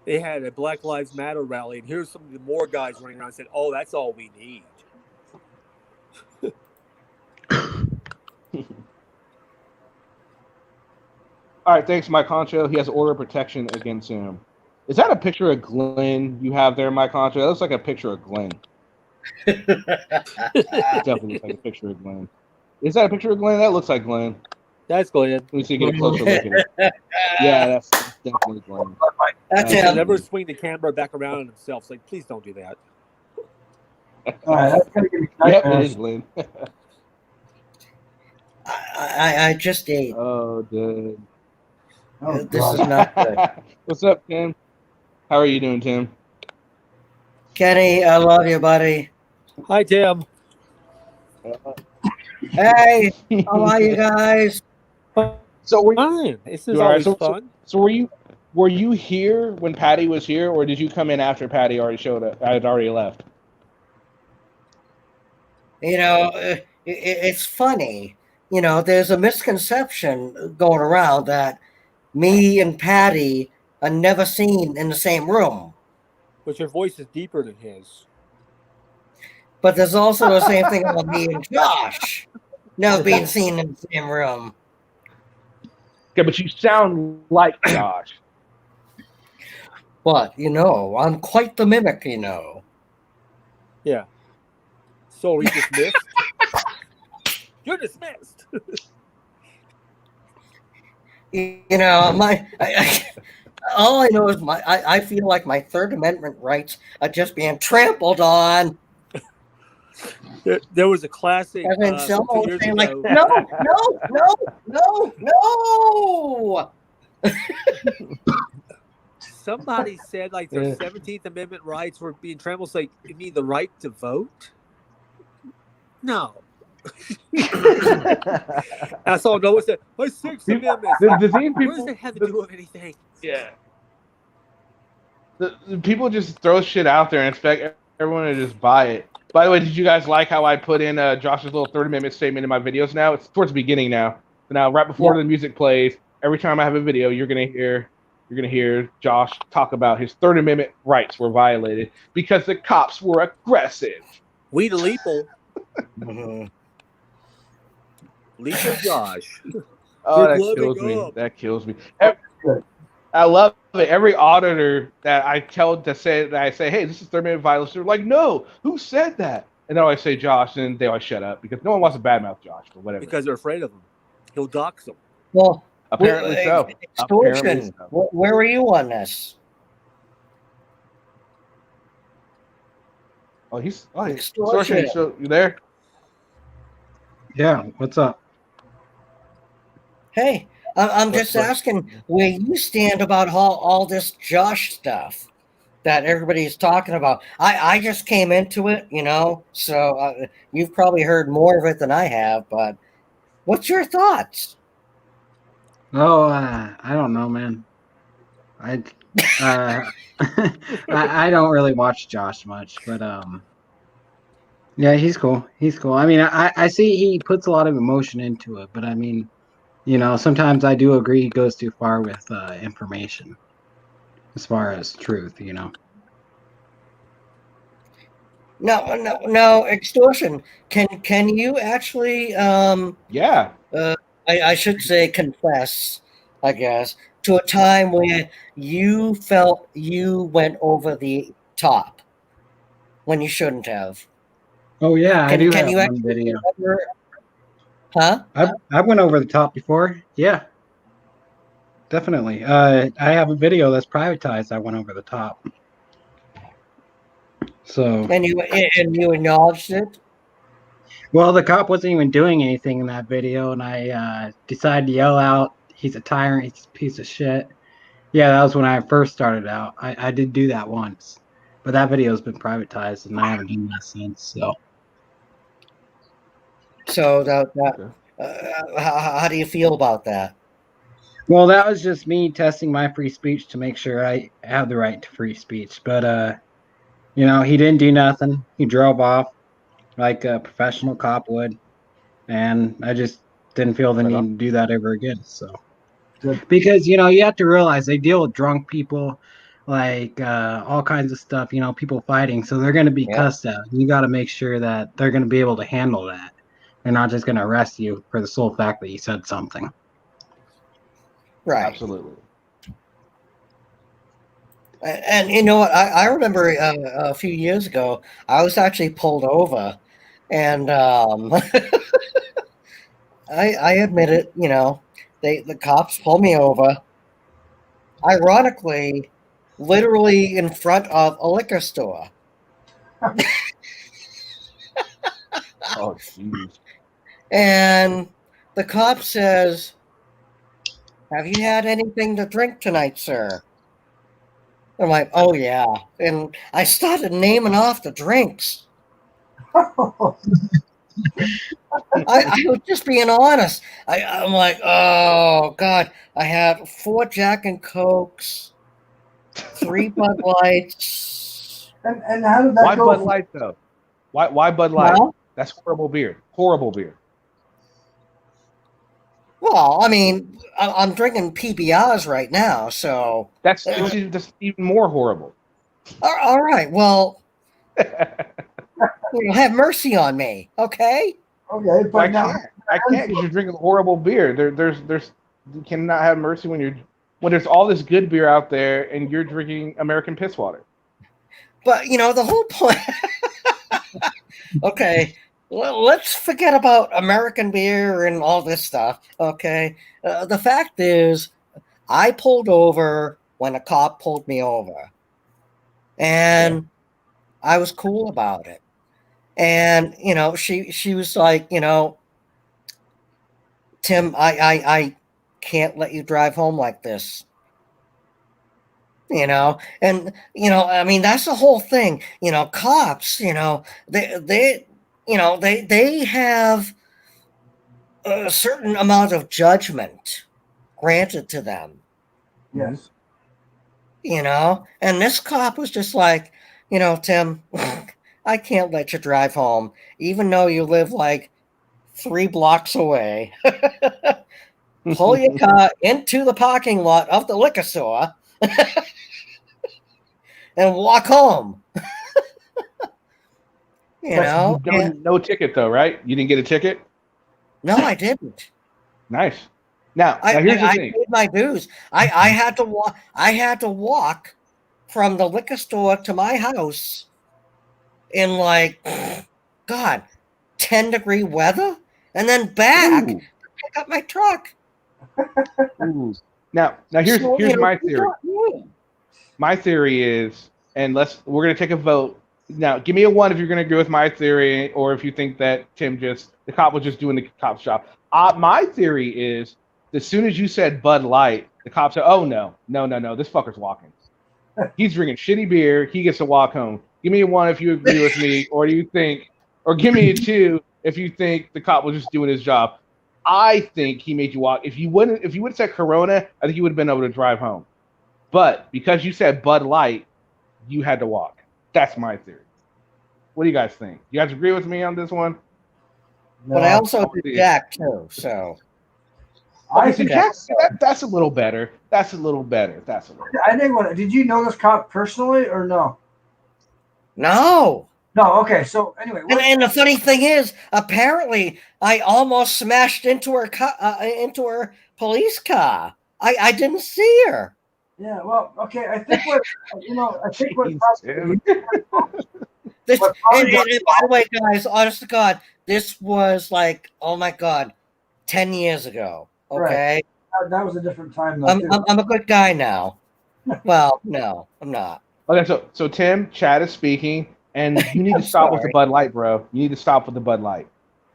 They had a Black Lives Matter rally, and here's some of the Moor guys running around and said, "Oh, that's all we need." All right, thanks, Mike Concho. He has order of protection against him. Is that a picture of Glenn you have there, Mike Concho? That looks like a picture of Glenn. It definitely looks like a picture of Glenn. Is that a picture of Glenn? That looks like Glenn. That's Glenn. Let me see, get a closer look at it. Yeah, that's definitely Glenn. That's him. Never swing the camera back around on himself. It's like, please don't do that. All right, that's gonna give me Yep, it is Glenn. I just ate. Oh, dude. Oh, this is not good. What's up, Tim? How are you doing, Tim? Kenny, I love you, buddy. Hi, Tim. Hey, how are you guys? So were fine. This is always fun. So were you here when Patty was here, or did you come in after Patty already showed up? I had already left. You know, it's funny. You know, there's a misconception going around that me and Patty are never seen in the same room. But your voice is deeper than his. But there's also the same thing about me and Josh never being seen in the same room. Okay, but you sound like Josh. What? I'm quite the mimic, Yeah. So he dismissed. You're dismissed. All I know is I feel like my Third Amendment rights are just being trampled on. There was a classic And then some 2 years saying ago. no. Somebody said like their 17th Amendment rights were being trampled. Like, you mean the right to vote? No. I saw Noah said, my Sixth Amendment. What does that have to do with anything? Yeah. The people just throw shit out there and expect everyone to just buy it. By the way, did you guys like how I put in Josh's little Third Amendment statement in my videos now? It's towards the beginning now. So now, right before the music plays, every time I have a video, you're gonna hear Josh talk about his Third Amendment rights were violated because the cops were aggressive. We the Leeple. Leeple Josh. Oh, that kills me. That kills me. I love it. Every auditor that I say, hey, this is Third Amendment violation. They're like, no, who said that? And then I always say Josh, and they always shut up because no one wants to badmouth Josh or whatever. Because they're afraid of him. He'll dox them. Well, apparently so. Extortion. Where were you on this? Extortion. So you there? Yeah. What's up? Hey, I'm just asking where you stand about all this Josh stuff that everybody's talking about. I just came into it, so you've probably heard more of it than I have, but what's your thoughts? Oh, I don't know, man. I don't really watch Josh much, but yeah, he's cool. I mean, I see he puts a lot of emotion into it, but I mean, sometimes I do agree he goes too far with information as far as truth, No, extortion. Can you actually yeah. I should say confess, I guess, to a time where you felt you went over the top when you shouldn't have. Oh yeah, I do have you one video. Remember? Huh? I went over the top before. Yeah. Definitely. I have a video that's privatized. I went over the top. So. And you acknowledged it? Well, the cop wasn't even doing anything in that video, and I decided to yell out, "He's a tyrant. He's a piece of shit." Yeah, that was when I first started out. I did do that once, but that video's been privatized, and I haven't done that since. So how do you feel about that? Well, that was just me testing my free speech to make sure I have the right to free speech. But he didn't do nothing. He drove off like a professional cop would, and I just didn't feel the need to do that ever again. So, because you have to realize they deal with drunk people, like all kinds of stuff. People fighting, so they're going to be cussed out. You got to make sure that they're going to be able to handle that. They're not just going to arrest you for the sole fact that you said something. Right. Absolutely. And you know what? I remember a few years ago, I was actually pulled over, and I admit it. The cops pulled me over. Ironically, literally in front of a liquor store. Oh, jeez. And the cop says, "Have you had anything to drink tonight, sir?" I'm like, "Oh yeah," and I started naming off the drinks. I was just being honest. I'm like, "Oh God, I had 4 Jack and Cokes, 3 Bud Lights." And how did that Why go? Bud Light though? Why Bud Light? Well, That's horrible beer. Horrible beer. Well, I mean, I'm drinking PBRs right now, so that's even more horrible. All right, well, have mercy on me, okay? Okay, I can't because you're drinking horrible beer. There's You cannot have mercy when there's all this good beer out there and you're drinking American piss water. But the whole point. Okay, let's forget about American beer and all this stuff. Okay, the fact is, I pulled over when a cop pulled me over, and I was cool about it. And she was like, Tim, I can't let you drive home like this. And I mean, that's the whole thing. Cops, they have a certain amount of judgment granted to them. Yes. And this cop was just like, Tim, I can't let you drive home, even though you live like 3 blocks away. Pull your car into the parking lot of the liquor store and walk home. No ticket though, right? You didn't get a ticket? No, I didn't. Nice. Now here's the thing. I paid my dues. I had to walk. I had to walk from the liquor store to my house in like, God, 10-degree weather, and then back to pick up my truck. Ooh. Now here's my theory. My theory is, and we're gonna take a vote. Now, give me a 1 if you're gonna agree with my theory, or if you think that the cop was just doing the cop's job. My theory is, as soon as you said Bud Light, the cop said, "Oh no, this fucker's walking. He's drinking shitty beer. He gets to walk home." Give me a 1 if you agree with me, or give me a 2 if you think the cop was just doing his job. I think he made you walk. If you would have said Corona, I think you would have been able to drive home. But because you said Bud Light, you had to walk. That's my theory. What do you guys think? You guys agree with me on this one? But I also did Jack too, so. I think that's a little better. That's a little better. I think. Did you know this cop personally or no? No. No. Okay. So anyway, and the funny thing is, apparently, I almost smashed into her police car. I didn't see her. Yeah. Well. Okay. I think what This, and by the way, guys, honest to God, this was like, oh my God, 10 years ago. Okay. Right. That was a different time. I'm a good guy now. Well, no, I'm not. Okay, so Tim, Chad is speaking, and you need to stop with the Bud Light, bro. You need to stop with the Bud Light.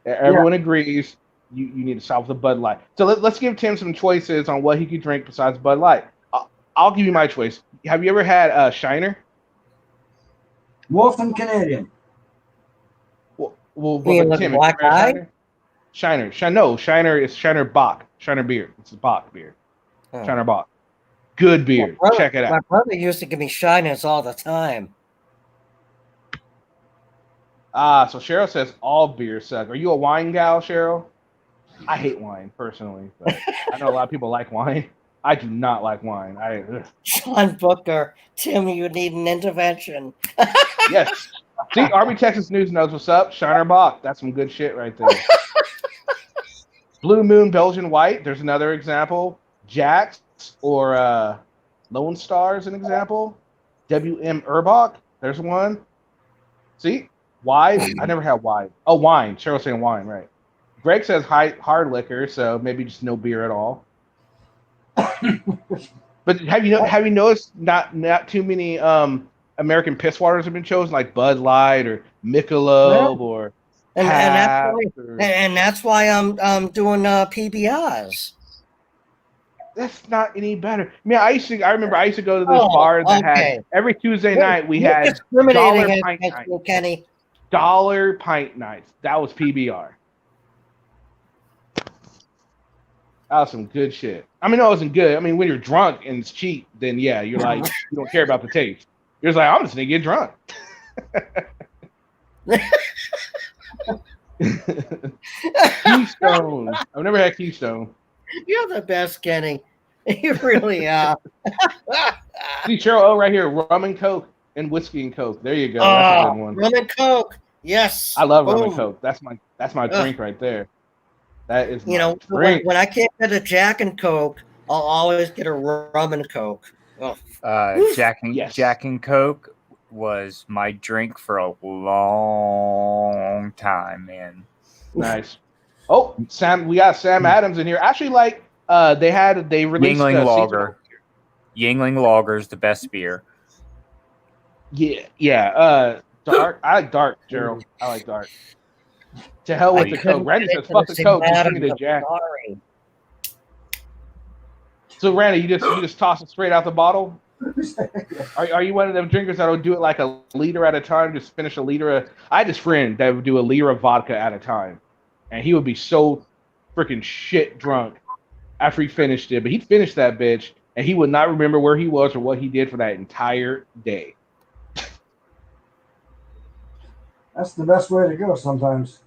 Everyone agrees you need to stop with the Bud Light. So let's give Tim some choices on what he could drink besides Bud Light. I'll give you my choice. Have you ever had Shiner? Wolf and Canadian. Well, Tim, black eye? Shiner. No, Shiner is Shiner Bock. Shiner beer. It's a Bock beer. Shiner Bock. Good beer. Check it out. My brother used to give me Shiners all the time. So Cheryl says all beers suck. Are you a wine gal, Cheryl? I hate wine, personally. But I know a lot of people like wine. I do not like wine. Sean Booker, Tim, you need an intervention. Yes. See, Army Texas News knows what's up. Shiner Bock. That's some good shit right there. Blue Moon Belgian White. There's another example. Jack's or Lone Star is an example. W.M. Urbach. There's one. See? Wine. I never had wine. Oh, wine. Cheryl's saying wine, right. Greg says hard liquor, so maybe just no beer at all. But have you noticed not too many American piss waters have been chosen, like Bud Light or Michelob or and that's why I'm doing PBRs. That's not any better. I mean, I remember I used to go to this bar that had every Tuesday night we had dollar pint nights. Kenny. Dollar pint nights. That was PBR. That was some good shit. I mean, no, it wasn't good. I mean, when you're drunk and it's cheap, then yeah, you're like, you don't care about the taste. You're just like, I'm just gonna get drunk. Keystone. I've never had Keystone. You're the best, Kenny. You really are. See, Cheryl, right here, rum and Coke and whiskey and Coke. There you go. That's a good one. Rum and Coke. Yes. I love rum and Coke. That's my drink right there. That is You know, when I can't get a Jack and Coke, I'll always get a rum and Coke. Oh. Jack and Coke was my drink for a long time, man. Nice. Oh, we got Sam Adams in here. Actually, like they released Yingling Lager. Yingling Lager is the best beer. Yeah. Dark. I like dark, Gerald. I like dark. To hell with the Coke. Randy says, "Fuck the Coke. Just give me the Jack." So, Randy, you just toss it straight out the bottle? Are you one of them drinkers that'll do it like a liter at a time? Just finish a liter? I had this friend that would do a liter of vodka at a time, and he would be so freaking shit drunk after he finished it. But he'd finish that bitch, and he would not remember where he was or what he did for that entire day. That's the best way to go sometimes.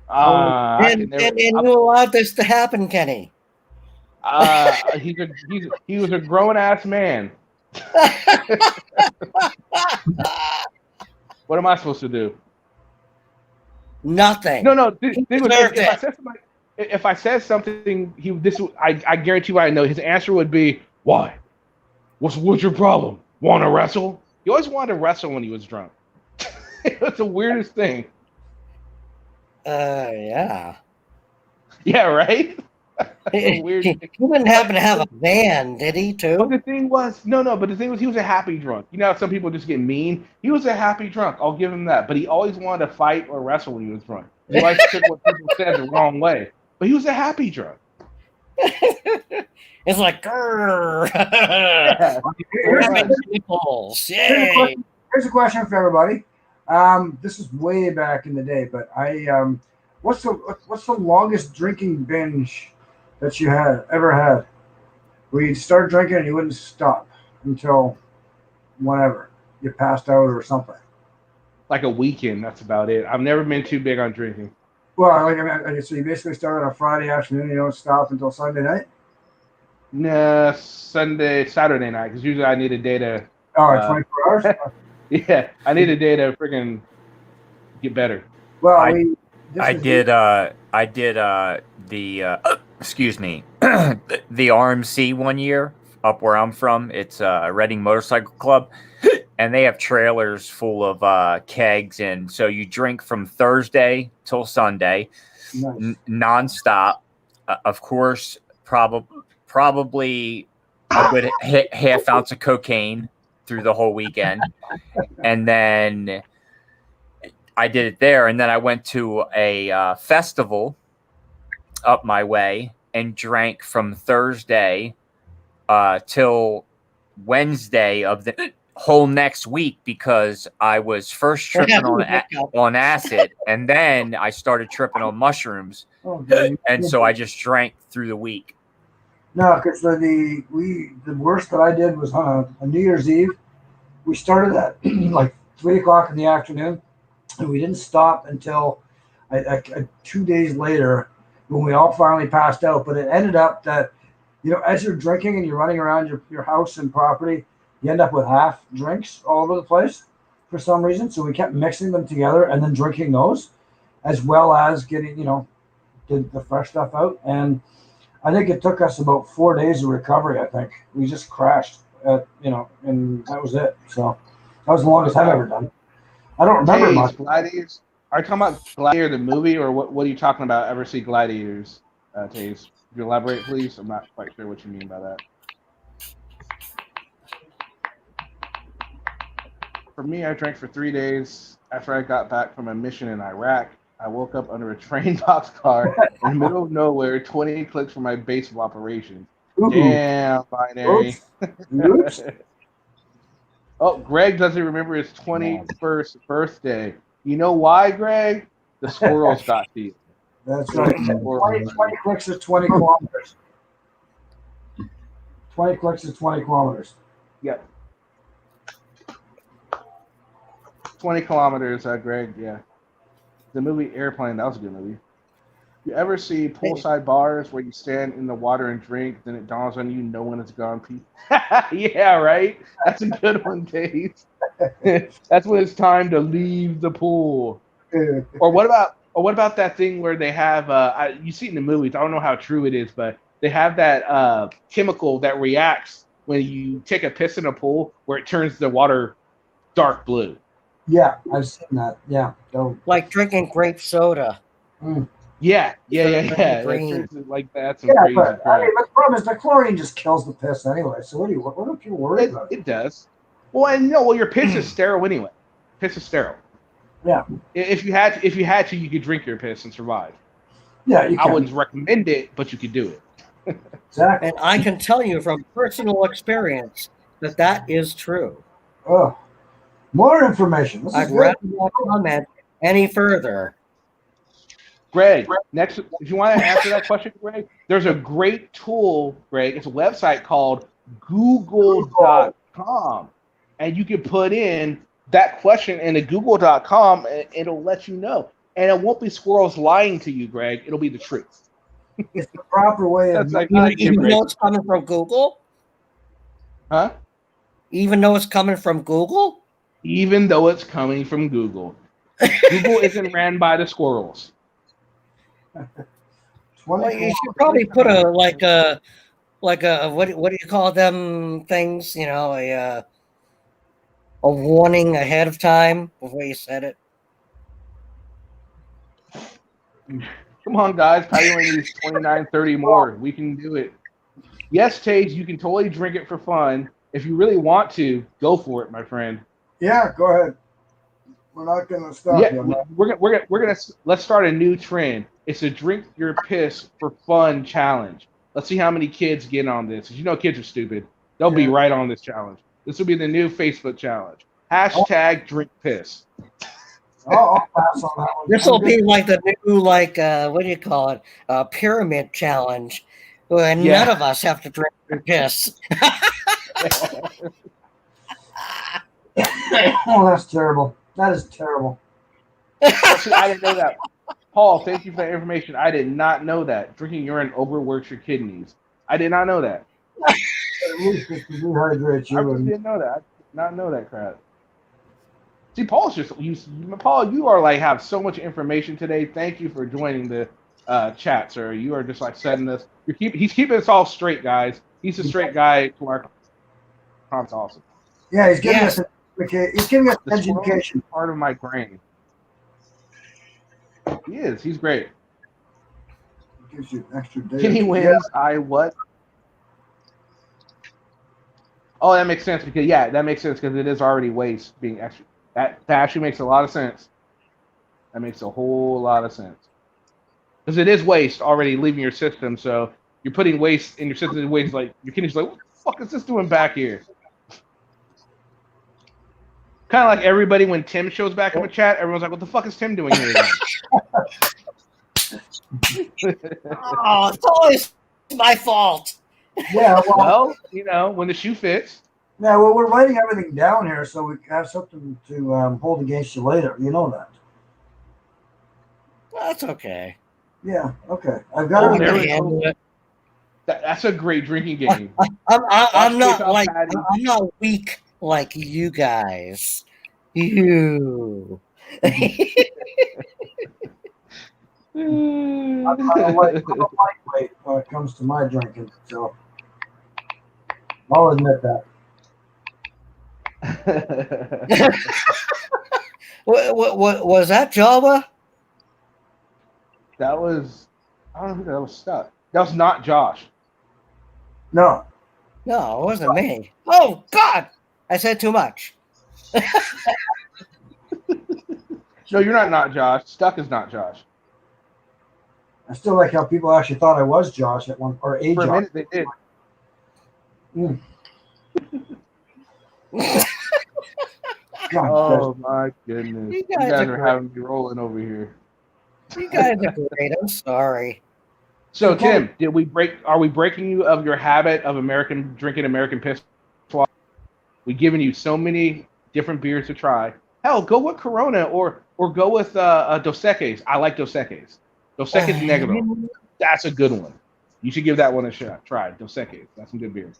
And you allowed this to happen, Kenny. He was a grown ass man. What am I supposed to do? Nothing. No. If I said something, I guarantee what I know. His answer would be, "Why? What's your problem? Want to wrestle?" He always wanted to wrestle when he was drunk. It's the weirdest thing. Yeah. Yeah, right? Weird. He didn't happen to have a van, did he, too? But the thing was, he was a happy drunk. You know how some people just get mean? He was a happy drunk. I'll give him that. But he always wanted to fight or wrestle when he was drunk. He always took what people said the wrong way. But he was a happy drunk. It's like, grrr. Here's a question for everybody. This is way back in the day, but what's the longest drinking binge that you ever had? Where you'd start drinking and you wouldn't stop until whenever you passed out or something. Like a weekend, that's about it. I've never been too big on drinking. Well, so you basically start on a Friday afternoon, you don't stop until Sunday night? Nah, Saturday night, because usually I need a day to... 24 hours? Yeah, I need a day to freaking get better. Well, I did the excuse me, the RMC one year up where I'm from. It's Reading Motorcycle Club, and they have trailers full of kegs, and so you drink from Thursday till Sunday, nonstop. Of course, probably a good half ounce of cocaine through the whole weekend. And then I did it there. And then I went to a festival up my way and drank from Thursday till Wednesday of the whole next week, because I was first tripping on acid, and then I started tripping on mushrooms. And so I just drank through the week. No, because the worst that I did was on a New Year's Eve. We started at like 3 o'clock in the afternoon, and we didn't stop until 2 days later when we all finally passed out. But it ended up that, as you're drinking and you're running around your house and property, you end up with half drinks all over the place for some reason. So we kept mixing them together and then drinking those, as well as getting, the fresh stuff out. And I think it took us about 4 days of recovery. I think we just crashed, and that was it. So that was the longest I've ever done. I don't remember much. Gladiators? Are you talking about Gladiator the movie, or what are you talking about? Ever see Gladiators, Taze? Could you elaborate, please? I'm not quite sure what you mean by that. For me, I drank for 3 days after I got back from a mission in Iraq. I woke up under a train boxcar in the middle of nowhere, 20 clicks from my base of operations. Ooh. Damn, binary. Oops. Oh, Greg doesn't remember his 21st birthday. You know why, Greg? The squirrels got to you. That's right. 20 clicks is 20 kilometers. 20 clicks is 20 kilometers. Yep. 20 kilometers, Greg, yeah. The movie Airplane, that was a good movie. You ever see poolside bars where you stand in the water and drink, then it dawns on you no one has gone pee? Yeah, right? That's a good one, Dave. That's when it's time to leave the pool. Or what about Or what about that thing where they have you see it in the movies? I don't know how true it is, but they have that chemical that reacts when you take a piss in a pool, where it turns the water dark blue. Yeah, I've seen that. Yeah, like drinking grape soda. Yeah. Green. It turns it like that. Some Yeah, crazy but crap. I mean, the problem is the chlorine just kills the piss anyway. So what are people worried about? It does. Well, and your piss is sterile anyway. Piss is sterile. Yeah. If you had to, you could drink your piss and survive. Yeah, you I can. wouldn't recommend it, but you could do it. Exactly. And I can tell you from personal experience that is true. Oh, more information. This is I'd good. rather not comment any further. Greg, next, if you want to answer that question, Greg, there's a great tool, Greg. It's a website called Google.com, and you can put in that question into Google.com, and it'll let you know. And it won't be squirrels lying to you, Greg. It'll be the truth. It's the proper way of. Even though it's coming from Google? Huh? Even though it's coming from Google? Even though it's coming from Google. Google isn't ran by the squirrels. Well, you should probably put a what do you call them things? You know, a warning ahead of time before you said it. Come on, guys. Patty only needs 29, 30 more. We can do it. Yes, Tage, you can totally drink it for fun. If you really want to, go for it, my friend. Yeah, go ahead. We're not going to stop Yeah, you. Man. we're gonna let's start a new trend. It's a drink your piss for fun challenge. Let's see how many kids get on this. You know, kids are stupid. They'll be right on this challenge. This will be the new Facebook challenge. # drink piss. I'll pass on that one. This will be like the new what do you call it? Pyramid challenge. Where none of us have to drink your piss. Oh, that's terrible. That is terrible. Actually, I didn't know that. Paul, thank you for that information. I did not know that. Drinking urine overworks your kidneys. I did not know that. At least it can rehydrate you. I really didn't know that. I did not know that crap. See, Paul's just Paul, you are like have so much information today. Thank you for joining the chat, sir. You are just like setting us. He's keeping us all straight, guys. He's a straight guy to our That's awesome. Yeah, he's giving us he's giving us education. Part of my brain. He is. He's great. Gives you an extra day. Kenny wins. I what? Oh, that makes sense because that makes sense because it is already waste being extra. That actually makes a lot of sense. That makes a whole lot of sense because it is waste already leaving your system. So you're putting waste in your system. Waste like your kidney's like, what the fuck is this doing back here? Kind of like everybody when Tim shows back in the chat, everyone's like, what the fuck is Tim doing here again? Oh, it's always my fault. Yeah, well, you know, when the shoe fits. Yeah, well, we're writing everything down here so we have something to hold against you later. You know that. That's okay. Yeah, okay. I've got it. That's a great drinking game. I'm not weak like you guys. You. I'm lightweight when it comes to my drinking, so I'll admit that. What was that, Java? That was, I don't know who that was. Stuck. That was not Josh. No, it wasn't me. Oh God, I said too much. No, you're not Josh. Stuck is not Josh. I still like how people actually thought I was Josh at one or a For Josh. a minute, they did. Oh my goodness! You guys are having me rolling over here. You guys are great. I'm sorry. So Tim, are we breaking you of your habit of drinking American piss? We've given you so many different beers to try. Hell, go with Corona or go with Dos Equis. I like Dos Equis. Dos Equis Negro. That's a good one. You should give that one a shot. Try Dos Equis. That's some good beer.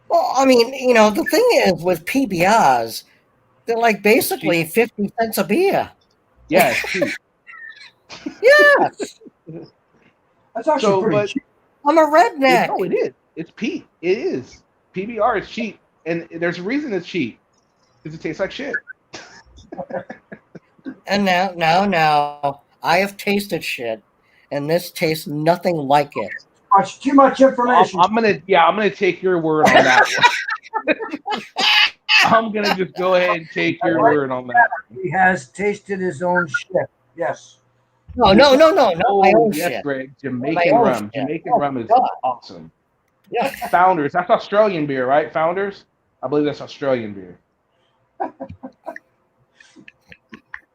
Well, I mean, you know, the thing is with PBRs, they're like basically 50 cents a beer. Yeah, it's cheap. Yes. That's actually pretty cheap. I'm a redneck. No, it is. It's Pete. It is. PBR is cheap, and there's a reason it's cheap because it tastes like shit. And now, I have tasted shit, and this tastes nothing like it. Too much information. I'm gonna take your word on that one. I'm gonna just go ahead and take your word on that. He has tasted his own shit. Yes. No. My own yes, shit. Greg. My Jamaican own rum. shit. Jamaican Oh, rum is God. awesome. Yeah. Founders. That's Australian beer, right? Founders. I believe that's Australian beer.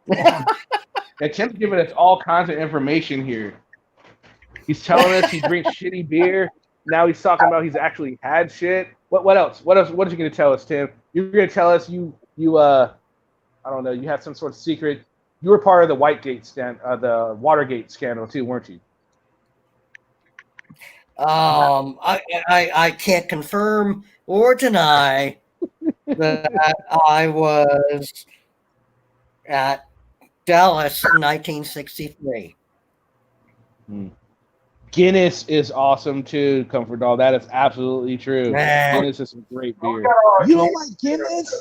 Now, Tim's giving us all kinds of information here. He's telling us he drinks shitty beer. Now he's talking about he's actually had shit. What else? What are you going to tell us, Tim? You're going to tell us you I don't know, you had some sort of secret. You were part of the the Watergate scandal too, weren't you? I can't confirm or deny that I was at Dallas in 1963. Guinness is awesome too, Comfort Dog. That is absolutely true. Guinness is some great beer. You don't like Guinness?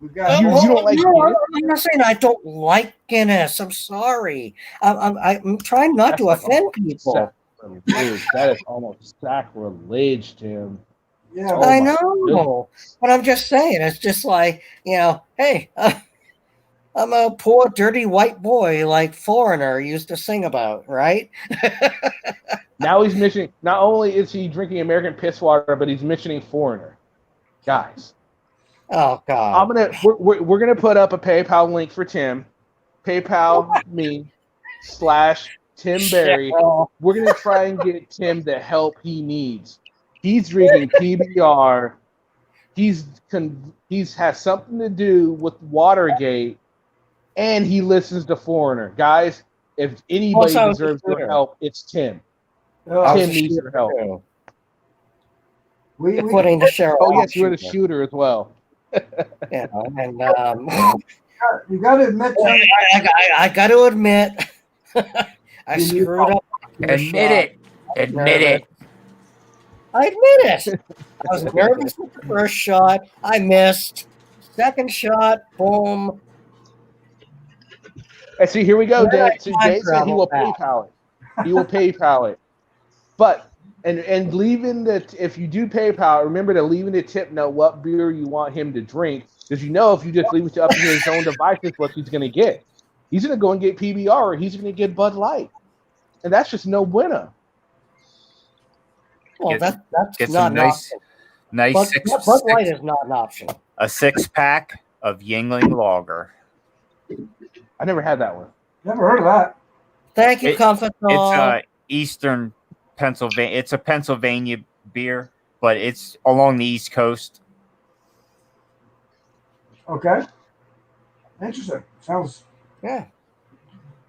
You don't like no, Guinness? I'm not saying I don't like Guinness. I'm sorry. I'm trying not to offend people. Dude, that is almost sacrilege, Tim. Yeah, I know, but I'm just saying. It's just like, hey, I'm a poor, dirty white boy like Foreigner used to sing about, right? Now he's mentioning. Not only is he drinking American piss water, but he's mentioning Foreigner. Guys. Oh God. We're gonna put up a PayPal link for Tim. PayPal me /Tim Berry. We're gonna try and get Tim the help he needs. He's drinking PBR. He's has something to do with Watergate, and he listens to Foreigner. Guys, if anybody deserves your help, it's Tim. Tim needs your help. According to Cheryl. Oh yes, you're the shooter as well. Yeah, and you got to admit, I got to admit, I screwed up. Admit it. Admit it. I admit it. I was nervous with the first shot. I missed. Second shot, boom. And see, here we go, Dave. So Dave said he will PayPal it. He will PayPal it. But and leaving if you do PayPal, remember to leave in the tip note what beer you want him to drink. Because if you just leave it up to his own devices, what he's going to get. He's going to go and get PBR, or he's going to get Bud Light. And that's just no bueno. Well, that's not nice Bud Light is not an option. A 6-pack of Yingling Lager. I never had that one. Never heard of that. Thank you, Comfort. It's Eastern Pennsylvania. It's a Pennsylvania beer, but it's along the East Coast. Okay. Interesting. Sounds. Yeah.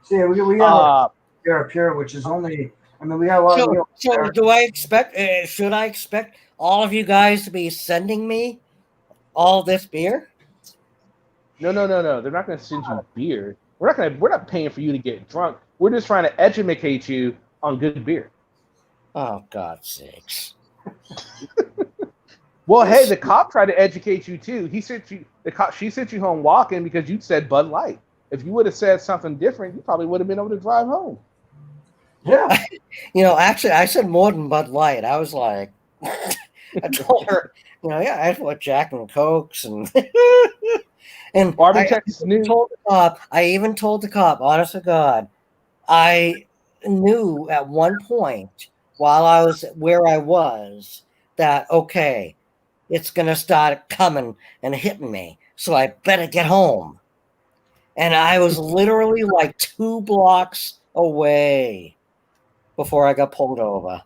See, we got pure, which is only. I mean, we got a lot of. So do I expect? Should I expect all of you guys to be sending me all this beer? No. They're not going to send you beer. We're not paying for you to get drunk. We're just trying to educate you on good beer. Oh, God's sakes. Well, hey, the cop tried to educate you too. She sent you home walking because you said Bud Light. If you would have said something different, you probably would have been able to drive home. Yeah. Actually, I said more than Bud Light. I was like, I told her, I had what Jack and Cokes and and I even told the cop, honest to God, I knew at one point while I was where I was that, okay, it's going to start coming and hitting me. So I better get home. And I was literally like 2 blocks away before I got pulled over.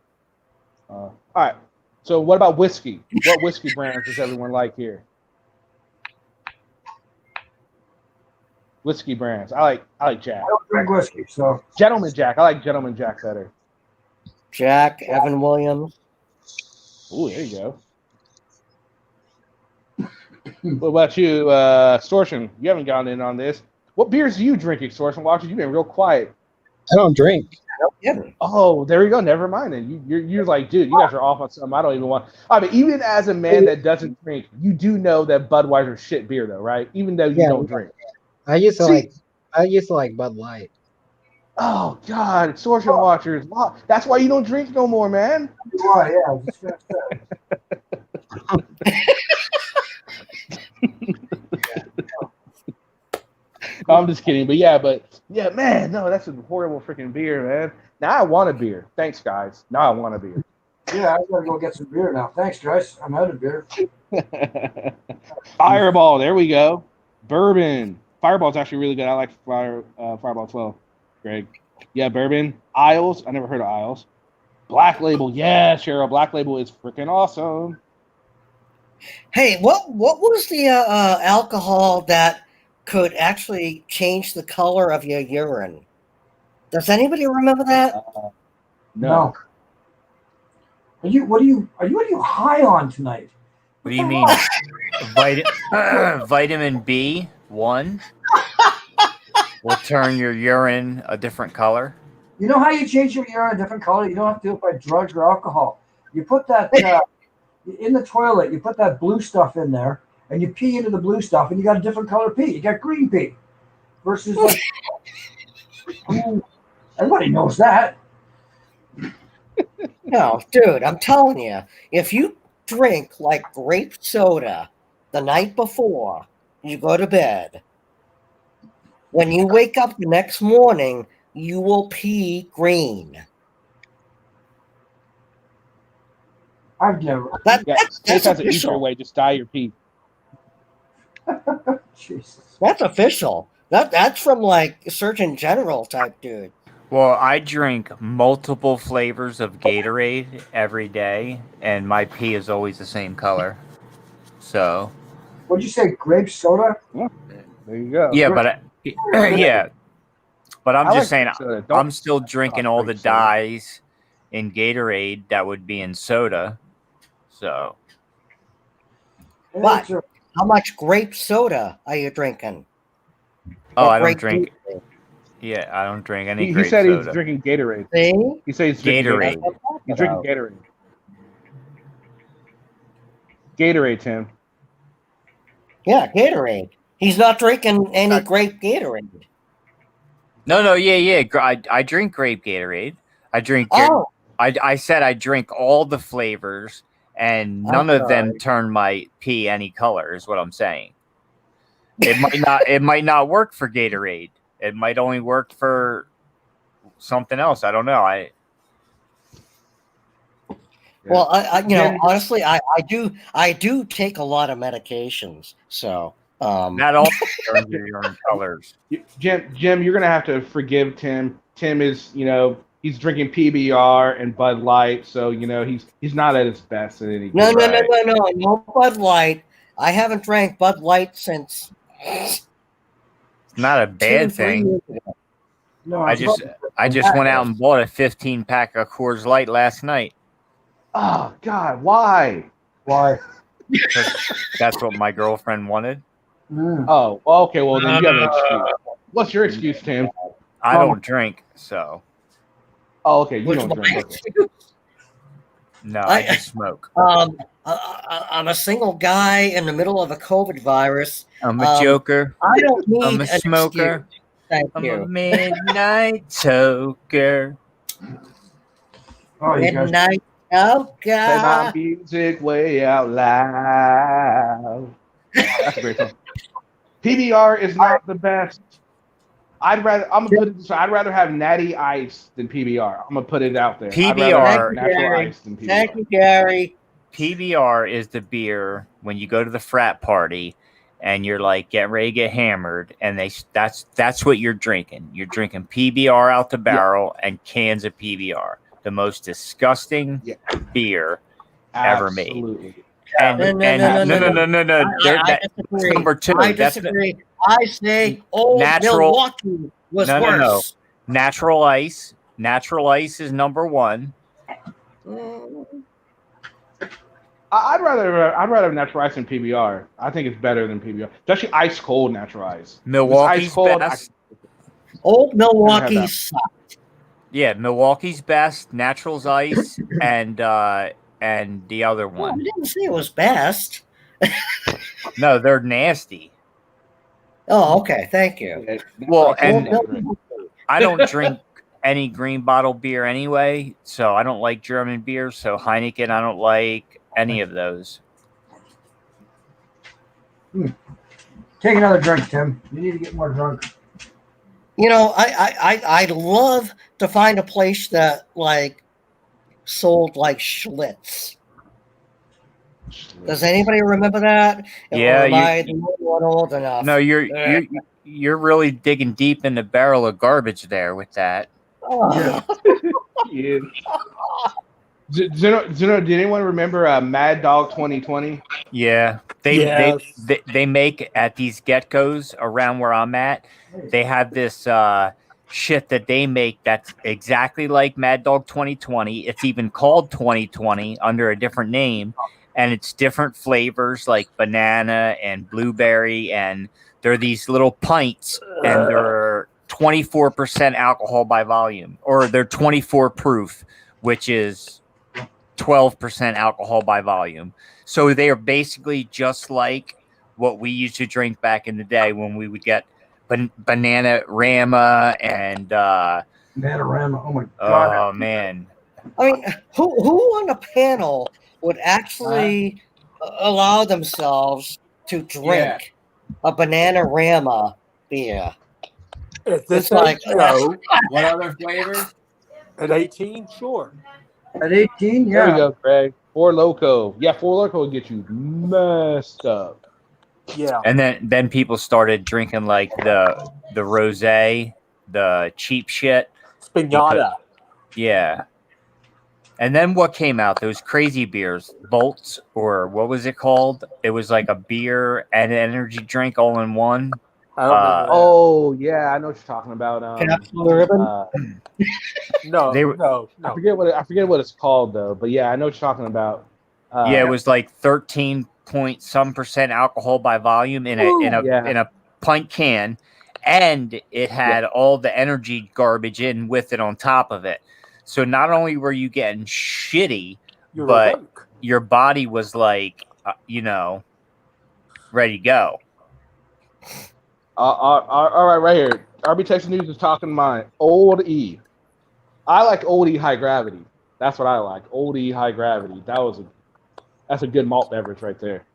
All right. So what about whiskey? What whiskey brands does everyone like here? Whiskey brands. I like Jack. I don't drink whiskey, so. Gentleman Jack. I like Gentleman Jack better. Jack, Evan Williams. Ooh, there you go. What about you, Stortion? You haven't gotten in on this. What beers are you drinking, Source and Watchers? You've been real quiet. I don't drink. Oh, there you go. Never mind. Then you're like, dude, you guys are off on something. I don't even want. I mean, even as a man that doesn't drink, you do know that Budweiser's shit beer, though, right? Even though you don't drink. I used to like Bud Light. Oh God, Source and Watchers. Wow. That's why you don't drink no more, man. Why? Yeah, I was just gonna No, I'm just kidding, but yeah, man, no, that's a horrible freaking beer, man. Now I want a beer. Thanks, guys. Now I want a beer. Yeah, I gotta go get some beer now. Thanks, guys. I'm out of beer. Fireball, there we go. Bourbon. Fireball's actually really good. I like Fireball 12. Greg. Yeah, bourbon. Isles. I never heard of Isles. Black Label. Yeah, Cheryl. Black Label is freaking awesome. Hey, what was the alcohol that could actually change the color of your urine? Does anybody remember that? No. Are you high on tonight? What do you mean? Vitamin B1 will turn your urine a different color. You know how you change your urine a different color? You don't have to do it by drugs or alcohol. You put that in the toilet. You put that blue stuff in there, and you pee into the blue stuff, and you got a different color pee. You got green pee versus like. Everybody knows that. No, dude, I'm telling you, if you drink like grape soda the night before you go to bed, when you wake up the next morning, you will pee green. I've never. That's has an official. easier way. Just dye your pee. Jesus. That's official. That's from like Surgeon General type dude. Well, I drink multiple flavors of Gatorade every day, and my pee is always the same color. So. What'd you say? Grape soda? Yeah, there you go. Yeah, but I'm just saying, soda. I'm still drinking all the dyes in Gatorade that would be in soda. So. But how much grape soda are you drinking? Oh, Or I don't grape drink. juice? Yeah, I don't drink any He grape said soda. he's drinking Gatorade. See? He said he's drinking Gatorade. Gatorade. He's drinking Gatorade. Gatorade, Tim. Yeah, Gatorade. He's not drinking any grape Gatorade. No, yeah. I drink grape Gatorade. I drink. Oh. I said I drink all the flavors, and none of them turn my pee any color. Is what I'm saying. It might not. It might not work for Gatorade. It might only work for something else. I don't know. Well, honestly, I do take a lot of medications, so not all turns your urine colors. Jim, you're gonna have to forgive Tim. Tim is, he's drinking PBR and Bud Light, so he's not at his best at any. No, Bud Light. I haven't drank Bud Light since. It's not a bad thing. No, I just went out and bought a 15-pack of Coors Light last night. Oh God, why? Why? That's what my girlfriend wanted. Oh, okay. Well, then you have an excuse. What's your excuse, Tim? I don't drink, so. Oh, okay. You don't drink. Okay. No, I just smoke. I'm a single guy in the middle of a COVID virus. I'm a joker. I don't need I'm a an smoker. excuse. Thank I'm you. a midnight toker. Oh, you guys. Midnight Play my toker. music way out loud. That's a great song. PBR is not the best. I'd rather have Natty Ice than PBR. I'm gonna put it out there. I'd rather have natural ice than PBR. Thank you, Gary. PBR is the beer when you go to the frat party and you're like getting ready to get hammered, and that's what you're drinking. You're drinking PBR out the barrel and cans of PBR. The most disgusting beer ever made. No. That's number two. I disagree. I say old Milwaukee was worse. No. Natural ice. Natural ice is number one. I'd rather natural ice than PBR. I think it's better than PBR, especially ice cold natural ice. Milwaukee's best. Old Milwaukee sucked. Yeah, Milwaukee's best, Natural's Ice, and the other Well, I one. didn't say it was best. No, they're nasty. Oh, okay. Thank you. Well, and Old Milwaukee. I don't drink any green bottle beer anyway, so I don't like German beer. So Heineken, I don't like any of those. Take another drink, Tim. You need to get more drunk. You know, I'd love to find a place that like sold like Schlitz. Does anybody remember that? Yeah, or am I the only one old enough? No, you're really digging deep in the barrel of garbage there with that. Oh. Yeah. Did anyone remember Mad Dog 2020? Yeah, they make at these get-goes around where I'm at. They have this shit that they make that's exactly like Mad Dog 2020. It's even called 2020 under a different name, and it's different flavors like banana and blueberry, and they're these little pints, and they're 24% alcohol by volume, or they're 24 proof, which is 12% alcohol by volume. So they are basically just like what we used to drink back in the day when we would get banana rama and Bananarama. Oh my god. oh man. I mean, who on the panel would actually allow themselves to drink a Bananarama beer? If this It's like no, What other flavors? at 18, sure. At 18, There we yeah. go, Craig. Four Loko. Yeah, Four Loko will get you messed up. Yeah. And then people started drinking like the rosé, the cheap shit. Spinata. Yeah. And then what came out? Those crazy beers, Bolts, or what was it called? It was like a beer and an energy drink all in one. I don't remember that. Oh yeah, I know what you're talking about. Capsule Ribbon? No, They were- no. I forget what it's called though, but yeah, I know what you're talking about. Yeah, it was like 13% alcohol by volume in a pint can, and it had all the energy garbage in with it on top of it. So not only were you getting shitty, You're but woke. your body was like, ready to go. All right, right here. RB Texas News is talking mine. Old E. I like Old E High Gravity. That's what I like. Old E High Gravity. That's a good malt beverage right there.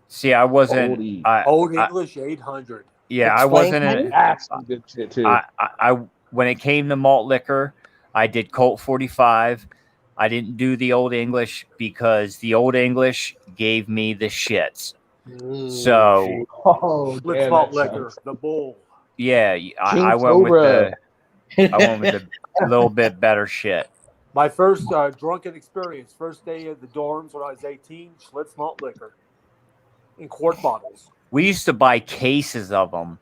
See, I wasn't. Old E. Old English 800. Yeah, I wasn't. That's some good shit too. I when it came to malt liquor, I did Colt 45. I didn't do the Old English because the Old English gave me the shits. So Let's malt liquor, the bull. yeah, I went with the little bit better shit. My first drunken experience, first day of the dorms when I was 18, Schlitz malt liquor in quart bottles. We used to buy cases of them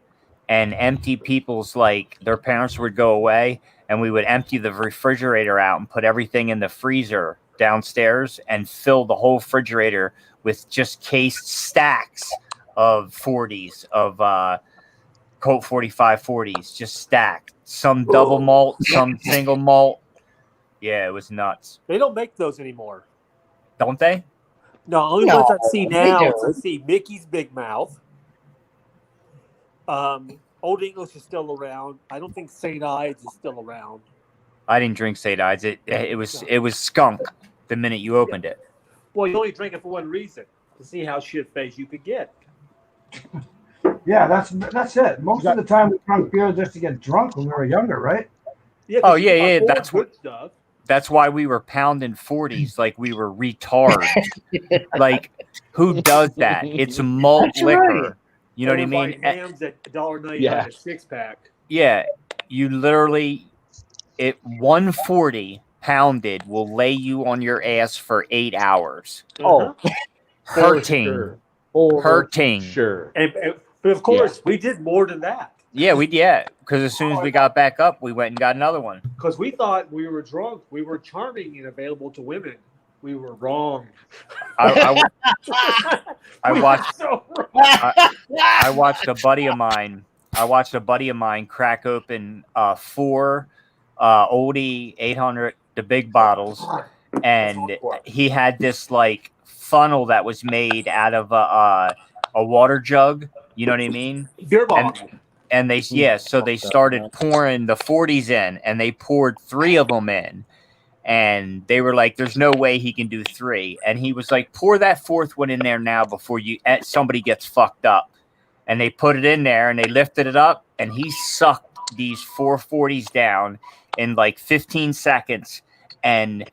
and empty people's, like, their parents would go away and we would empty the refrigerator out and put everything in the freezer downstairs and fill the whole refrigerator with just cased stacks of 40s, of Colt 45 40s, just stacked. Some double malt, some single malt. Yeah, it was nuts. They don't make those anymore. Don't they? No, only No, ones I see they now do. is I see Mickey's Big Mouth. Old English is still around. I don't think St. Ides is still around. I didn't drink St. Ides. It was skunk the minute you opened it. Well, you only drink it for one reason, to see how shit-faced you could get. Yeah, that's it. Most of the time we drank beer just to get drunk when we were younger, right? Yeah, Oh 'cause you yeah, can afford that's what. good stuff. That's why we were pounding 40s like we were retards. Like, who does that? It's malt That's liquor. right. You know what I Or mean? like Hams at $1.99 Yeah. a six-pack. Yeah, you literally, 140 pounded will lay you on your ass for 8 hours. Oh, Hurting. Hurting. Sure. But of course, we did more than that. Yeah, because as soon as we got back up, we went and got another one. Because we thought we were drunk. We were charming and available to women. We were wrong. I We were watched. so wrong. I watched a buddy of mine. Crack open 4 oldie 800, the big bottles, and he had this like funnel that was made out of a water jug. You know what I mean? Beer bong. And they so they started pouring the 40s in, and they poured 3 of them in. And they were like, "There's no way he can do 3." And he was like, "Pour that 4th one in there now before somebody gets fucked up." And they put it in there, and they lifted it up, and he sucked these 440s down in like 15 seconds. And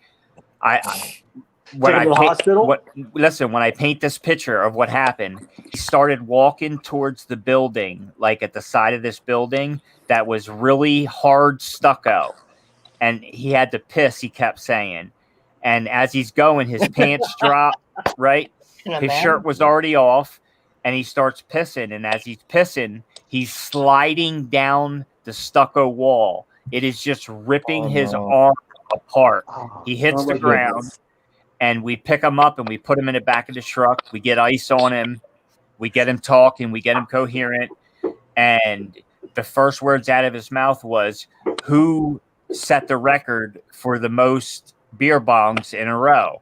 when I paint this picture of what happened, he started walking towards the building, like at the side of this building that was really hard stucco. And he had to piss, he kept saying. And as he's going, his pants drop, right? His shirt was already off, and he starts pissing. And as he's pissing, he's sliding down the stucco wall. It is just ripping his arm apart. He hits the ground, and we pick him up, and we put him in the back of the truck. We get ice on him. We get him talking. We get him coherent. And the first words out of his mouth was, "Who set the record for the most beer bongs in a row?"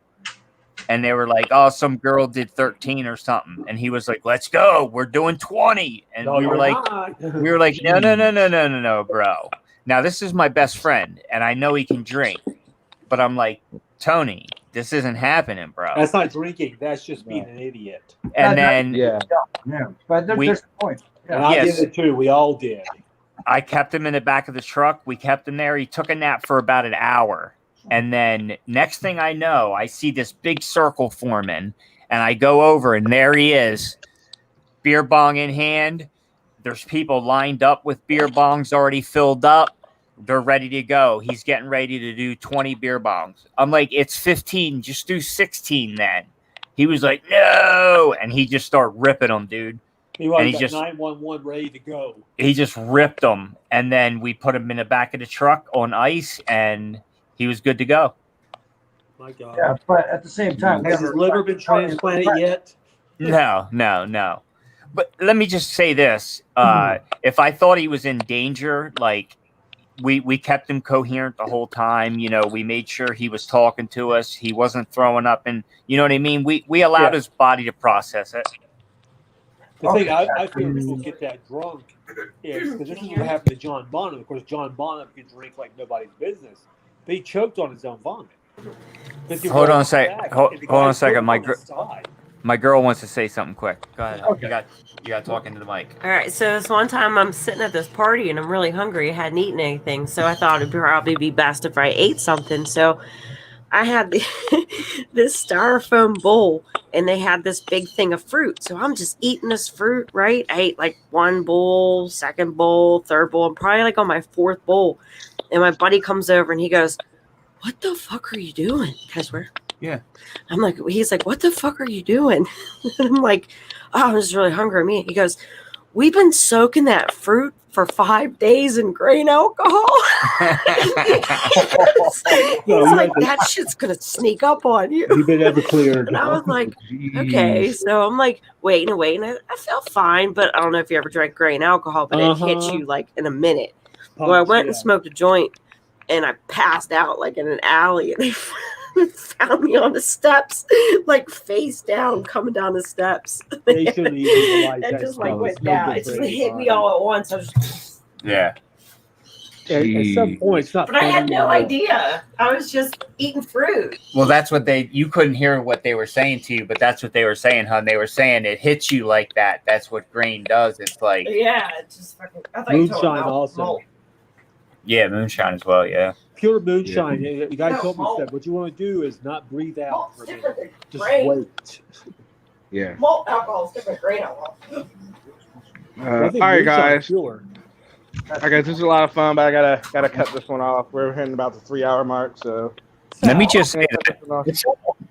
And they were like, "Oh, some girl did 13 or something." And he was like, "Let's go. We're doing 20." And we were like, no, bro. Now this is my best friend, and I know he can drink, but I'm like, Tony, this isn't happening, bro. That's not drinking. That's just being an idiot. And then But there's the point. And I did it too. We all did. I kept him in the back of the truck. We kept him there. He took a nap for about an hour. And then next thing I know, I see this big circle forming, and I go over, and there he is, beer bong in hand. There's people lined up with beer bongs already filled up. They're ready to go. He's getting ready to do 20 beer bongs. I'm like, "It's 15. Just do 16 then." He was like, "No." And he just started ripping them, dude. He was And he got just 911 ready to go. he just ripped them, and then we put him in the back of the truck on ice, and he was good to go. My God. Yeah, but at the same time, Has his liver been transplanted yet? No. But let me just say this: if I thought he was in danger, like we kept him coherent the whole time. You know, we made sure he was talking to us. He wasn't throwing up, and you know what I mean. We allowed his body to process it. The thing I feel people get that drunk is because this is what happened to John Bonham. Of course, John Bonham could drink like nobody's business. But he choked on his own vomit. Hold on a second. Hold on a second. My girl wants to say something quick. Go ahead. Okay. You got to talk into the mic. All right, so this one time I'm sitting at this party and I'm really hungry. I hadn't eaten anything, so I thought it'd probably be best if I ate something. So I had this styrofoam bowl, and they had this big thing of fruit. So I'm just eating this fruit, right? I ate like 1 bowl, 2nd bowl, 3rd bowl. I'm probably like on my 4th bowl. And my buddy comes over and he goes, "What the fuck are you doing?" Can I swear? Yeah. I'm like, he's like, "What the fuck are you doing?" And I'm like, "Oh, I'm just really hungry." He goes, "We've been soaking that fruit for 5 days in grain alcohol." He's like, "That shit's gonna sneak up on you." You've been ever cleared. And I was like, okay. So I'm like, waiting. I felt fine, but I don't know if you ever drank grain alcohol, but it hits you like in a minute. Well, I went and smoked a joint, and I passed out like in an alley, and they found me on the steps, like face down, coming down the steps. They shouldn't even realize It that just stuff. like went It's no down. good It just for hit me anybody. all at once. I was Yeah. At some point, it's not. But I had funny no anymore. idea. I was just eating fruit. Well, that's what you couldn't hear what they were saying to you, but that's what they were saying, hon. They were saying it hits you like that. That's what grain does. It's like, Yeah, it's just fucking. I thought you told me Moonshine about also. malt. yeah, moonshine as well. Yeah. Pure moonshine. The guy No, told me, malt. said, what you want to do is not breathe out Malt's for a different minute. than Just grain. wait. Yeah. Malt alcohol is different than grain alcohol. I All think right, moonshine's guys. pure. I guess this is a lot of fun, but I gotta cut this one off. We're hitting about the 3-hour mark, so. Let me just say that Go It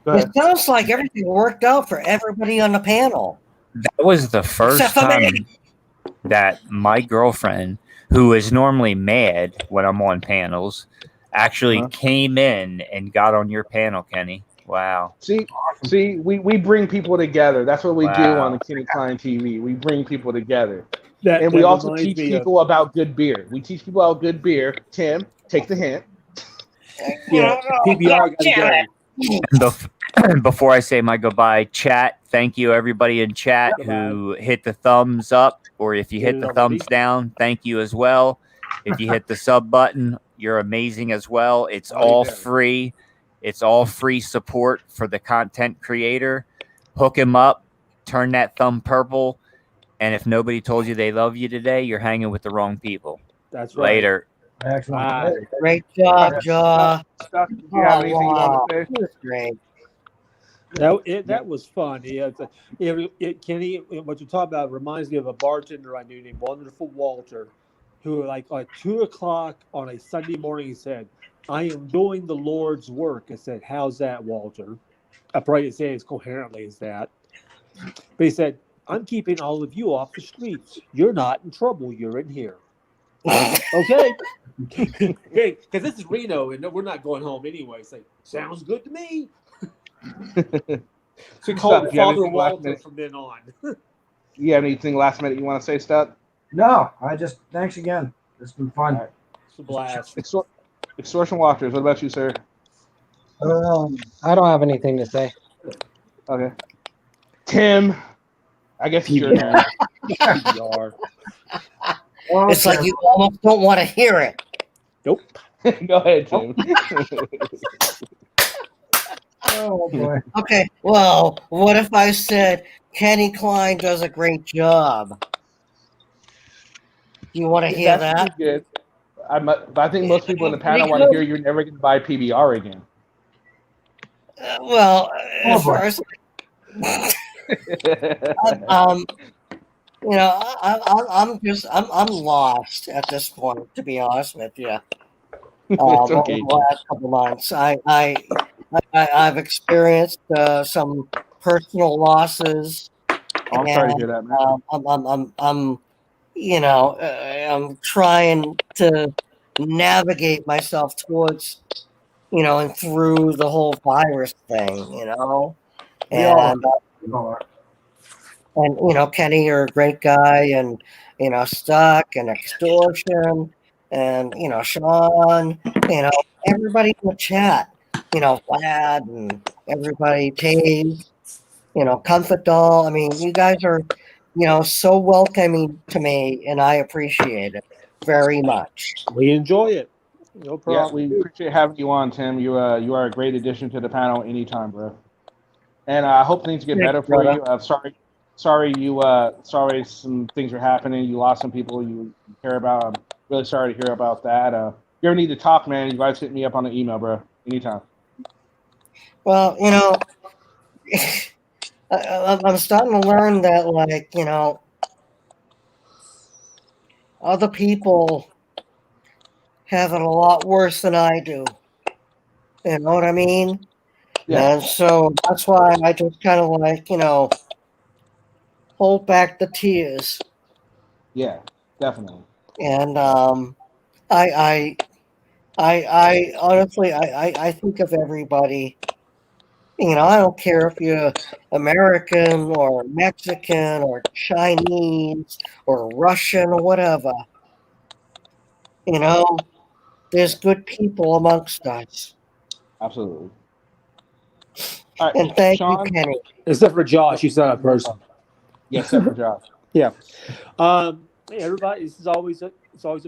ahead. sounds like everything worked out for everybody on the panel. that was the first Except for time me. that my girlfriend, who is normally mad when I'm on panels, actually came in and got on your panel, Kenny. Wow. See, we bring people together. That's what we do on Wow. the Kenny Klein TV. We bring people together. That And we also reminds teach me of- people about good beer. We teach people about good beer. Tim, take the hint. Yeah, PBR got to go. Before I say my goodbye, chat, thank you everybody in chat who hit the thumbs up, or if you hit the thumbs down, thank you as well. If you hit the sub button, you're amazing as well. It's all free. It's all free support for the content creator. Hook him up, turn that thumb purple, and if nobody told you they love you today, you're hanging with the wrong people. That's right. Later. Excellent. Great job, Jaw. Stuff. Do you have anything you want to say? That was great. That was fun. Kenny, what you're talking about reminds me of a bartender I knew named Wonderful Walter, who like 2:00 on a Sunday morning said, "I am doing the Lord's work." I said, "How's that, Walter?" I probably didn't say it as coherently as that, but he said, "I'm keeping all of you off the streets. You're not in trouble. You're in here." Okay. Hey, because this is Reno and we're not going home anyway. It's like, sounds good to me. So call him Father Walter from then on. You have anything last minute you want to say, Stud? No, thanks again. It's been fun. Right. It's a blast. Extortion Walters, what about you, sir? I don't have anything to say. Okay. Tim, I guess it's your turn. PBR. It's like you almost don't want to hear it. Nope. Go ahead, Tim. Oh boy. Okay. Well, what if I said Kenny Klein does a great job? Do you want to hear That's that? Good. But I think most people in the panel want to hear you're never going to buy PBR again. Well, as far as you know, I'm lost at this point, to be honest with you. It's okay. Over the last couple months, I've experienced some personal losses. I'm sorry to hear that, man. I'm trying to navigate myself towards, and through the whole virus thing, and Kenny, you're a great guy, and Stuck and Extortion, and Sean, everybody in the chat, Vlad and everybody, Tave, Comfort Doll. I mean, you guys are, so welcoming to me, and I appreciate it very much. We enjoy it. No problem. Yeah, we appreciate having you on, Tim. You are a great addition to the panel anytime, bro. And I hope things get better for you. Sorry some things are happening. You lost some people you care about. I'm really sorry to hear about that. If you ever need to talk, man, you guys hit me up on the email, bro. Anytime. Well, I'm starting to learn that, other people have it a lot worse than I do. You know what I mean? Yeah. And so that's why I just kind of hold back the tears. Yeah, definitely. And I honestly, I think of everybody. I don't care if you're American or Mexican or Chinese or Russian or whatever. There's good people amongst us. Absolutely. All right, and thank Sean? you, Kenny. Except for Josh, he's not a person. Yeah, except for Josh. Yeah. Hey, everybody, it's always a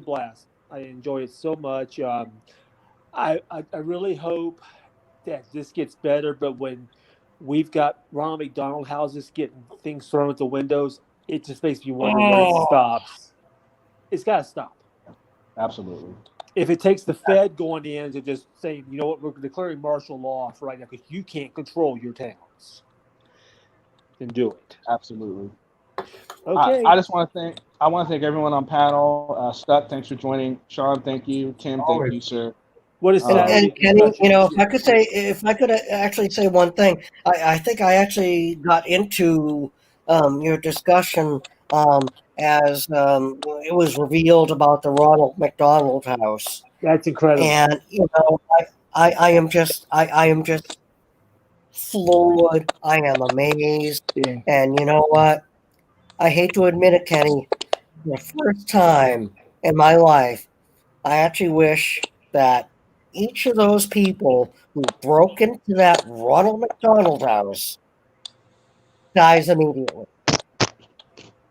blast. I enjoy it so much. I really hope that this gets better, but when we've got Ronald McDonald houses getting things thrown at the windows, it just makes me wonder when it stops. It's got to stop. Absolutely. If it takes the Fed going in to just saying, you know what, we're declaring martial law for right now because you can't control your towns, then do it. Absolutely. Okay. I want to thank everyone on panel. Stuck, thanks for joining. Sean, thank you. Tim, thank you, sir. What is and Kenny, if I could actually say one thing, I think I actually got into your discussion as it was revealed about the Ronald McDonald House. That's incredible. And I am just floored. I am amazed. And you know what? I hate to admit it, Kenny. For the first time in my life, I actually wish that each of those people who broke into that Ronald McDonald house dies immediately.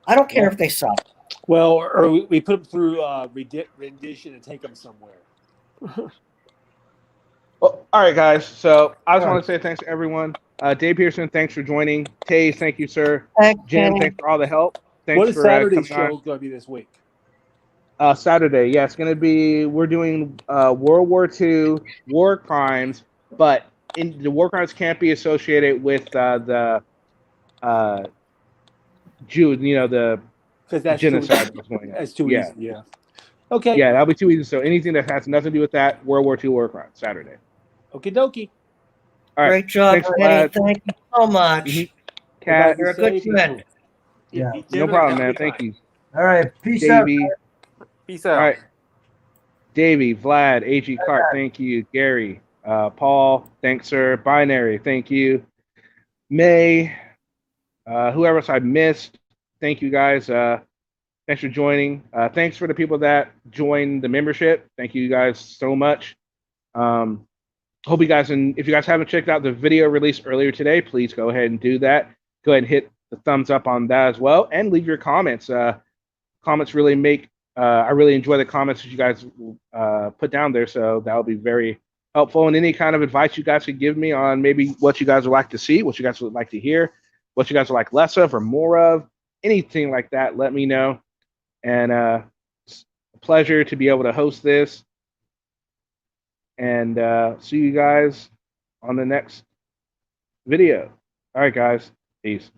I don't care if they suck. Well, or we put them through rendition and take them somewhere. Well, all right, guys. So I just want to say thanks to everyone. Dave Pearson, thanks for joining. Taze, thank you, sir. Jim, thanks for all the help. Thanks What is for Saturday's coming show going to be this week? Saturday, yeah, it's going to be. We're doing World War II war crimes, but the war crimes can't be associated with the Jew. The genocide that was going on. That's too easy. Yeah. Okay. Yeah, that'll be too easy. So anything that has nothing to do with that World War II war crimes Saturday. Okie dokie. All right. Great job, Thanks, Kenny. Vlad. Thank you so much. Kat, You're a good friend. Yeah. No problem, man. Thank you. All right. Peace Davey. out. Peace out. All right. Davey, Vlad, AG Cart, thank you. Gary, Paul, thanks, sir. Binary, thank you. May, whoever else I missed, thank you guys. Thanks for joining. Thanks for the people that joined the membership. Thank you guys so much. Hope you guys, and if you guys haven't checked out the video released earlier today, please go ahead and do that. Go ahead and hit the thumbs up on that as well, and leave your comments. Comments really make, I really enjoy the comments that you guys put down there, so that will be very helpful. And any kind of advice you guys could give me on maybe what you guys would like to see, what you guys would like to hear, what you guys would like less of or more of, anything like that, let me know. And it's a pleasure to be able to host this. And see you guys on the next video. All right, guys. Peace.